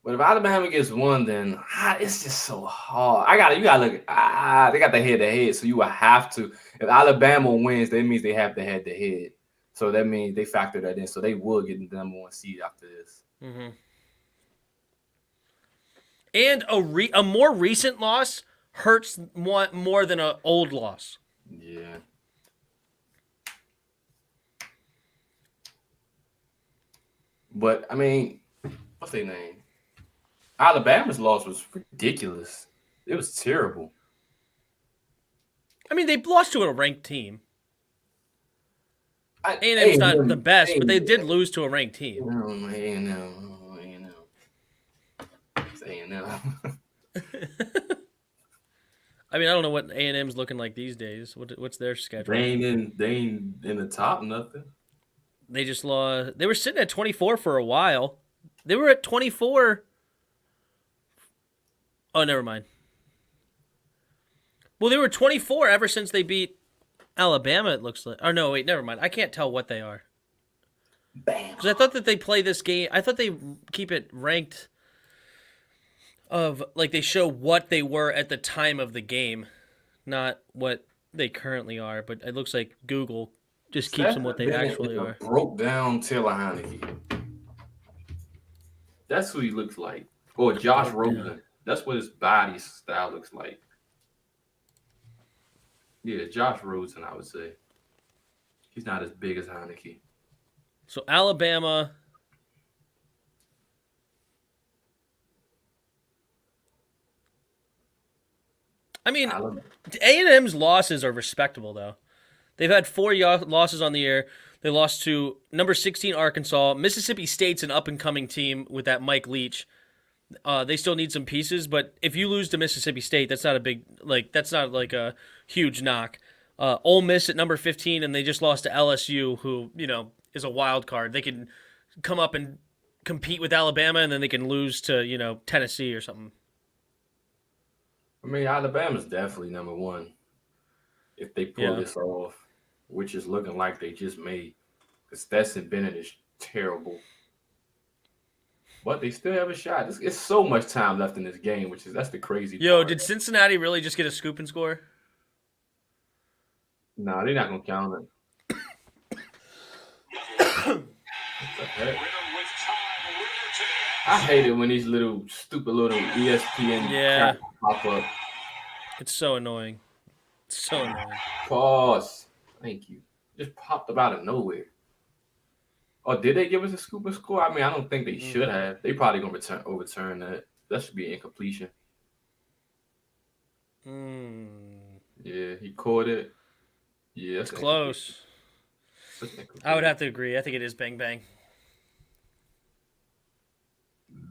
But if Alabama gets 1, then it's just so hard. You gotta look at they got the head to head, so you will have to. If Alabama wins, that means they have the head to head. So that means they factor that in. So they will get the number 1 seed after this. Mm-hmm. And a more recent loss hurts more than an old loss. Yeah. But I mean, what's their name? Alabama's loss was ridiculous. It was terrible. I mean, they lost to a ranked team. A&M's not the best, but they did lose to a ranked team. A&M. It's A&M. I mean, I don't know what A&M's looking like these days. What's their schedule? They ain't in the top nothing. They just lost. They were sitting at 24 for a while. They were at 24. Oh, never mind. Well, they were 24 ever since they beat Alabama, it looks like. Oh, no, wait, never mind. I can't tell what they are. Bam. Because I thought that they play this game. I thought they keep it ranked of, like, they show what they were at the time of the game, not what they currently are. But it looks like Google just keeps them what they actually are. Broke down Taylor Heineke. That's who he looks like. Or Josh Rosen. That's what his body style looks like. Yeah, Josh Rosen, I would say. He's not as big as Heineke. So Alabama. I mean, A&M's losses are respectable, though. They've had 4 losses on the year. They lost to number 16 Arkansas. Mississippi State's an up-and-coming team with that Mike Leach. They still need some pieces, but if you lose to Mississippi State, that's not a huge knock. Ole Miss at number 15, and they just lost to LSU, who is a wild card. They can come up and compete with Alabama, and then they can lose to Tennessee or something. I mean, Alabama's definitely number 1 if they pull this off, which is looking like they just made. Because Stetson Bennett is terrible. But they still have a shot. It's so much time left in this game, that's the crazy part. Did Cincinnati really just get a scoop and score? No, they're not going to count it. What the heck? I hate it when these stupid little ESPN pop up. It's so annoying. Pause. Thank you. Just popped up out of nowhere. Oh, did they give us a scoop and score? I mean, I don't think they should have. They probably going to overturn that. That should be an incompletion. Yeah, he caught it. Yeah, it's close. I would have to agree. I think it is bang bang.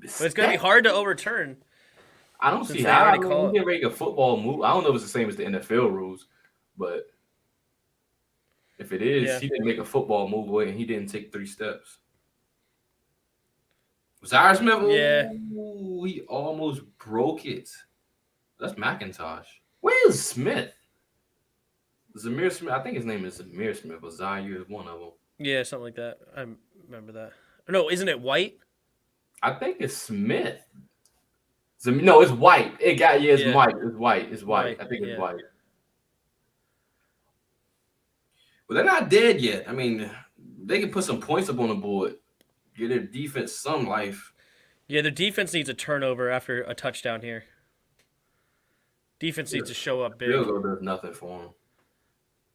But it's going to be hard to overturn. I don't see how. He didn't make a football move. I don't know if it's the same as the NFL rules, but if it is, he didn't make a football move away and he didn't take 3 steps. Cyrus Smith, he almost broke it. That's McIntosh. Where's Smith? Zamir Smith. I think his name is Zamir Smith, or Zaire is one of them. Yeah, something like that. I remember that. No, isn't it White? I think it's Smith. No, it's White. It's Yeah, White. It's White. It's White. White. I think it's Yeah. White. Well, they're not dead yet. I mean, they can put some points up on the board, give their defense some life. Yeah, their defense needs a turnover after a touchdown here. Defense needs to show up Field big. goal does nothing for them.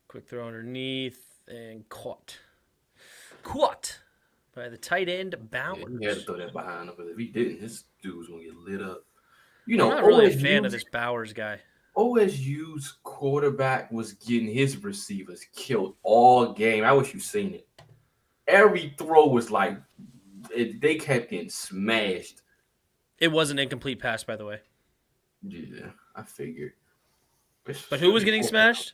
Quick throw underneath and caught. Caught by the tight end Bowers. Yeah, he had to throw that behind him, because if he didn't, his dude was gonna get lit up. I'm not really a fan of this Bowers guy. OSU's quarterback was getting his receivers killed all game. I wish you seen it. Every throw was like they kept getting smashed. It was an incomplete pass, by the way. Yeah, I figured. But who was getting smashed?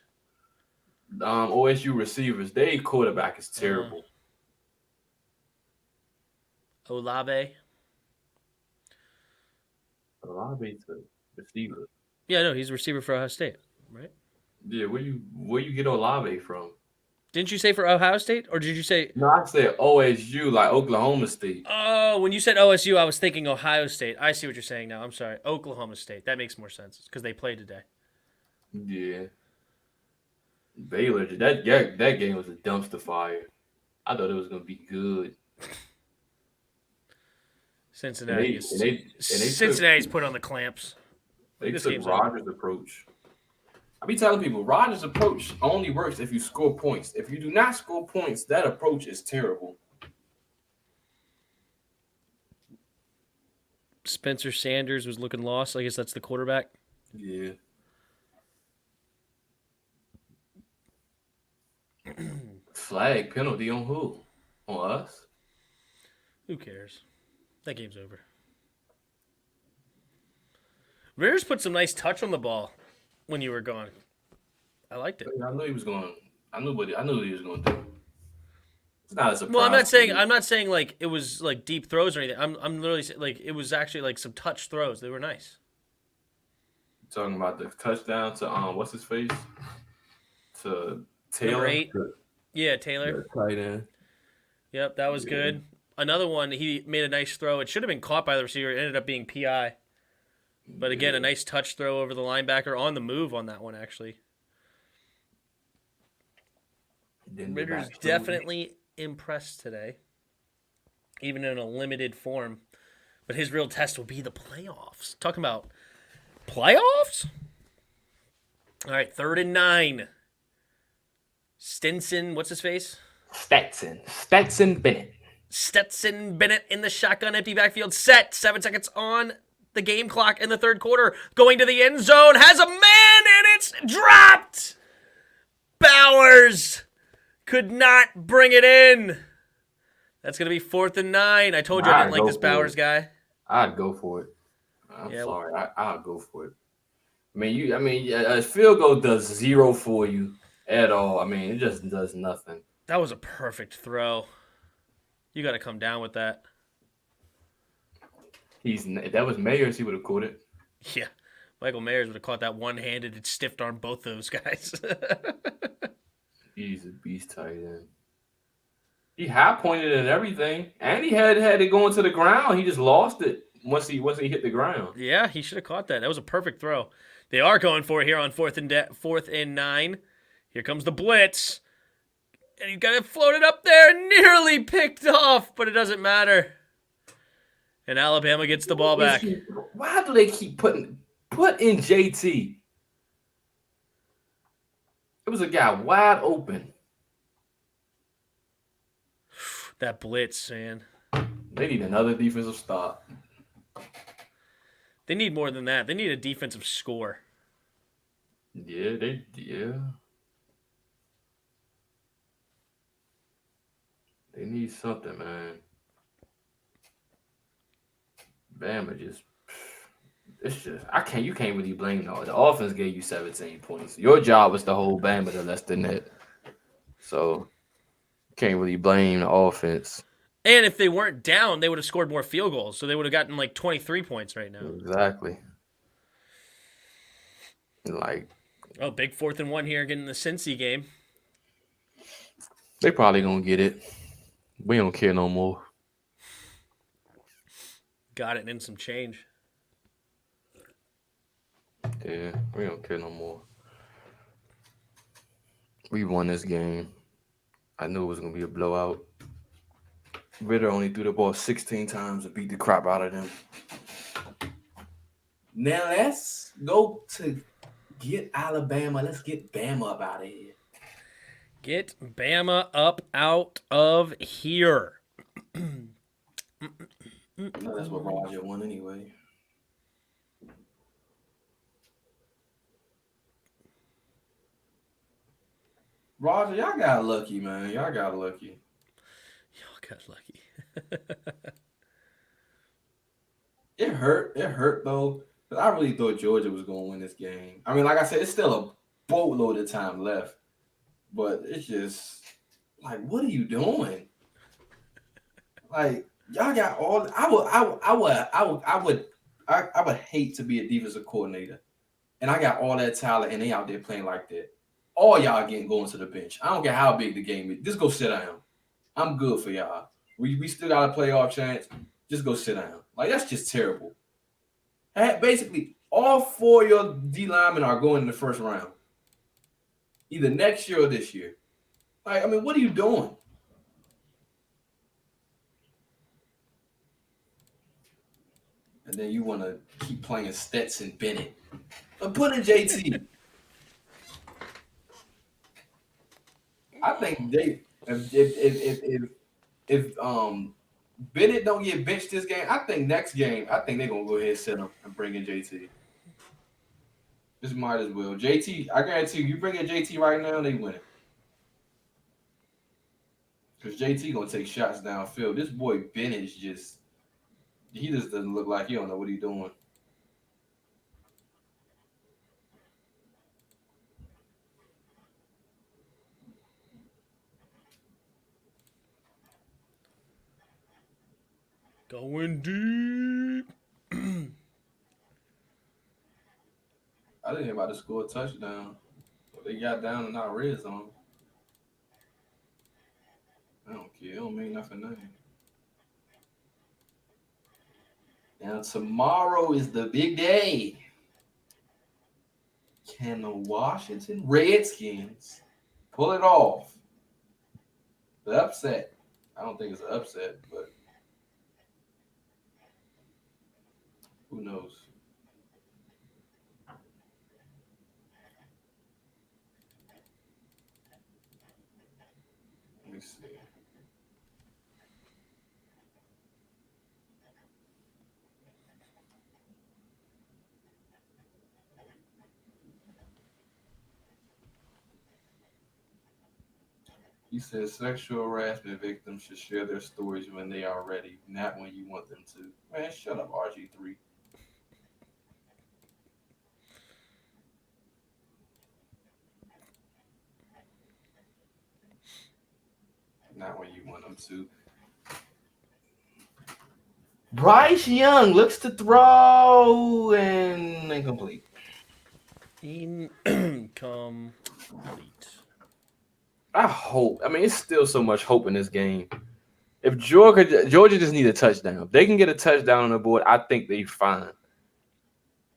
OSU receivers. Their quarterback is terrible. Olave. Olave's a receiver. Yeah, no, he's a receiver for Ohio State, right? Yeah, where you get Olave from? Didn't you say for Ohio State, or did you say? No, I said OSU, like Oklahoma State. Oh, when you said OSU, I was thinking Ohio State. I see what you're saying now. I'm sorry, Oklahoma State. That makes more sense because they played today. Yeah. Baylor, that game was a dumpster fire. I thought it was gonna be good. Cincinnati's put on the clamps. They took Rogers' approach. I be telling people, Rogers' approach only works if you score points. If you do not score points, that approach is terrible. Spencer Sanders was looking lost. I guess that's the quarterback. Yeah. Flag penalty on who? On us? Who cares? That game's over. Raiders put some nice touch on the ball when you were gone. I liked it. I knew he was going. I knew what he was going to do. It's not a surprise. Well, I'm not saying like it was like deep throws or anything. I'm literally saying, like it was actually like some touch throws. They were nice. Talking about the touchdown to what's his face? To Taylor. Number 8. Yeah, Taylor. Tight end. Yep, that was good. Another one, he made a nice throw. It should have been caught by the receiver. It ended up being PI. But again, a nice touch throw over the linebacker on the move on that one, actually. Ritter's definitely impressed today, even in a limited form. But his real test will be the playoffs. Talking about playoffs? All right, 3rd and 9. Stinson, what's his face? Stetson Bennett. Stetson Bennett in the shotgun, empty backfield, set. 7 seconds on the game clock in the 3rd quarter. Going to the end zone, has a man, and it's dropped. Bowers could not bring it in. That's going to be 4th and 9. I told you I didn't like this Bowers guy. I'd go for it. I'm sorry. I'll go for it. A field goal does 0 for you at all. I mean, it just does nothing. That was a perfect throw. You got to come down with that. If that was Mayers, he would have caught it. Yeah. Michael Mayers would have caught that one-handed and stiffed arm both those guys. He's a beast tight end. He high pointed and everything, and he had it going to the ground. He just lost it once he hit the ground. Yeah, he should have caught that. That was a perfect throw. They are going for it here on 4th and 9. Here comes the blitz. And he's got it floated up there, nearly picked off, but it doesn't matter. And Alabama gets the ball back. Why do they keep put in JT? It was a guy wide open. That blitz, man. They need another defensive stop. They need more than that. They need a defensive score. Yeah. They need something, man. Bama you can't really blame them. The offense gave you 17 points. Your job was to hold Bama to less than that. So you can't really blame the offense. And if they weren't down, they would have scored more field goals. So they would have gotten like 23 points right now. Exactly. Like Oh, big 4th and 1 here, getting the Cincy game. they probably gonna get it. We don't care no more. Got it in some change. Yeah, we don't care no more. We won this game. I knew it was gonna be a blowout. Ritter only threw the ball 16 times and beat the crap out of them. Now let's go to get Alabama. Let's get Bama up out of here. Get Bama up out of here. No, that's what Roger won anyway. Roger, y'all got lucky, man. Y'all got lucky. Y'all got lucky. It hurt. It hurt though. But I really thought Georgia was going to win this game. I mean, like I said, it's still a boatload of time left. But it's just like, what are you doing? Like, y'all got all. I would hate to be a defensive coordinator, and I got all that talent, and they out there playing like that. All y'all getting going to the bench. I don't care how big the game is. Just go sit down. I'm good for y'all. We still got a playoff chance. Just go sit down. Like, that's just terrible. Basically, all four of your D linemen are going in the first round, either next year or this year. Like, I mean, what are you doing? And then you want to keep playing Stetson Bennett. But put in JT. I think they if Bennett don't get benched this game, I think next game, I think they're gonna go ahead and set him and bring in JT. Just might as well. JT, I guarantee you bring in JT right now, they win it. Because JT gonna take shots downfield. This boy Bennett is just he just doesn't look like he don't know what he's doing. Going deep. I think they're about to score a touchdown. But they got down in our red zone. I don't care. It don't mean nothing. Nothing. Now tomorrow is the big day. Can the Washington Redskins pull it off? The upset. I don't think it's an upset, but who knows? Let me see. He says sexual harassment victims should share their stories when they are ready, not when you want them to. Man, shut up, RG3. Not when you want them to. Bryce Young looks to throw and incomplete. Incomplete. I hope. I mean, it's still so much hope in this game. If Georgia just need a touchdown, if they can get a touchdown on the board, I think they're fine.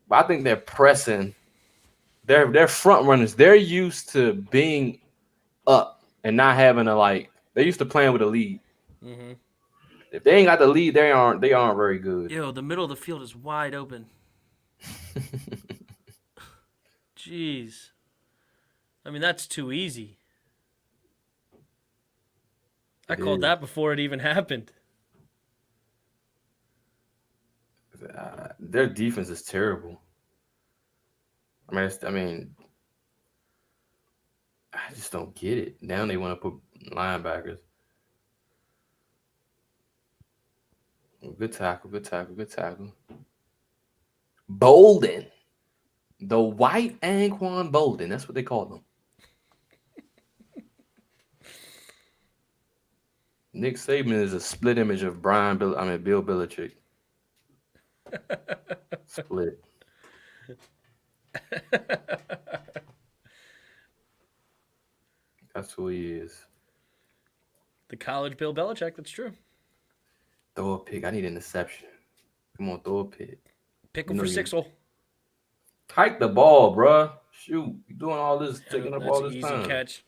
But I think they're pressing. They're front runners. They're used to being up and not having to like. They're used to playing with a lead. Mm-hmm. If they ain't got the lead, they aren't very good. Yo, the middle of the field is wide open. Jeez. I mean, that's too easy. I called that before it even happened. Their defense is terrible. I just don't get it. Now they want to put linebackers. Good tackle, good tackle, good tackle. Bolden. The white Anquan Bolden. That's what they call them. Nick Saban is a split image of Bill Belichick. Split. That's who he is. The college Bill Belichick. That's true. Throw a pick. I need an interception. Come on, throw a pick. Pickle You know for you Sixel. hike the ball, bruh. Shoot, you doing all this, Oh, taking up that's all an this easy time. catch.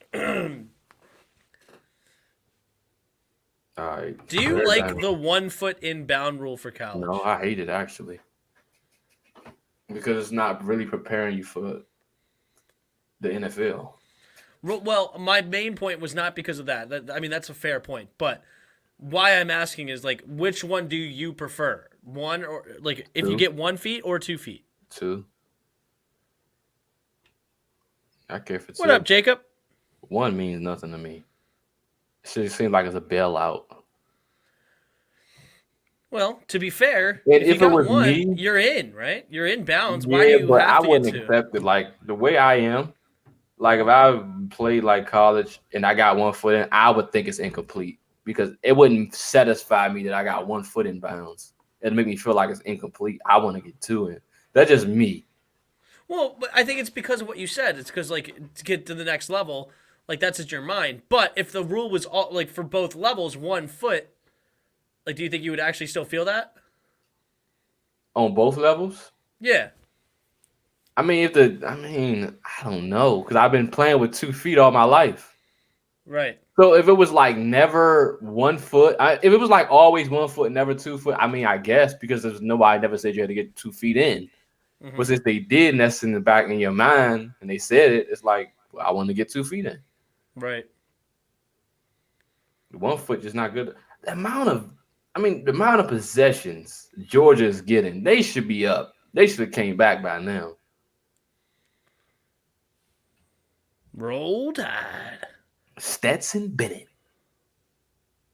All right, Do you third like down. the 1 foot inbound rule for No, college? I hate it actually because it's not really preparing you for the NFL. Well, my main point was not because of that. I mean, that's a fair point. But why I'm asking is like, which one do you prefer? One or like if you Two, get 1 feet or 2 feet? two. I care for What up, two. Jacob? One means nothing to me. It should seem like it's a bailout. Well, to be fair, And if you if it got was one, me, you're in, right? You're in bounds. Why do yeah, you but have I to get wouldn't two? accept it. Like the way I am, like if I played like college and I got 1 foot in, I would think it's incomplete because it wouldn't satisfy me that I got 1 foot in bounds. It'd make me feel like it's incomplete. I want to get two in. That's just me. Well, but I think it's because of what you said. It's because like to get to the next level, like that's in your mind. But if the rule was all like for both levels, 1 foot, like do you think you would actually still feel that? On both levels. Yeah. I don't know because I've been playing with 2 feet all my life. Right. So if it was like never 1 foot, if it was like always 1 foot, never 2 foot, I guess because there's nobody never said you had to get 2 feet in. Hmm. But since they did, and that's in the back in your mind, and they said it, it's like well, I want to get 2 feet in. Right. 1 foot just not good. The amount of possessions Georgia is getting, they should be up. They should have came back by now. Roll Tide. Stetson Bennett,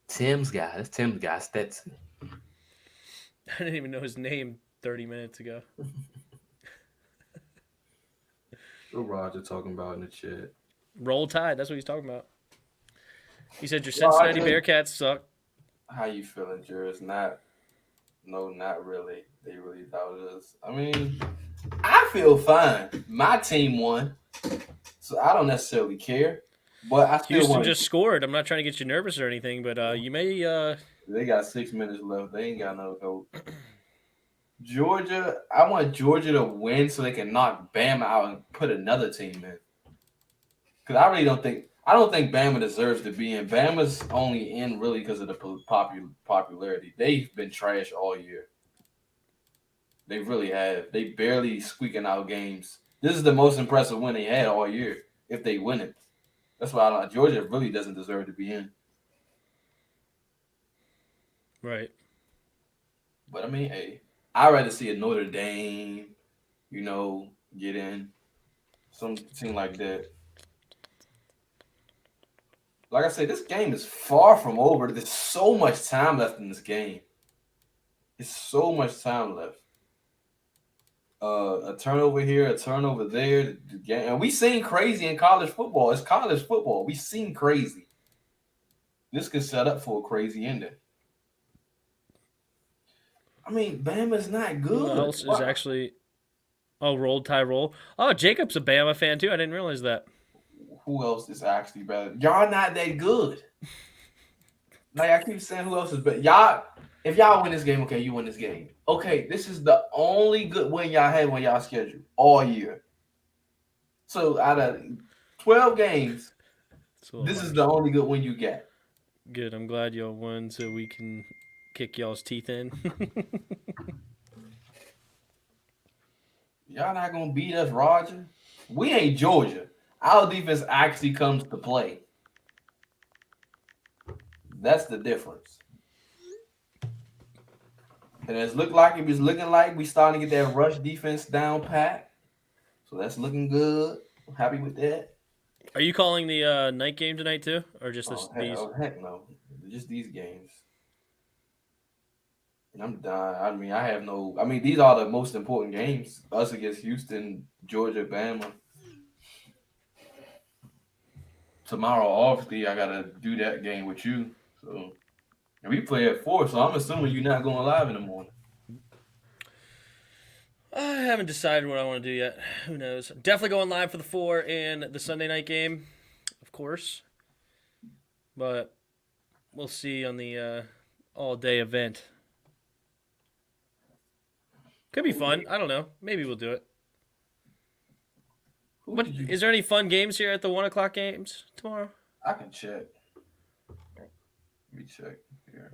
Tim's guy. That's Tim's guy, Stetson. I didn't even know his name 30 minutes ago. What Roger talking about in the chat? Roll Tide. That's what he's talking about. He said your Cincinnati Roger, Bearcats suck. how you feeling, Juris? Not, no, not really. They really doubted us. I mean, I feel fine. My team won, so I don't necessarily care. But I still Houston want just to. scored. I'm not trying to get you nervous or anything, but you may. They got 6 minutes left. They ain't got no hope. Georgia, I want Georgia to win so they can knock Bama out and put another team in. Because I really don't think Bama deserves to be in. Bama's only in really because of the popularity. They've been trash all year. They really have. They barely squeaking out games. This is the most impressive win they had all year. If they win it, that's why Georgia really doesn't deserve to be in. Right. But I mean, hey, I'd rather see a Notre Dame, get in some team like that. Like I said, this game is far from over. There's so much time left in this game. It's so much time left. A turnover here, a turnover there. And we seen crazy in college football. It's college football. We seen crazy. This could set up for a crazy ending. I mean, Bama's not Who good. else is actually? Oh, roll Tide roll. Oh, Jacob's a Bama fan too. I didn't realize that. Who else is actually better? Y'all not that good. Like I keep saying, who else is better? Y'all, if y'all win this game, okay, you win this game. Okay, this is the only good win y'all had on y'all schedule all year. So out of 12 games, this is the only good win you get. Good. I'm glad y'all won, so we can kick y'all's teeth in. Y'all not gonna beat us, Roger. We ain't Georgia. Our defense actually comes to play. That's the difference. And it's looking like we starting to get that rush defense down pat. So that's looking good. I'm happy with that. Are you calling the night game tonight too, or just these? Heck no. Just these games. And I'm done. These are the most important games. Us against Houston, Georgia, Bama. Tomorrow, obviously, I gotta do that game with you. So and we play at 4, so I'm assuming you're not going live in the morning. haven't decided what I want to do yet. Who knows? Definitely going live for the 4 and the Sunday night game, of course. But we'll see on the all-day event. Could be fun. I don't know. Maybe we'll do it. Is there any fun games here at the 1 o'clock games tomorrow? I can check. Let me check here.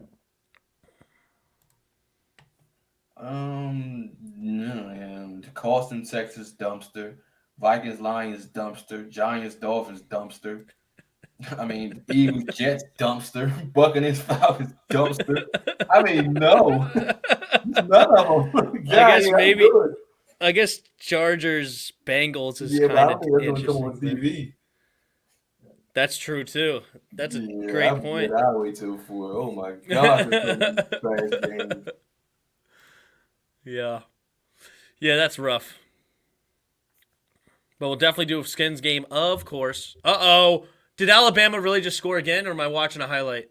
Carson, Texas dumpster. Vikings, Lions dumpster. Giants, Dolphins dumpster. I mean, Eagles, Jets dumpster. Buccaneers, Falcons dumpster. I mean, no, none of them. I guess maybe. I guess Chargers, Bengals is kind of interesting. On TV. That's true too. That's a great point. I wait till 4. Oh my God, trash game. Yeah, that's rough. But we'll definitely do a Skins game, of course. Did Alabama really just score again, or am I watching a highlight?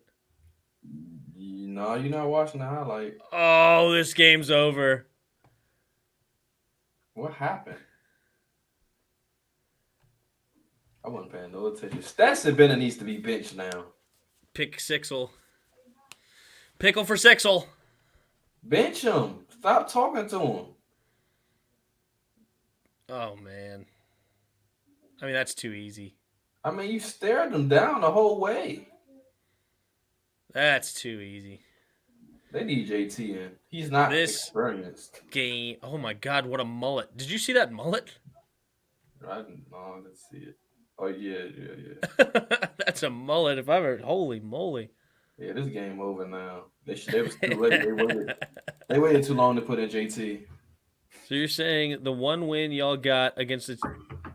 No, you're not watching the highlight. Oh, this game's over. What happened? I wasn't paying no attention. Stetson Bennett needs to be benched now. Pick Sixel. Pickle for Sixel. Bench him. Stop talking to him. Oh, man. I mean, that's too easy. I mean, you stared him down the whole way. That's too easy. They need JT in. He's not experienced. Game. Oh, my God, what a mullet. Did you see that mullet? I didn't see it. Oh, yeah. That's a mullet if I've ever. Holy moly. Yeah, this game over now. They was too late. They waited too long to put in JT. So you're saying the one win y'all got against a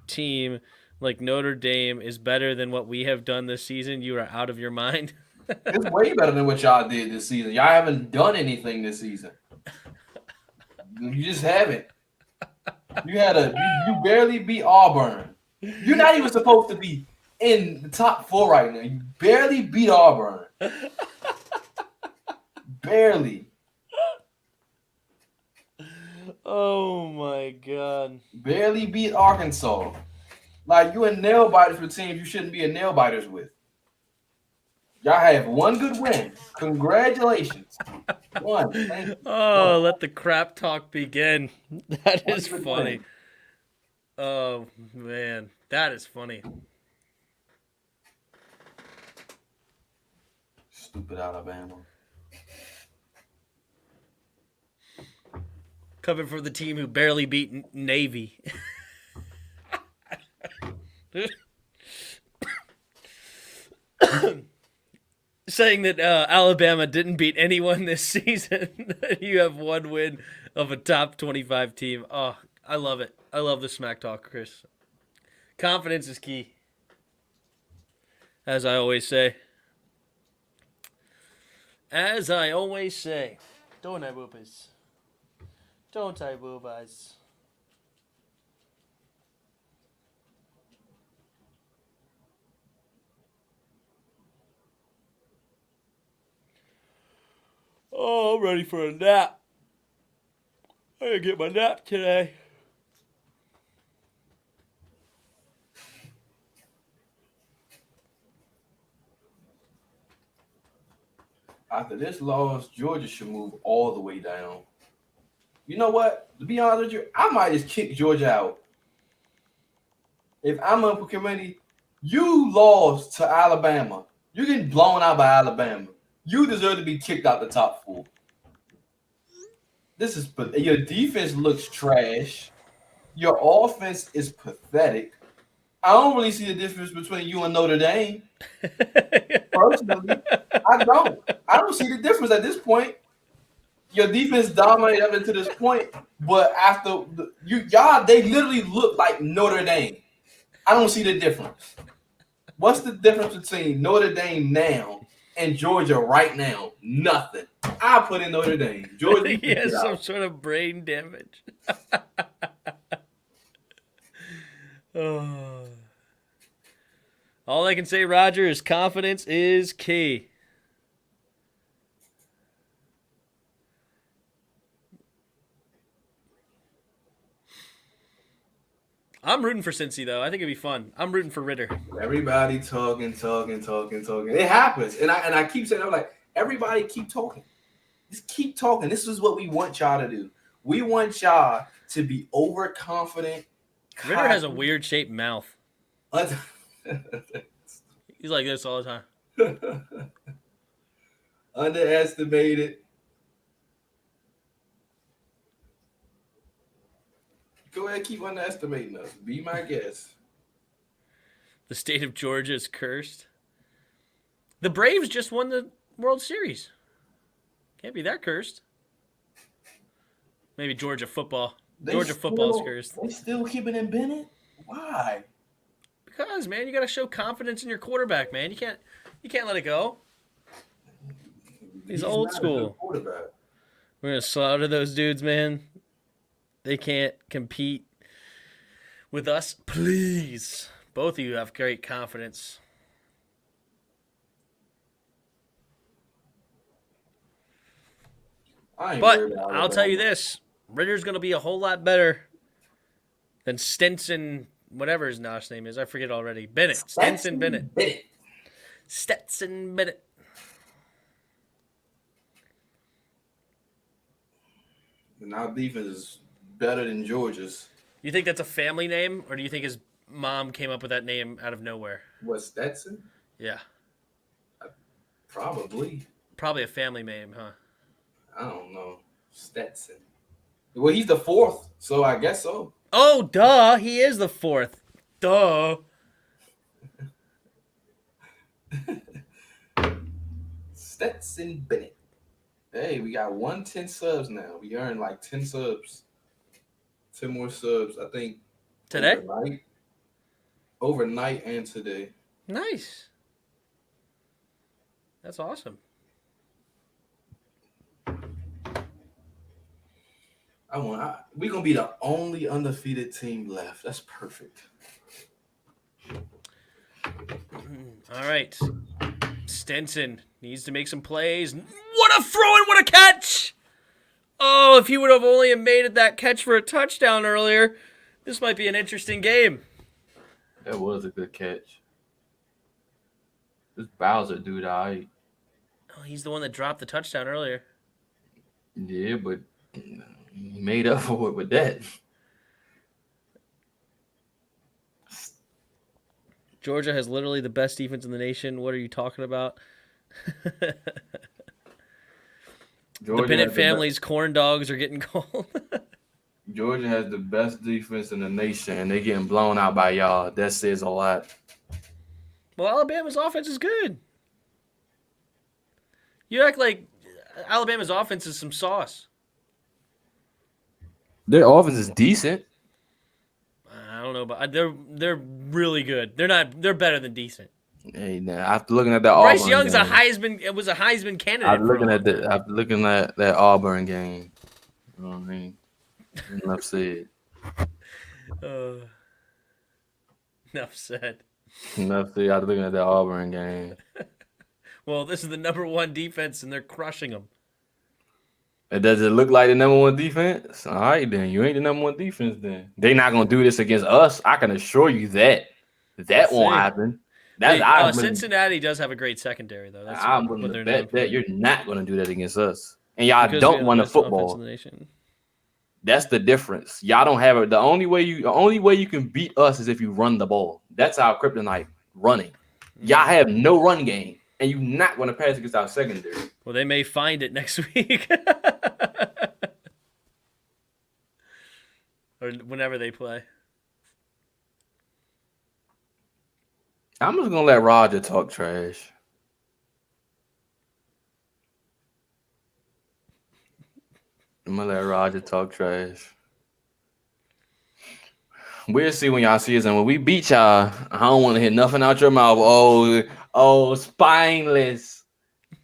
team like Notre Dame is better than what we have done this season? You are out of your mind? It's way better than what y'all did this season. Y'all haven't done anything this season. You just haven't. You barely beat Auburn. You're not even supposed to be in the top 4 right now. You barely beat Auburn. Barely. Oh my God. Barely beat Arkansas. Like, you in nail biters with teams you shouldn't be in nail biters with. Y'all have one good win. Congratulations. One. Thank you. Oh, let the crap talk begin. That is funny. Oh, man. That is funny. Stupid Alabama. Coming from the team who barely beat Navy. Saying that Alabama didn't beat anyone this season. You have one win of a top 25 team. Oh, I love it. I love the smack talk, Chris. Confidence is key. As I always say. As I always say. Don't I, boopers? Don't I, boobas? Oh, I'm ready for a nap. I gotta get my nap today. After this loss, Georgia should move all the way down. You know what? To be honest with you, I might just kick Georgia out. If I'm on the committee, you lost to Alabama. You're getting blown out by Alabama. You deserve to be kicked out the top 4. Your defense looks trash. Your offense is pathetic. I don't really see the difference between you and Notre Dame. Personally, I don't. I don't see the difference at this point. Your defense dominated up until this point, but after they literally look like Notre Dame. I don't see the difference. What's the difference between Notre Dame now and Georgia right now? Nothing. I put in Notre Dame. Georgia, I think he has some sort of brain damage. Oh. All I can say, Roger, is confidence is key. I'm rooting for Cincy though. I think it'd be fun. I'm rooting for Ritter. Everybody talking. It happens, and I keep saying, I'm like, everybody keep talking. Just keep talking. This is what we want y'all to do. We want y'all to be overconfident. Ritter has a weird shaped mouth. He's like this all the time. Underestimated. Go ahead, keep underestimating us. Be my guest. The state of Georgia is cursed. The Braves just won the World Series. Can't be that cursed. Maybe Georgia football. Georgia football's cursed. They still keep it in Bennett? Why? Because, man, you got to show confidence in your quarterback, man. You can't let it go. He's old school. We're gonna slaughter those dudes, man. They can't compete with us. Please, both of you have great confidence. But I'll tell you this: Ritter's gonna be a whole lot better than Stetson, whatever his last name is. I forget already. Bennett. Stetson Bennett. Stetson Bennett. And our defense is better than Georgia's. You think that's a family name, or do you think his mom came up with that name out of nowhere? What, Stetson? Yeah. Probably. Probably a family name, huh? I don't know. Stetson. Well, he's the fourth, so I guess so. Oh, duh. He is the fourth. Duh. Stetson Bennett. Hey, we got 110 subs now. We earned like 10 subs. 10 more subs, I think. Today? Overnight and today. Nice. That's awesome. We're going to be the only undefeated team left. That's perfect. All right. Stenson needs to make some plays. What a throw and what a catch! Oh, if he would have only made that catch for a touchdown earlier, this might be an interesting game. That was a good catch. This Bowser dude, Oh, he's the one that dropped the touchdown earlier. Yeah, but he made up for it with that. Georgia has literally the best defense in the nation. What are you talking about? The Bennett family's corn dogs are getting cold. Georgia has the best defense in the nation, and they're getting blown out by y'all. That says a lot. Well, Alabama's offense is good. You act like Alabama's offense is some sauce. Their offense is decent. I don't know, but they're really good. They're better than decent. Hey, now after looking at that Bryce Auburn Young's game, was a Heisman candidate. after looking at that Auburn game. You know what I mean? Enough said. Enough said. Enough said. After looking at that Auburn game. Well, this is the number one defense, and they're crushing them. And does it look like the number one defense? All right, then. You ain't the number one defense then. They're not going to do this against us. I can assure you that. That won't happen. Cincinnati does have a great secondary, though. That's I'm willing to bet that you're not going to do that against us. And y'all don't run the football. That's the difference. Y'all don't have it. The only way you can beat us is if you run the ball. That's our kryptonite, running. Y'all have no run game, and you're not going to pass against our secondary. Well, they may find it next week. Or whenever they play. I'm just going to let Roger talk trash. I'm going to let Roger talk trash. We'll see when y'all see us. And when we beat y'all, I don't want to hear nothing out your mouth. Oh, spineless.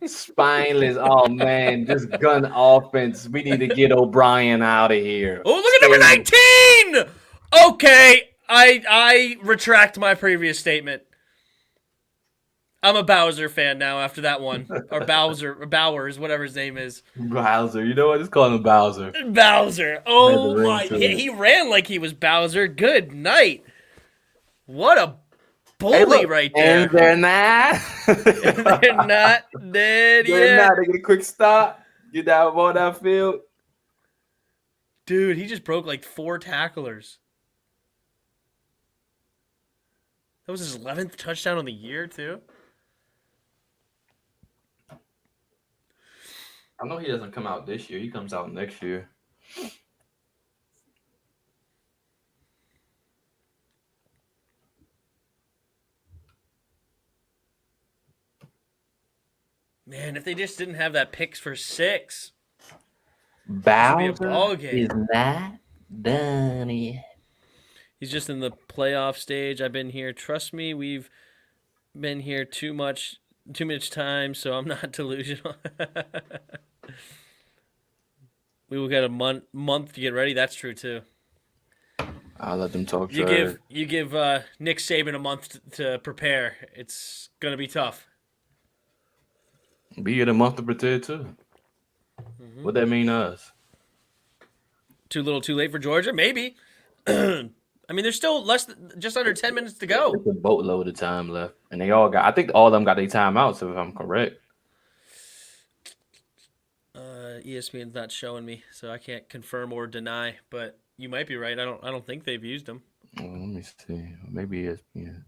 Spineless. Oh, man. This gun offense. We need to get O'Brien out of here. Oh, look at number 19! Okay, I retract my previous statement. I'm a Bowser fan now after that one. Or Bowers, whatever his name is. Bowser. You know what? Just call him Bowser. Bowser. I had to Oh ring my. to Yeah, it. he ran like he was Bowser. Good night. What a Hey, bully look. right And there. they're not. And they're not dead They're yet. not. They get a quick stop. Get that ball downfield. Dude, he just broke like 4 tacklers. That was his 11th touchdown on the year, too. I know he doesn't come out this year. He comes out next year. Man, if they just didn't have that picks for 6, this would be a Bowser ball game. is not done yet. He's just in the playoff stage. I've been here. Trust me, we've been here too much time, so I'm not delusional. We will get a month to get ready. That's true too. I'll let them talk You trash. give Nick Saban a month to prepare. It's gonna be tough. Be it a month to prepare too. What that mean to us? Too little, too late for Georgia? Maybe. I mean, there's still just under 10 minutes to go. It's a boatload of time left, and they all got. I think all of them got their timeouts, if I'm correct. ESPN's not showing me, so I can't confirm or deny. But you might be right. I don't think they've used them. Let me see. Maybe ESPN.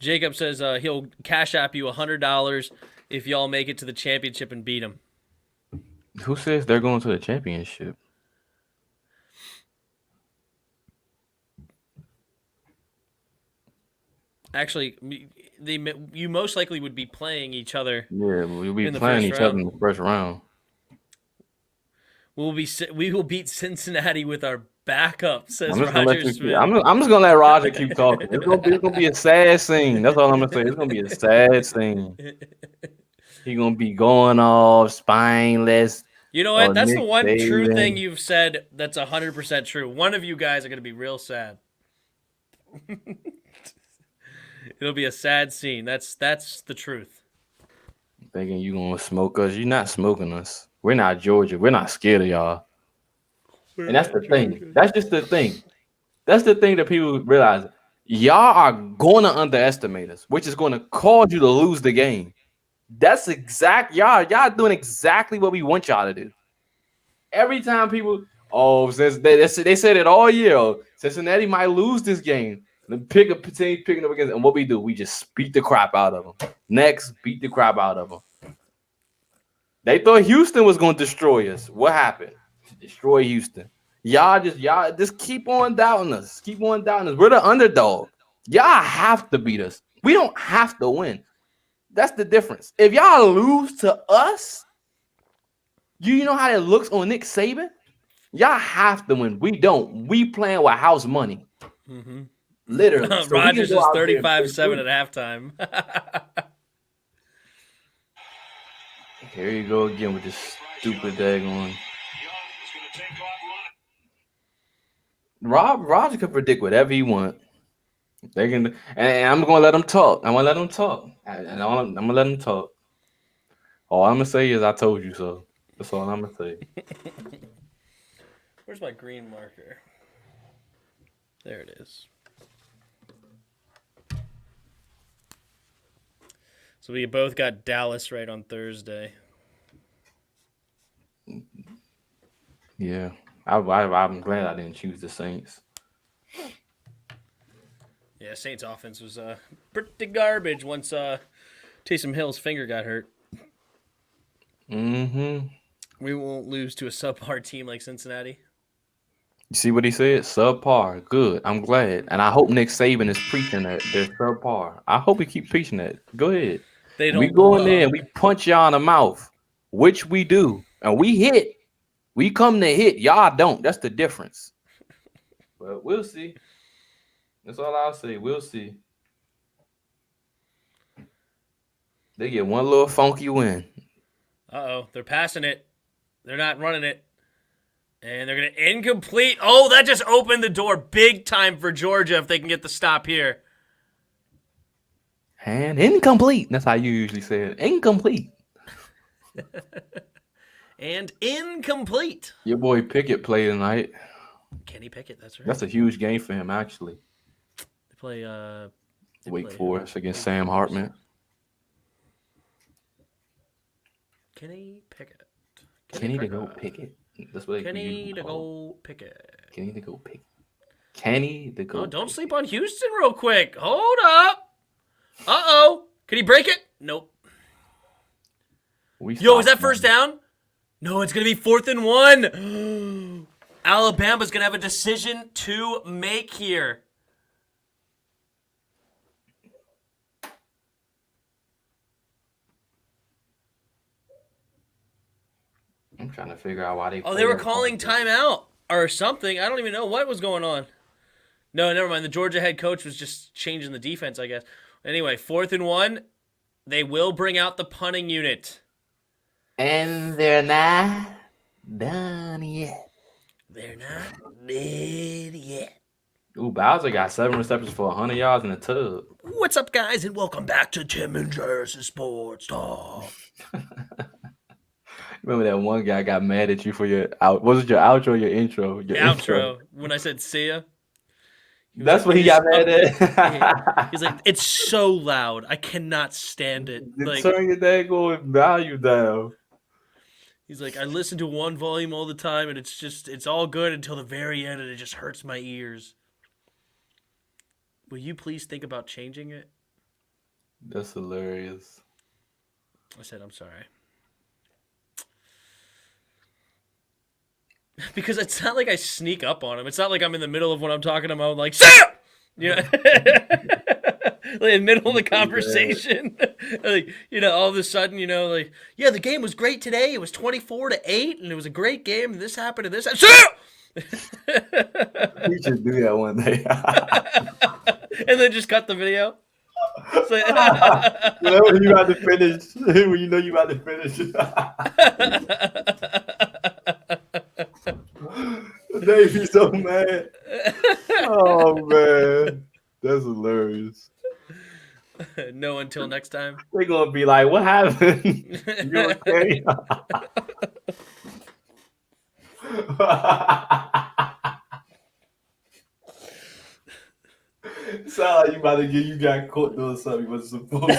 Jacob says he'll cash app you $100 if y'all make it to the championship and beat him. Who says they're going to the championship? Actually, you most likely would be playing each other. Yeah, we'll be In the playing first each other round. in the first round. We will beat Cincinnati with our backup, says I'm just gonna let Roger you. Smith. I'm just gonna let Roger keep talking. It's gonna be a sad scene. That's all I'm gonna say. It's gonna be a sad scene. He gonna be going off spineless. You know what? Oh, That's the Nick one true Saban. thing you've said that's 100% true. One of you guys are going to be real sad. It'll be a sad scene. That's the truth. Thinking you gonna smoke us? You're not smoking us. We're not Georgia. We're not scared of y'all. And that's the thing. That's just the thing. That's the thing that people realize. Y'all are going to underestimate us, which is going to cause you to lose the game. That's exact. Y'all doing exactly what we want y'all to do. Every time people, since they said it all year, Cincinnati might lose this game. Then pick up team picking up against, and what we do, we just beat the crap out of them. Next, beat the crap out of them. They thought Houston was going to destroy us. What happened? Destroy Houston. Y'all just keep on doubting us. Keep on doubting us. We're the underdog. Y'all have to beat us. We don't have to win. That's the difference. If y'all lose to us, you know how it looks on Nick Saban? Y'all have to win. We don't. We playing with house money. Mm-hmm. Literally. So Rogers is 35-7 at halftime. Here you go again with this stupid daggone. Roger can predict whatever he want. They can, and I'm gonna let them talk. I'm gonna let them talk. And I'm gonna let them talk. All I'm gonna say is I told you so. That's all I'm gonna say. Where's my green marker? There it is. So we both got Dallas right on Thursday. Yeah, I'm glad I didn't choose the Saints. Yeah, Saints offense was pretty garbage once Taysom Hill's finger got hurt. Mm-hmm. We won't lose to a subpar team like Cincinnati. You see what he said? Subpar. Good. I'm glad. And I hope Nick Saban is preaching that they're subpar. I hope he keep preaching that. Go ahead. They don't We go in there belong. and we punch y'all in the mouth, which we do. And we hit. We come to hit. Y'all don't. That's the difference. But we'll see. That's all I'll say. We'll see. They get one little funky win. Uh-oh, they're passing it. They're not running it. And they're going to incomplete. Oh, that just opened the door big time for Georgia if they can get the stop here. And incomplete. That's how you usually say it. Incomplete. And incomplete. Your boy Pickett played tonight. Kenny Pickett, that's right. That's a huge game for him, actually. They play Wake Forest against Sam Hartman. Kenny Pickett. Kenny to go Pickett. That's what they Kenny to go Pickett. Kenny to go Pickett. Kenny to go. Oh, don't sleep on Houston real quick. Hold up. Uh-oh. Can he break it? Nope. Yo, is that first down? No, it's going to be 4th and 1. Alabama's going to have a decision to make here. I'm trying to figure out why they. Oh, they were calling timeout or something. I don't even know what was going on. No, never mind. The Georgia head coach was just changing the defense, I guess. Anyway, 4th and 1. They will bring out the punting unit. And they're not done yet. They're not dead yet. Ooh, Bowser got 7 receptions for 100 yards in the tub. What's up, guys, and welcome back to Tim and Jerry's Sports Talk. Remember that one guy got mad at you for your out? Was it your outro or your intro? Your outro. When I said see ya. That's what he got mad at. He's like, it's so loud. I cannot stand it. Like, turn your daggone value down. He's like, I listen to one volume all the time, and it's all good until the very end, and it just hurts my ears. Will you please think about changing it? That's hilarious. I said, I'm sorry. Because it's not like I sneak up on him. It's not like I'm in the middle of what I'm talking about. I'm like, Sam! You know? Like in the middle of the conversation. Like, you know, all of a sudden, you know, like, yeah, the game was great today. It was 24-8, and it was a great game, and this happened, and this happened. Sam! We should do that one day. And then just cut the video. So, when you about to finish. When you know you about to finish. They be so mad. Oh man, that's hilarious. No, until next time. They're gonna be like, "What happened? You okay?" Sound like you about to get you got caught doing something you wasn't supposed to.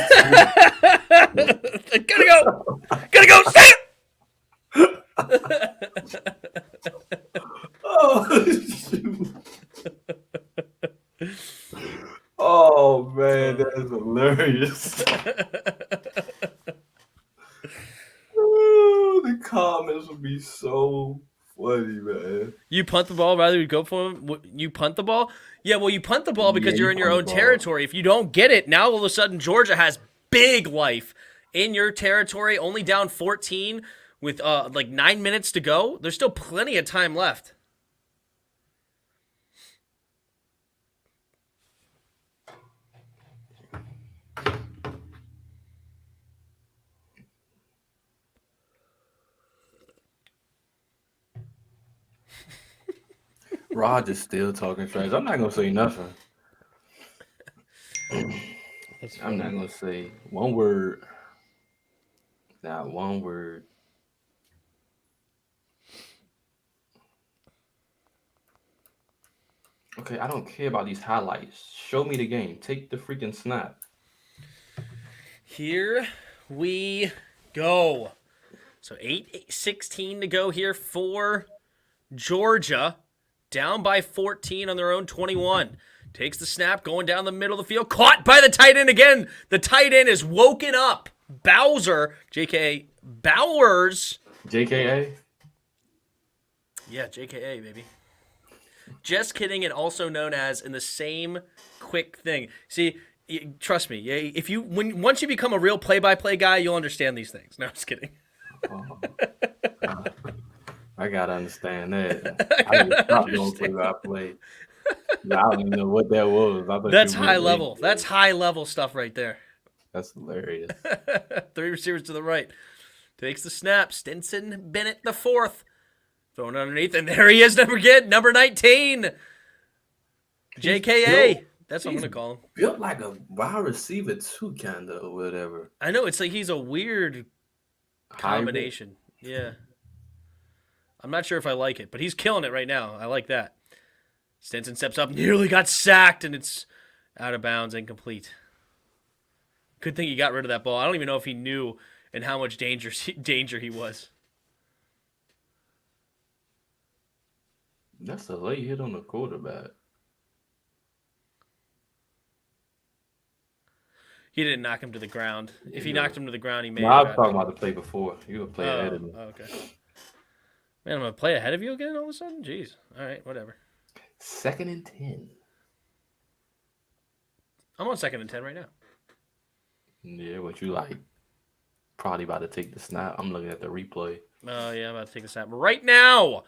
Gotta go, Sam! Oh, shoot. Oh man, that is hilarious. Oh, the comments would be so funny, man. You punt the ball rather than go for him? You punt the ball? Yeah, well, you punt the ball because you're in your own territory. If you don't get it, now all of a sudden Georgia has big life in your territory, only down 14 with like 9 minutes to go. There's still plenty of time left. Rod is still talking trash. I'm not gonna say nothing. I'm not gonna say one word. Not one word. Okay, I don't care about these highlights. Show me the game. Take the freaking snap. Here we go. So 8:16 to go here for Georgia. Down by 14 on their own 21. Takes the snap, going down the middle of the field. Caught by the tight end again. The tight end is woken up. Bowser, JK Bowers. JKA? Yeah, JKA, baby. Just kidding, and also known as in the same quick thing. See, trust me, if you once you become a real play-by-play guy, you'll understand these things. No, I'm just kidding. I gotta understand that. I was not going to play-by-play. I don't even know what that was. That's high level. That's high level stuff right there. That's hilarious. 3 receivers to the right. Takes the snap. Stinson Bennett the fourth. Throwing it underneath, and there he is, number 19. JKA. That's what I'm going to call him. Built like a wide receiver too, kind of, or whatever. I know, it's like he's a weird combination. Yeah. I'm not sure if I like it, but he's killing it right now. I like that. Stinson steps up, nearly got sacked, and it's out of bounds, incomplete. Good thing he got rid of that ball. I don't even know if he knew in how much danger he was. That's a late hit on the quarterback. He didn't knock him to the ground. If he knocked him to the ground, he may No, have. I was talking about the play before. You were playing ahead of me. Oh, okay. Man, I'm going to play ahead of you again all of a sudden? Jeez. All right, whatever. 2nd and 10. I'm on 2nd and 10 right now. Yeah, what you like? Probably about to take the snap. I'm looking at the replay. Oh, yeah, I'm about to take a snap right now.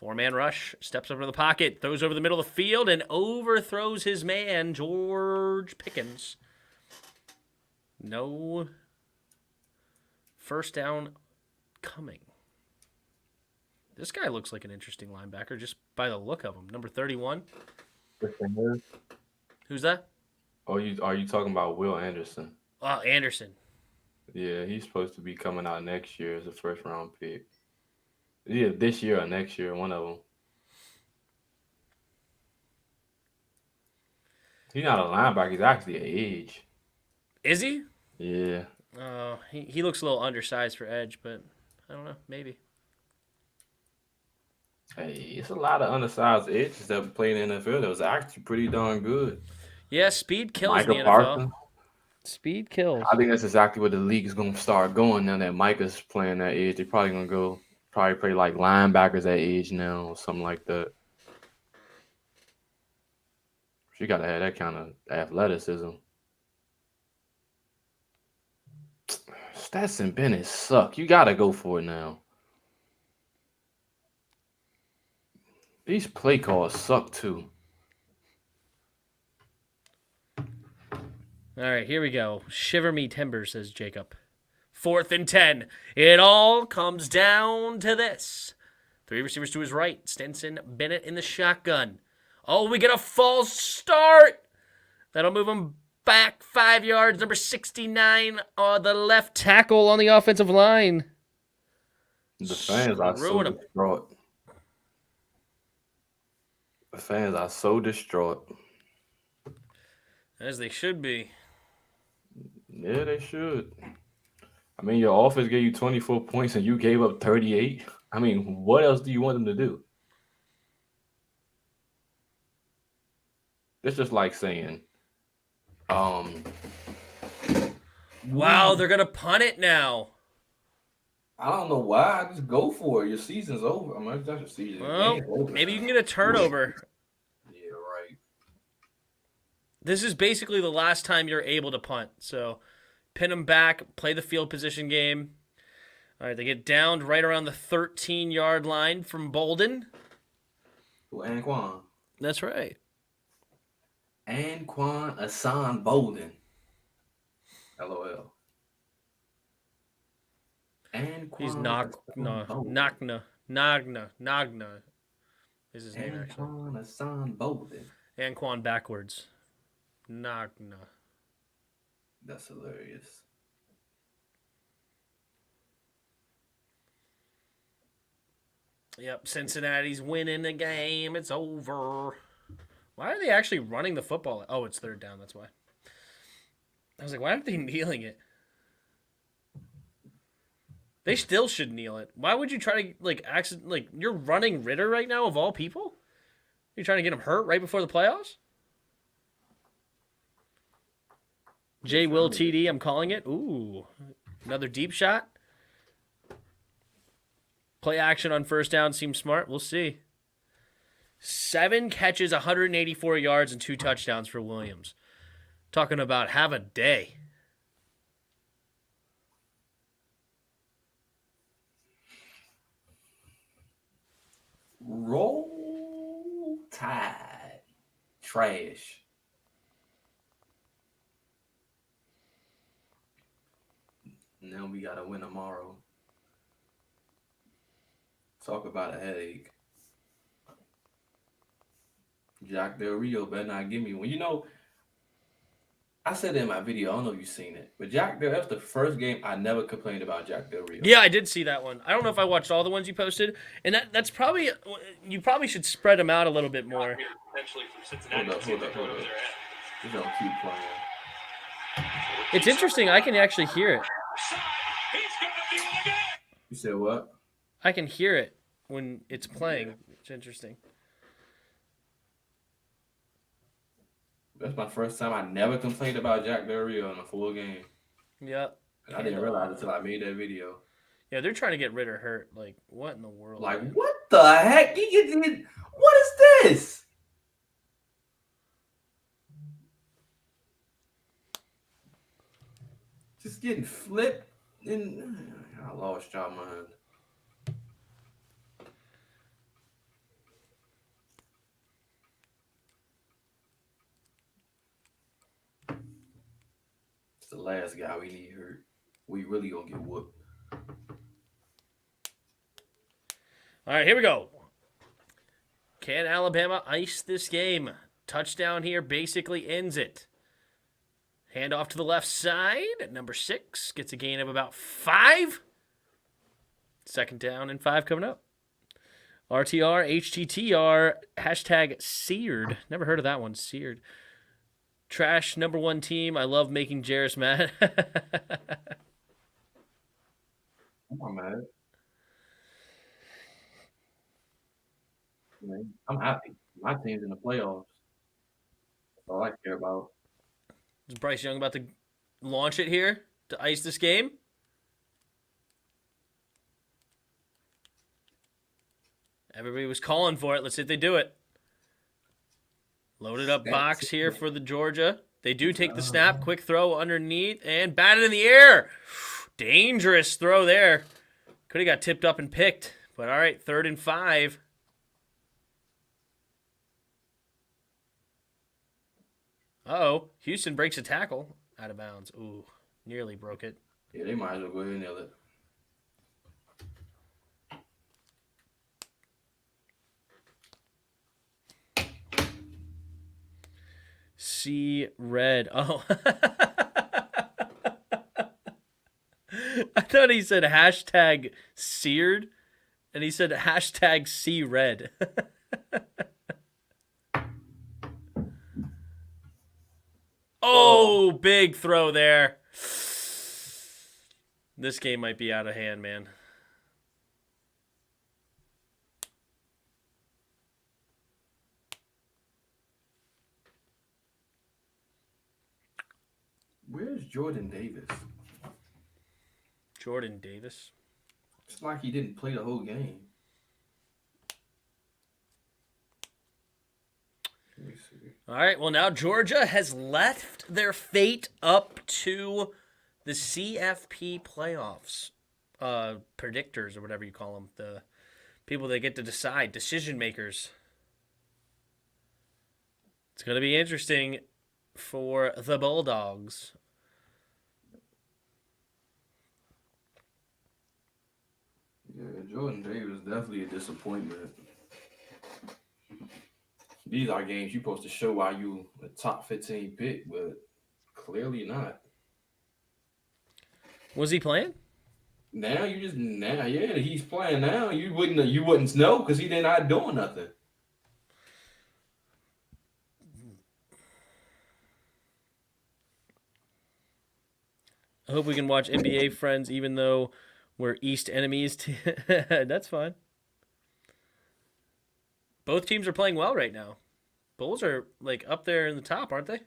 4-man rush, steps up into the pocket, throws over the middle of the field, and overthrows his man, George Pickens. No first down coming. This guy looks like an interesting linebacker just by the look of him. Number 31. Who's that? Oh, are you talking about Will Anderson? Oh, Anderson. Yeah, he's supposed to be coming out next year as a first-round pick. Yeah, this year or next year, one of them. He's not a linebacker. He's actually an edge. Is he? Yeah. He looks a little undersized for edge, but I don't know. Maybe. Hey, it's a lot of undersized edges that play in the NFL that was actually pretty darn good. Yeah, speed kills Micah in the NFL. Parsons. Speed kills. I think that's exactly what the league is going to start going now that Micah's playing that edge. They're probably going to play like linebackers at edge now or something like that. You got to have that kind of athleticism. Stetson Bennett suck. You got to go for it now. These play calls suck too. All right, here we go. Shiver me timbers, says Jacob. 4th and 10. It all comes down to this. 3 receivers to his right. Stetson Bennett in the shotgun. Oh, we get a false start. That'll move him back 5 yards. Number 69, the left tackle on the offensive line. The fans are so Screwing him. distraught. The fans are so distraught. As they should be. Yeah, they should. I mean, your offense gave you 24 points and you gave up 38. I mean, what else do you want them to do? It's just like saying, Wow, they're going to punt it now. I don't know why. Just go for it. Your season's over. I mean, it's not your season. Well, maybe you can get a turnover. Yeah, right. This is basically the last time you're able to punt. So pin them back, play the field position game. All right, they get downed right around the 13-yard line from Bolden. Anquan. That's right. Anquan Asan Bolden. LOL. Anquan. He's Nagna is his name, actually. Anquan Asan Bolden. Anquan backwards. Nagna. That's hilarious. Yep, Cincinnati's winning the game. It's over. Why are they actually running the football? Oh, it's 3rd down. That's why. I was like, why aren't they kneeling it? They still should kneel it. Why would you try to, you're running Ritter right now, of all people? You're trying to get him hurt right before the playoffs? J. Will TD, I'm calling it. Ooh, another deep shot. Play action on 1st down seems smart. We'll see. 7 catches, 184 yards, and 2 touchdowns for Williams. Talking about have a day. Roll Tide. Trash. Now we gotta win tomorrow. Talk about a headache. Jack Del Rio better not give me one. I said in my video, I don't know if you've seen it, but that's the first game I never complained about Jack Del Rio. Yeah, I did see that one. I don't know if I watched all the ones you posted, and that's probably you probably should spread them out a little bit more. Potentially from Cincinnati. Hold up. Just don't keep playing. It's interesting. I can actually hear it. You said what? I can hear it when it's playing. It's interesting. That's my first time. I never complained about Jack Del Rio in a full game. Yep. And I didn't realize it until I made that video. Yeah, they're trying to get Ritter hurt. Like, what in the world? Like, man? What the heck? What is this? Just getting flipped. And I lost y'all mind. It's the last guy we need hurt. We really gonna get whooped. All right, here we go. Can Alabama ice this game? Touchdown here basically ends it. Hand off to the left side. Number 6 gets a gain of about 5. Second down and 5 coming up. RTR, HTTR, hashtag seared. Never heard of that one, seared. Trash number 1 team. I love making Jairus mad. I'm not mad. I'm happy. My team's in the playoffs. That's all I care about. Is Bryce Young about to launch it here to ice this game? Everybody was calling for it. Let's see if they do it. Loaded up box here for the Georgia. They do take the snap. Quick throw underneath and batted in the air. Dangerous throw there. Could have got tipped up and picked. But all right, 3rd and 5. Uh-oh. Houston breaks a tackle out of bounds. Ooh, nearly broke it. Yeah, they might as well go ahead and nail it. See red. Oh. I thought he said hashtag seared, and he said hashtag see red. Oh, big throw there. This game might be out of hand, man. Where's Jordan Davis? Jordan Davis? It's like he didn't play the whole game. Let me see. All right, well, now Georgia has left their fate up to the CFP playoffs. Predictors or whatever you call them. The people that get to decide, decision makers. It's going to be interesting for the Bulldogs. Yeah, Jordan Davis definitely a disappointment. These are games you're supposed to show why you a top 15 pick, but clearly not. Was he playing? Yeah, he's playing now. You wouldn't know because he not doing nothing. I hope we can watch NBA Friends even though we're East enemies. That's fine. Both teams are playing well right now. Bulls are like up there in the top, aren't they?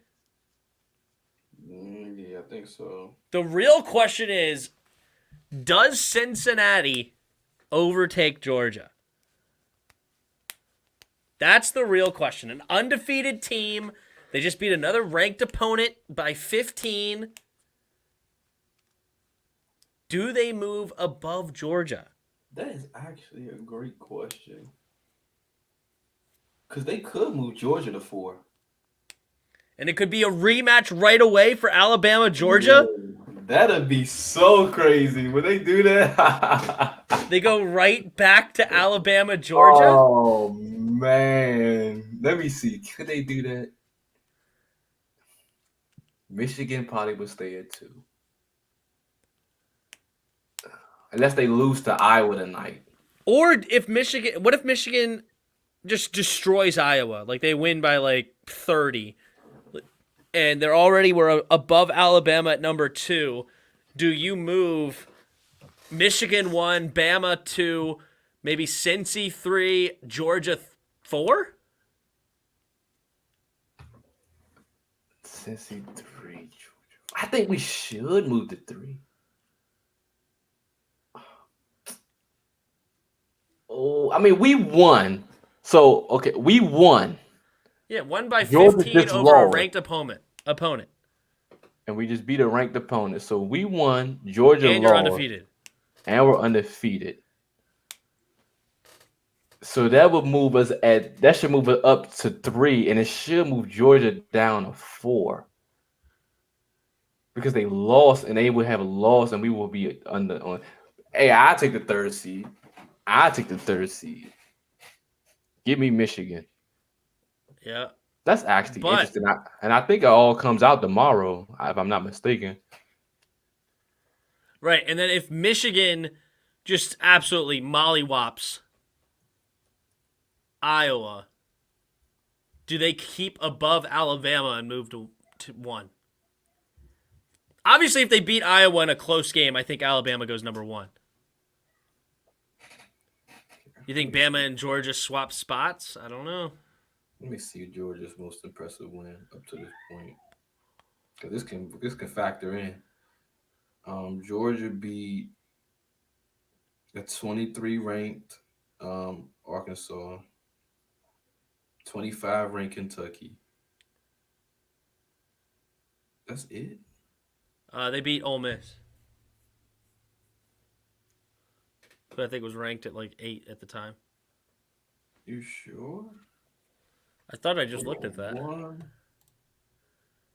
Yeah, I think so. The real question is, does Cincinnati overtake Georgia? That's the real question. An undefeated team. They just beat another ranked opponent by 15. Do they move above Georgia? That is actually a great question. Because they could move Georgia to 4. And it could be a rematch right away for Alabama, Georgia? That'd be so crazy when they do that. They go right back to Alabama, Georgia. Oh man, let me see. Could they do that? Michigan probably would stay at 2, unless they lose to Iowa tonight. Or if Michigan, what if Michigan just destroys Iowa? Like they win by like 30, and we're above Alabama at number 2. Do you move Michigan 1, Bama 2, maybe Cincy 3, Georgia 4? Cincy 3, Georgia. I think we should move to 3. Oh, I mean, we won. So, okay, we won. Yeah, won by Georgia 15 just over a lost. ranked opponent. And we just beat a ranked opponent. So we won. Georgia And lost. you're undefeated. And we're undefeated. So that would move us that should move it up to 3, and it should move Georgia down to 4. Because they lost, and they would have lost, and we will be on. Hey, I take the 3rd seed. Give me Michigan. Yeah. That's actually interesting. And I think it all comes out tomorrow, if I'm not mistaken. Right, and then if Michigan just absolutely mollywops Iowa, do they keep above Alabama and move to 1? Obviously, if they beat Iowa in a close game, I think Alabama goes number 1. You think Bama and Georgia swap spots? I don't know. Let me see Georgia's most impressive win up to this point, because this can factor in. Georgia beat a 23 ranked Arkansas, 25 ranked Kentucky. That's it. They beat Ole Miss, who I think was ranked at like 8 at the time. You sure? I thought I just looked at that.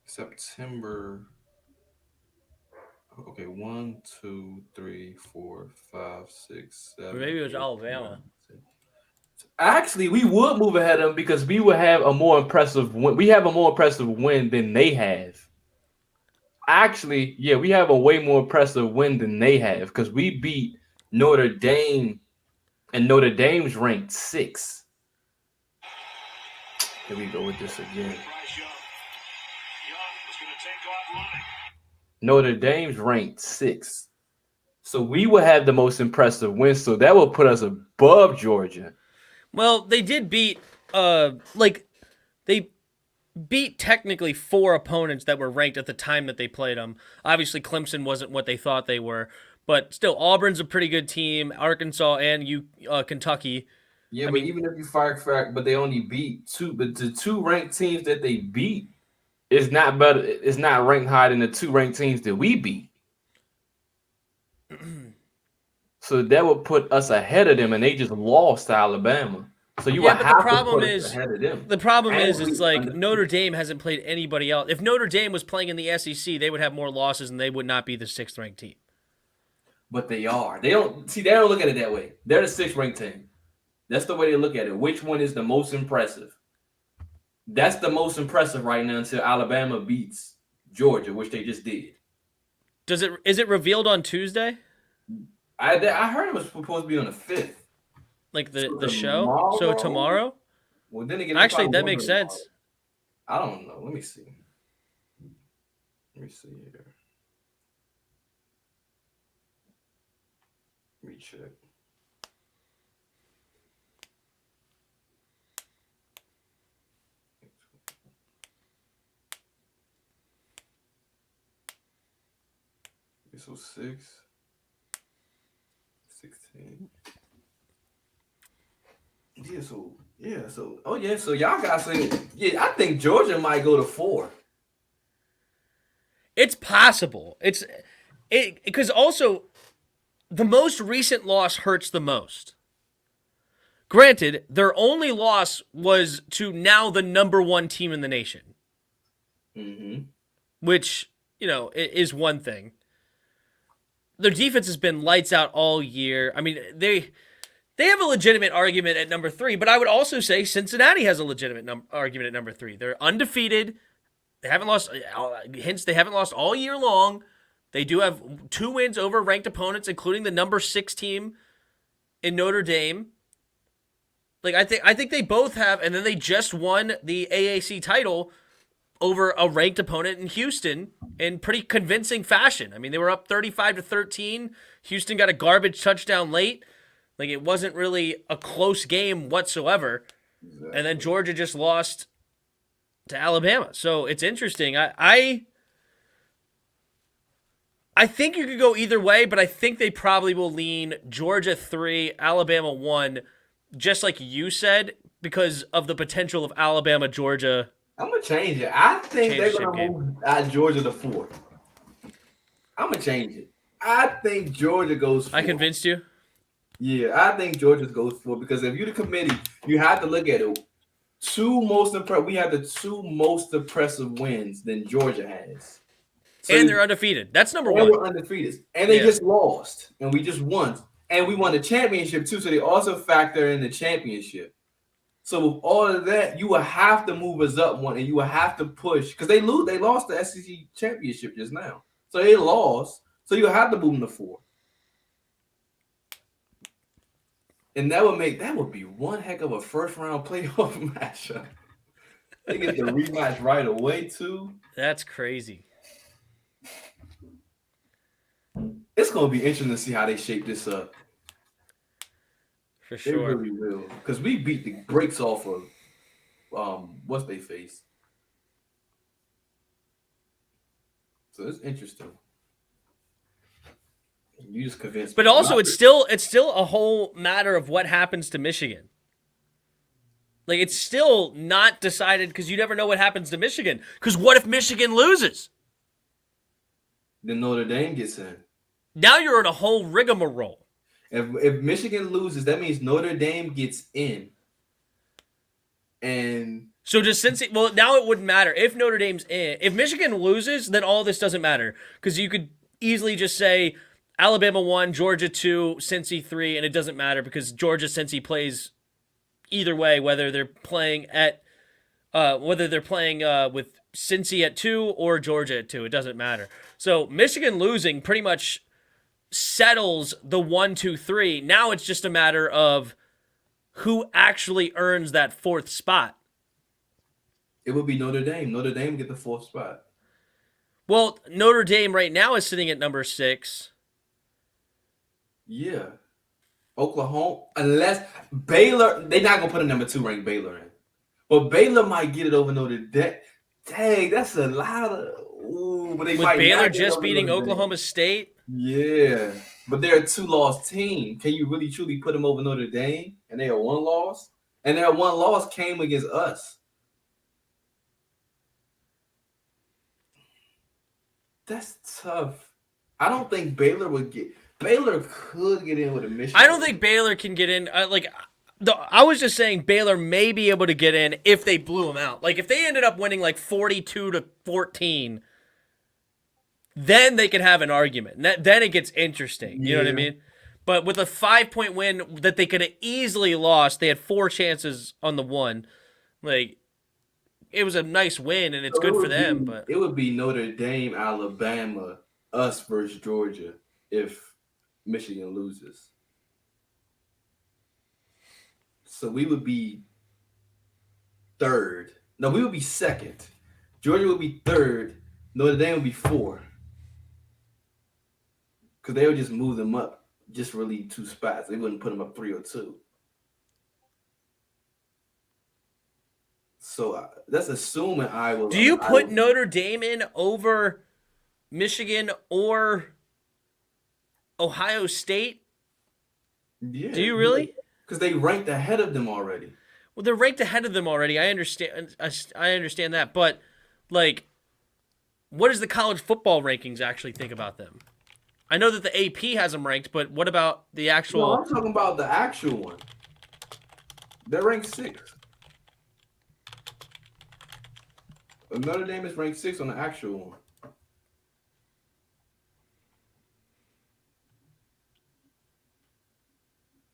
September. Okay, 1, 2, 3, 4, 5, 6, 7. Or maybe it was Alabama. Actually, we would move ahead of them because we would have a more impressive win. We have a more impressive win than they have. Actually, yeah, we have a way more impressive win than they have because we beat Notre Dame, and Notre Dame's ranked 6. Here we go with this again. Notre Dame's ranked 6. So we will have the most impressive win. So that will put us above Georgia. Well, they did beat they beat technically 4 opponents that were ranked at the time that they played them. Obviously, Clemson wasn't what they thought they were, but still, Auburn's a pretty good team. Arkansas and Kentucky. Yeah, but even if you but they only beat 2. But the 2 ranked teams that they beat is not better. It's not ranked higher than the 2 ranked teams that we beat. So that would put us ahead of them, and they just lost to Alabama. So you would have to put us ahead of them. The problem is, it's like Notre Dame hasn't played anybody else. If Notre Dame was playing in the SEC, they would have more losses, and they would not be the 6th ranked team. But they are. They don't look at it that way. They're the 6th ranked team. That's the way they look at it. Which one is the most impressive? That's the most impressive right now until Alabama beats Georgia, which they just did. Is it revealed on Tuesday? I heard it was supposed to be on the 5th. Like the show? So tomorrow? Well, then again, actually, that makes sense. I don't know. Let me see. Let me see here. Let me check. So 6, 16. So y'all got saying, I think Georgia might go to 4. It's possible. Because also the most recent loss hurts the most. Granted, their only loss was to now the number 1 team in the nation. Mm-hmm. Which, is one thing. their defense has been lights out all year. I mean, they have a legitimate argument at number 3, but I would also say Cincinnati has a legitimate argument at number 3. They're undefeated. They haven't lost. Hence, they haven't lost all year long. They do have 2 wins over ranked opponents, including the number 6 team in Notre Dame. Like I think they both have, and then they just won the AAC title over a ranked opponent in Houston in pretty convincing fashion. I mean, they were up 35-13. Houston got a garbage touchdown late. Like, it wasn't really a close game whatsoever. Exactly. And then Georgia just lost to Alabama. So it's interesting. I think you could go either way, but I think they probably will lean Georgia 3, Alabama 1, just like you said, because of the potential of Alabama, Georgia. I'm going to change it. I think they're going to move Georgia to 4. I'm going to change it. I think Georgia goes 4. I convinced you? Yeah, I think Georgia goes 4 because if you're the committee, you have to look at it. We have the 2 most impressive wins than Georgia has. So and they're undefeated. That's number 1. We're undefeated. And they just lost. And we just won. And we won the championship too. So they also factor in the championship. So with all of that, you will have to move us up one, and you will have to push because they lost the SEC championship just now. So they lost. So you have to move them to 4. And that would be one heck of a first round playoff matchup. They get the rematch right away too. That's crazy. It's gonna be interesting to see how they shape this up. For sure. They really will. Because we beat the brakes off of what's they face. So it's interesting. You just convinced me. But also it's still a whole matter of what happens to Michigan. Like, it's still not decided because you never know what happens to Michigan. Because what if Michigan loses? Then Notre Dame gets in. Now you're in a whole rigmarole. If Michigan loses, that means Notre Dame gets in. And so does Cincinnati? Well, now it wouldn't matter if Notre Dame's in. If Michigan loses, then all this doesn't matter because you could easily just say Alabama 1, Georgia 2, Cincy 3, and it doesn't matter because Georgia Cincy plays either way, whether they're playing with Cincy at 2 or Georgia at 2. It doesn't matter. So Michigan losing pretty much settles the 1, 2, 3. Now it's just a matter of who actually earns that 4th spot. It would be Notre Dame. Notre Dame get the 4th spot. Well, Notre Dame right now is sitting at number 6. Yeah. Oklahoma, unless Baylor, they're not going to put a number 2 ranked Baylor in. But Baylor might get it over Notre Dame. Dang, that's a lot of... Ooh, but they with might Baylor just beating Oklahoma State? Yeah. But they're a 2-loss team. Can you really truly put them over Notre Dame? And they are 1 loss? And their 1 loss came against us. That's tough. I don't think Baylor would get... Baylor could get in with a Michigan. I don't think Baylor can get in. I was just saying Baylor may be able to get in if they blew them out. Like, if they ended up winning like 42-14, then they could have an argument. Then it gets interesting. You know what I mean? But with a 5-point win that they could have easily lost, they had 4 chances on the 1. Like, it was a nice win, and it's good for them. But it would be Notre Dame, Alabama, us versus Georgia if Michigan loses. So we would be 3rd. No, we would be 2nd. Georgia would be 3rd. Notre Dame would be 4. Because they would just move them up just really 2 spots. They wouldn't put them up 3 or 2. So that's assuming Iowa. Do you put Notre Dame in over Michigan or Ohio State? Yeah. Do you really? Because they ranked ahead of them already. Well, they're ranked ahead of them already. I understand. I understand that, but like, what does the college football rankings actually think about them? I know that the AP has them ranked, but what about the actual? No, I'm talking about the actual one. They're ranked 6th. Notre Dame is ranked 6th on the actual one.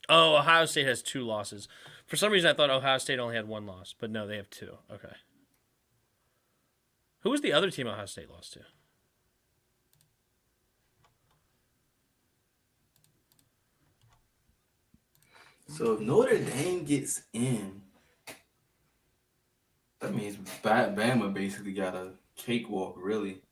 Oh, Ohio State has 2 losses. For some reason, I thought Ohio State only had 1 loss, but no, they have 2. Okay. Who was the other team Ohio State lost to? So if Notre Dame gets in, that means Bama basically got a cakewalk, really.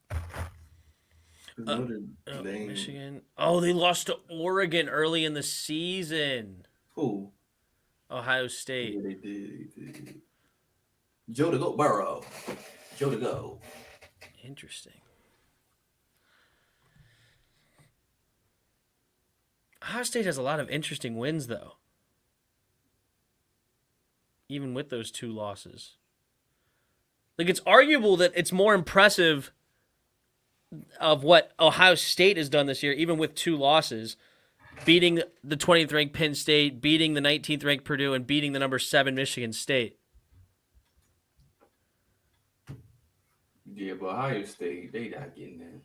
'Cause Notre Dame. Michigan. Oh, they lost to Oregon early in the season. Who? Ohio State. Yeah, they did. Joe to go, Burrow. Joe to go. Interesting. Ohio State has a lot of interesting wins, though. Even with those 2 losses. Like, it's arguable that it's more impressive of what Ohio State has done this year, even with 2 losses, beating the 20th ranked Penn State, beating the 19th ranked Purdue, and beating the number 7 Michigan State. Yeah, but Ohio State, they not getting in.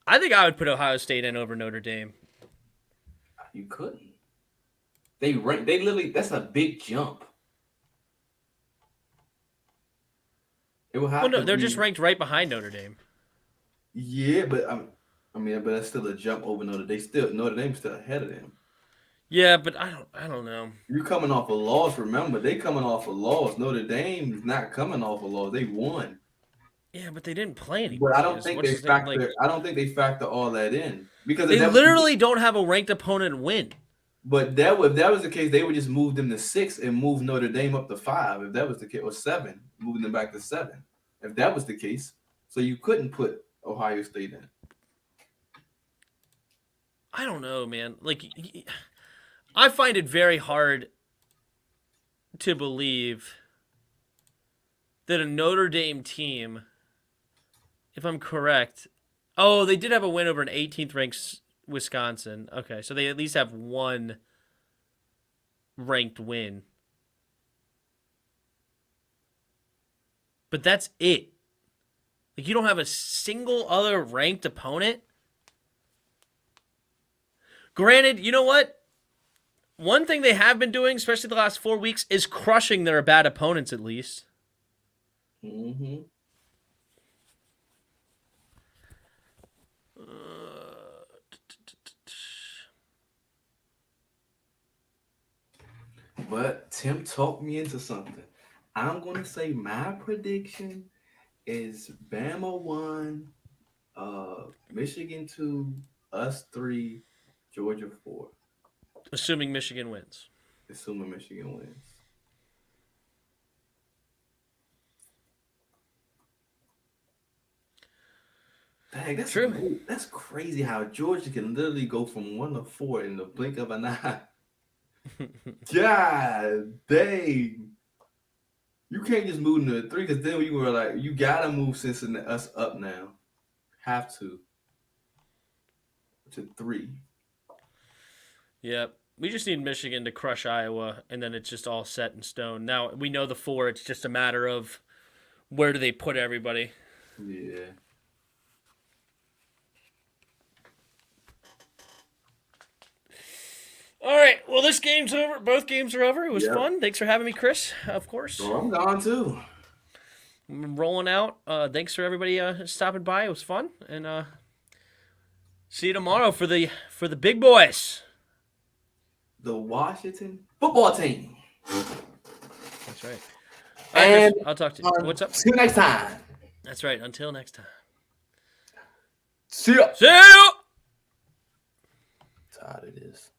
I think I would put Ohio State in over Notre Dame. You couldn't. They literally, that's a big jump. It will have Well, no, to they're be, just ranked right behind Notre Dame. Yeah, but but that's still a jump over Notre Dame. Notre Dame's still ahead of them. Yeah, but I don't know. You're coming off a loss. Remember, they coming off a loss. Notre Dame's not coming off a loss. They won. Yeah, but they didn't play anybody. But I don't think they factor. I don't think they factor all that in because they literally don't have a ranked opponent win. But if that was the case, they would just move them to 6 and move Notre Dame up to 5. If that was the case, or 7, moving them back to 7. If that was the case, so you couldn't put Ohio State in. I don't know, man. Like, I find it very hard to believe that a Notre Dame team, if I'm correct, oh, they did have a win over an 18th ranked Wisconsin. Okay, so they at least have 1 ranked win. But that's it. Like, you don't have a single other ranked opponent. Granted, you know what? One thing they have been doing, especially the last 4 weeks, is crushing their bad opponents at least. Mm-hmm. But Tim talked me into something. I'm going to say my prediction is Bama 1, Michigan 2, us 3, Georgia 4. Assuming Michigan wins. Assuming Michigan wins. Dang, that's true. That's crazy how Georgia can literally go from 1 to 4 in the blink of an eye. God dang. You can't just move to 3 because then you were like, you gotta move Cincinnati us up now. Have to 3. Yep. We just need Michigan to crush Iowa, and then it's just all set in stone. Now, we know the 4. It's just a matter of where do they put everybody. Yeah. All right. Well, this game's over. Both games are over. It was fun. Thanks for having me, Chris. Of course. Well, I'm gone too. I'm rolling out. Thanks for everybody stopping by. It was fun, and see you tomorrow for the big boys. The Washington football team. That's right. And Chris, I'll talk to you. What's up? See you next time. That's right. Until next time. See ya. See you. That's how it is.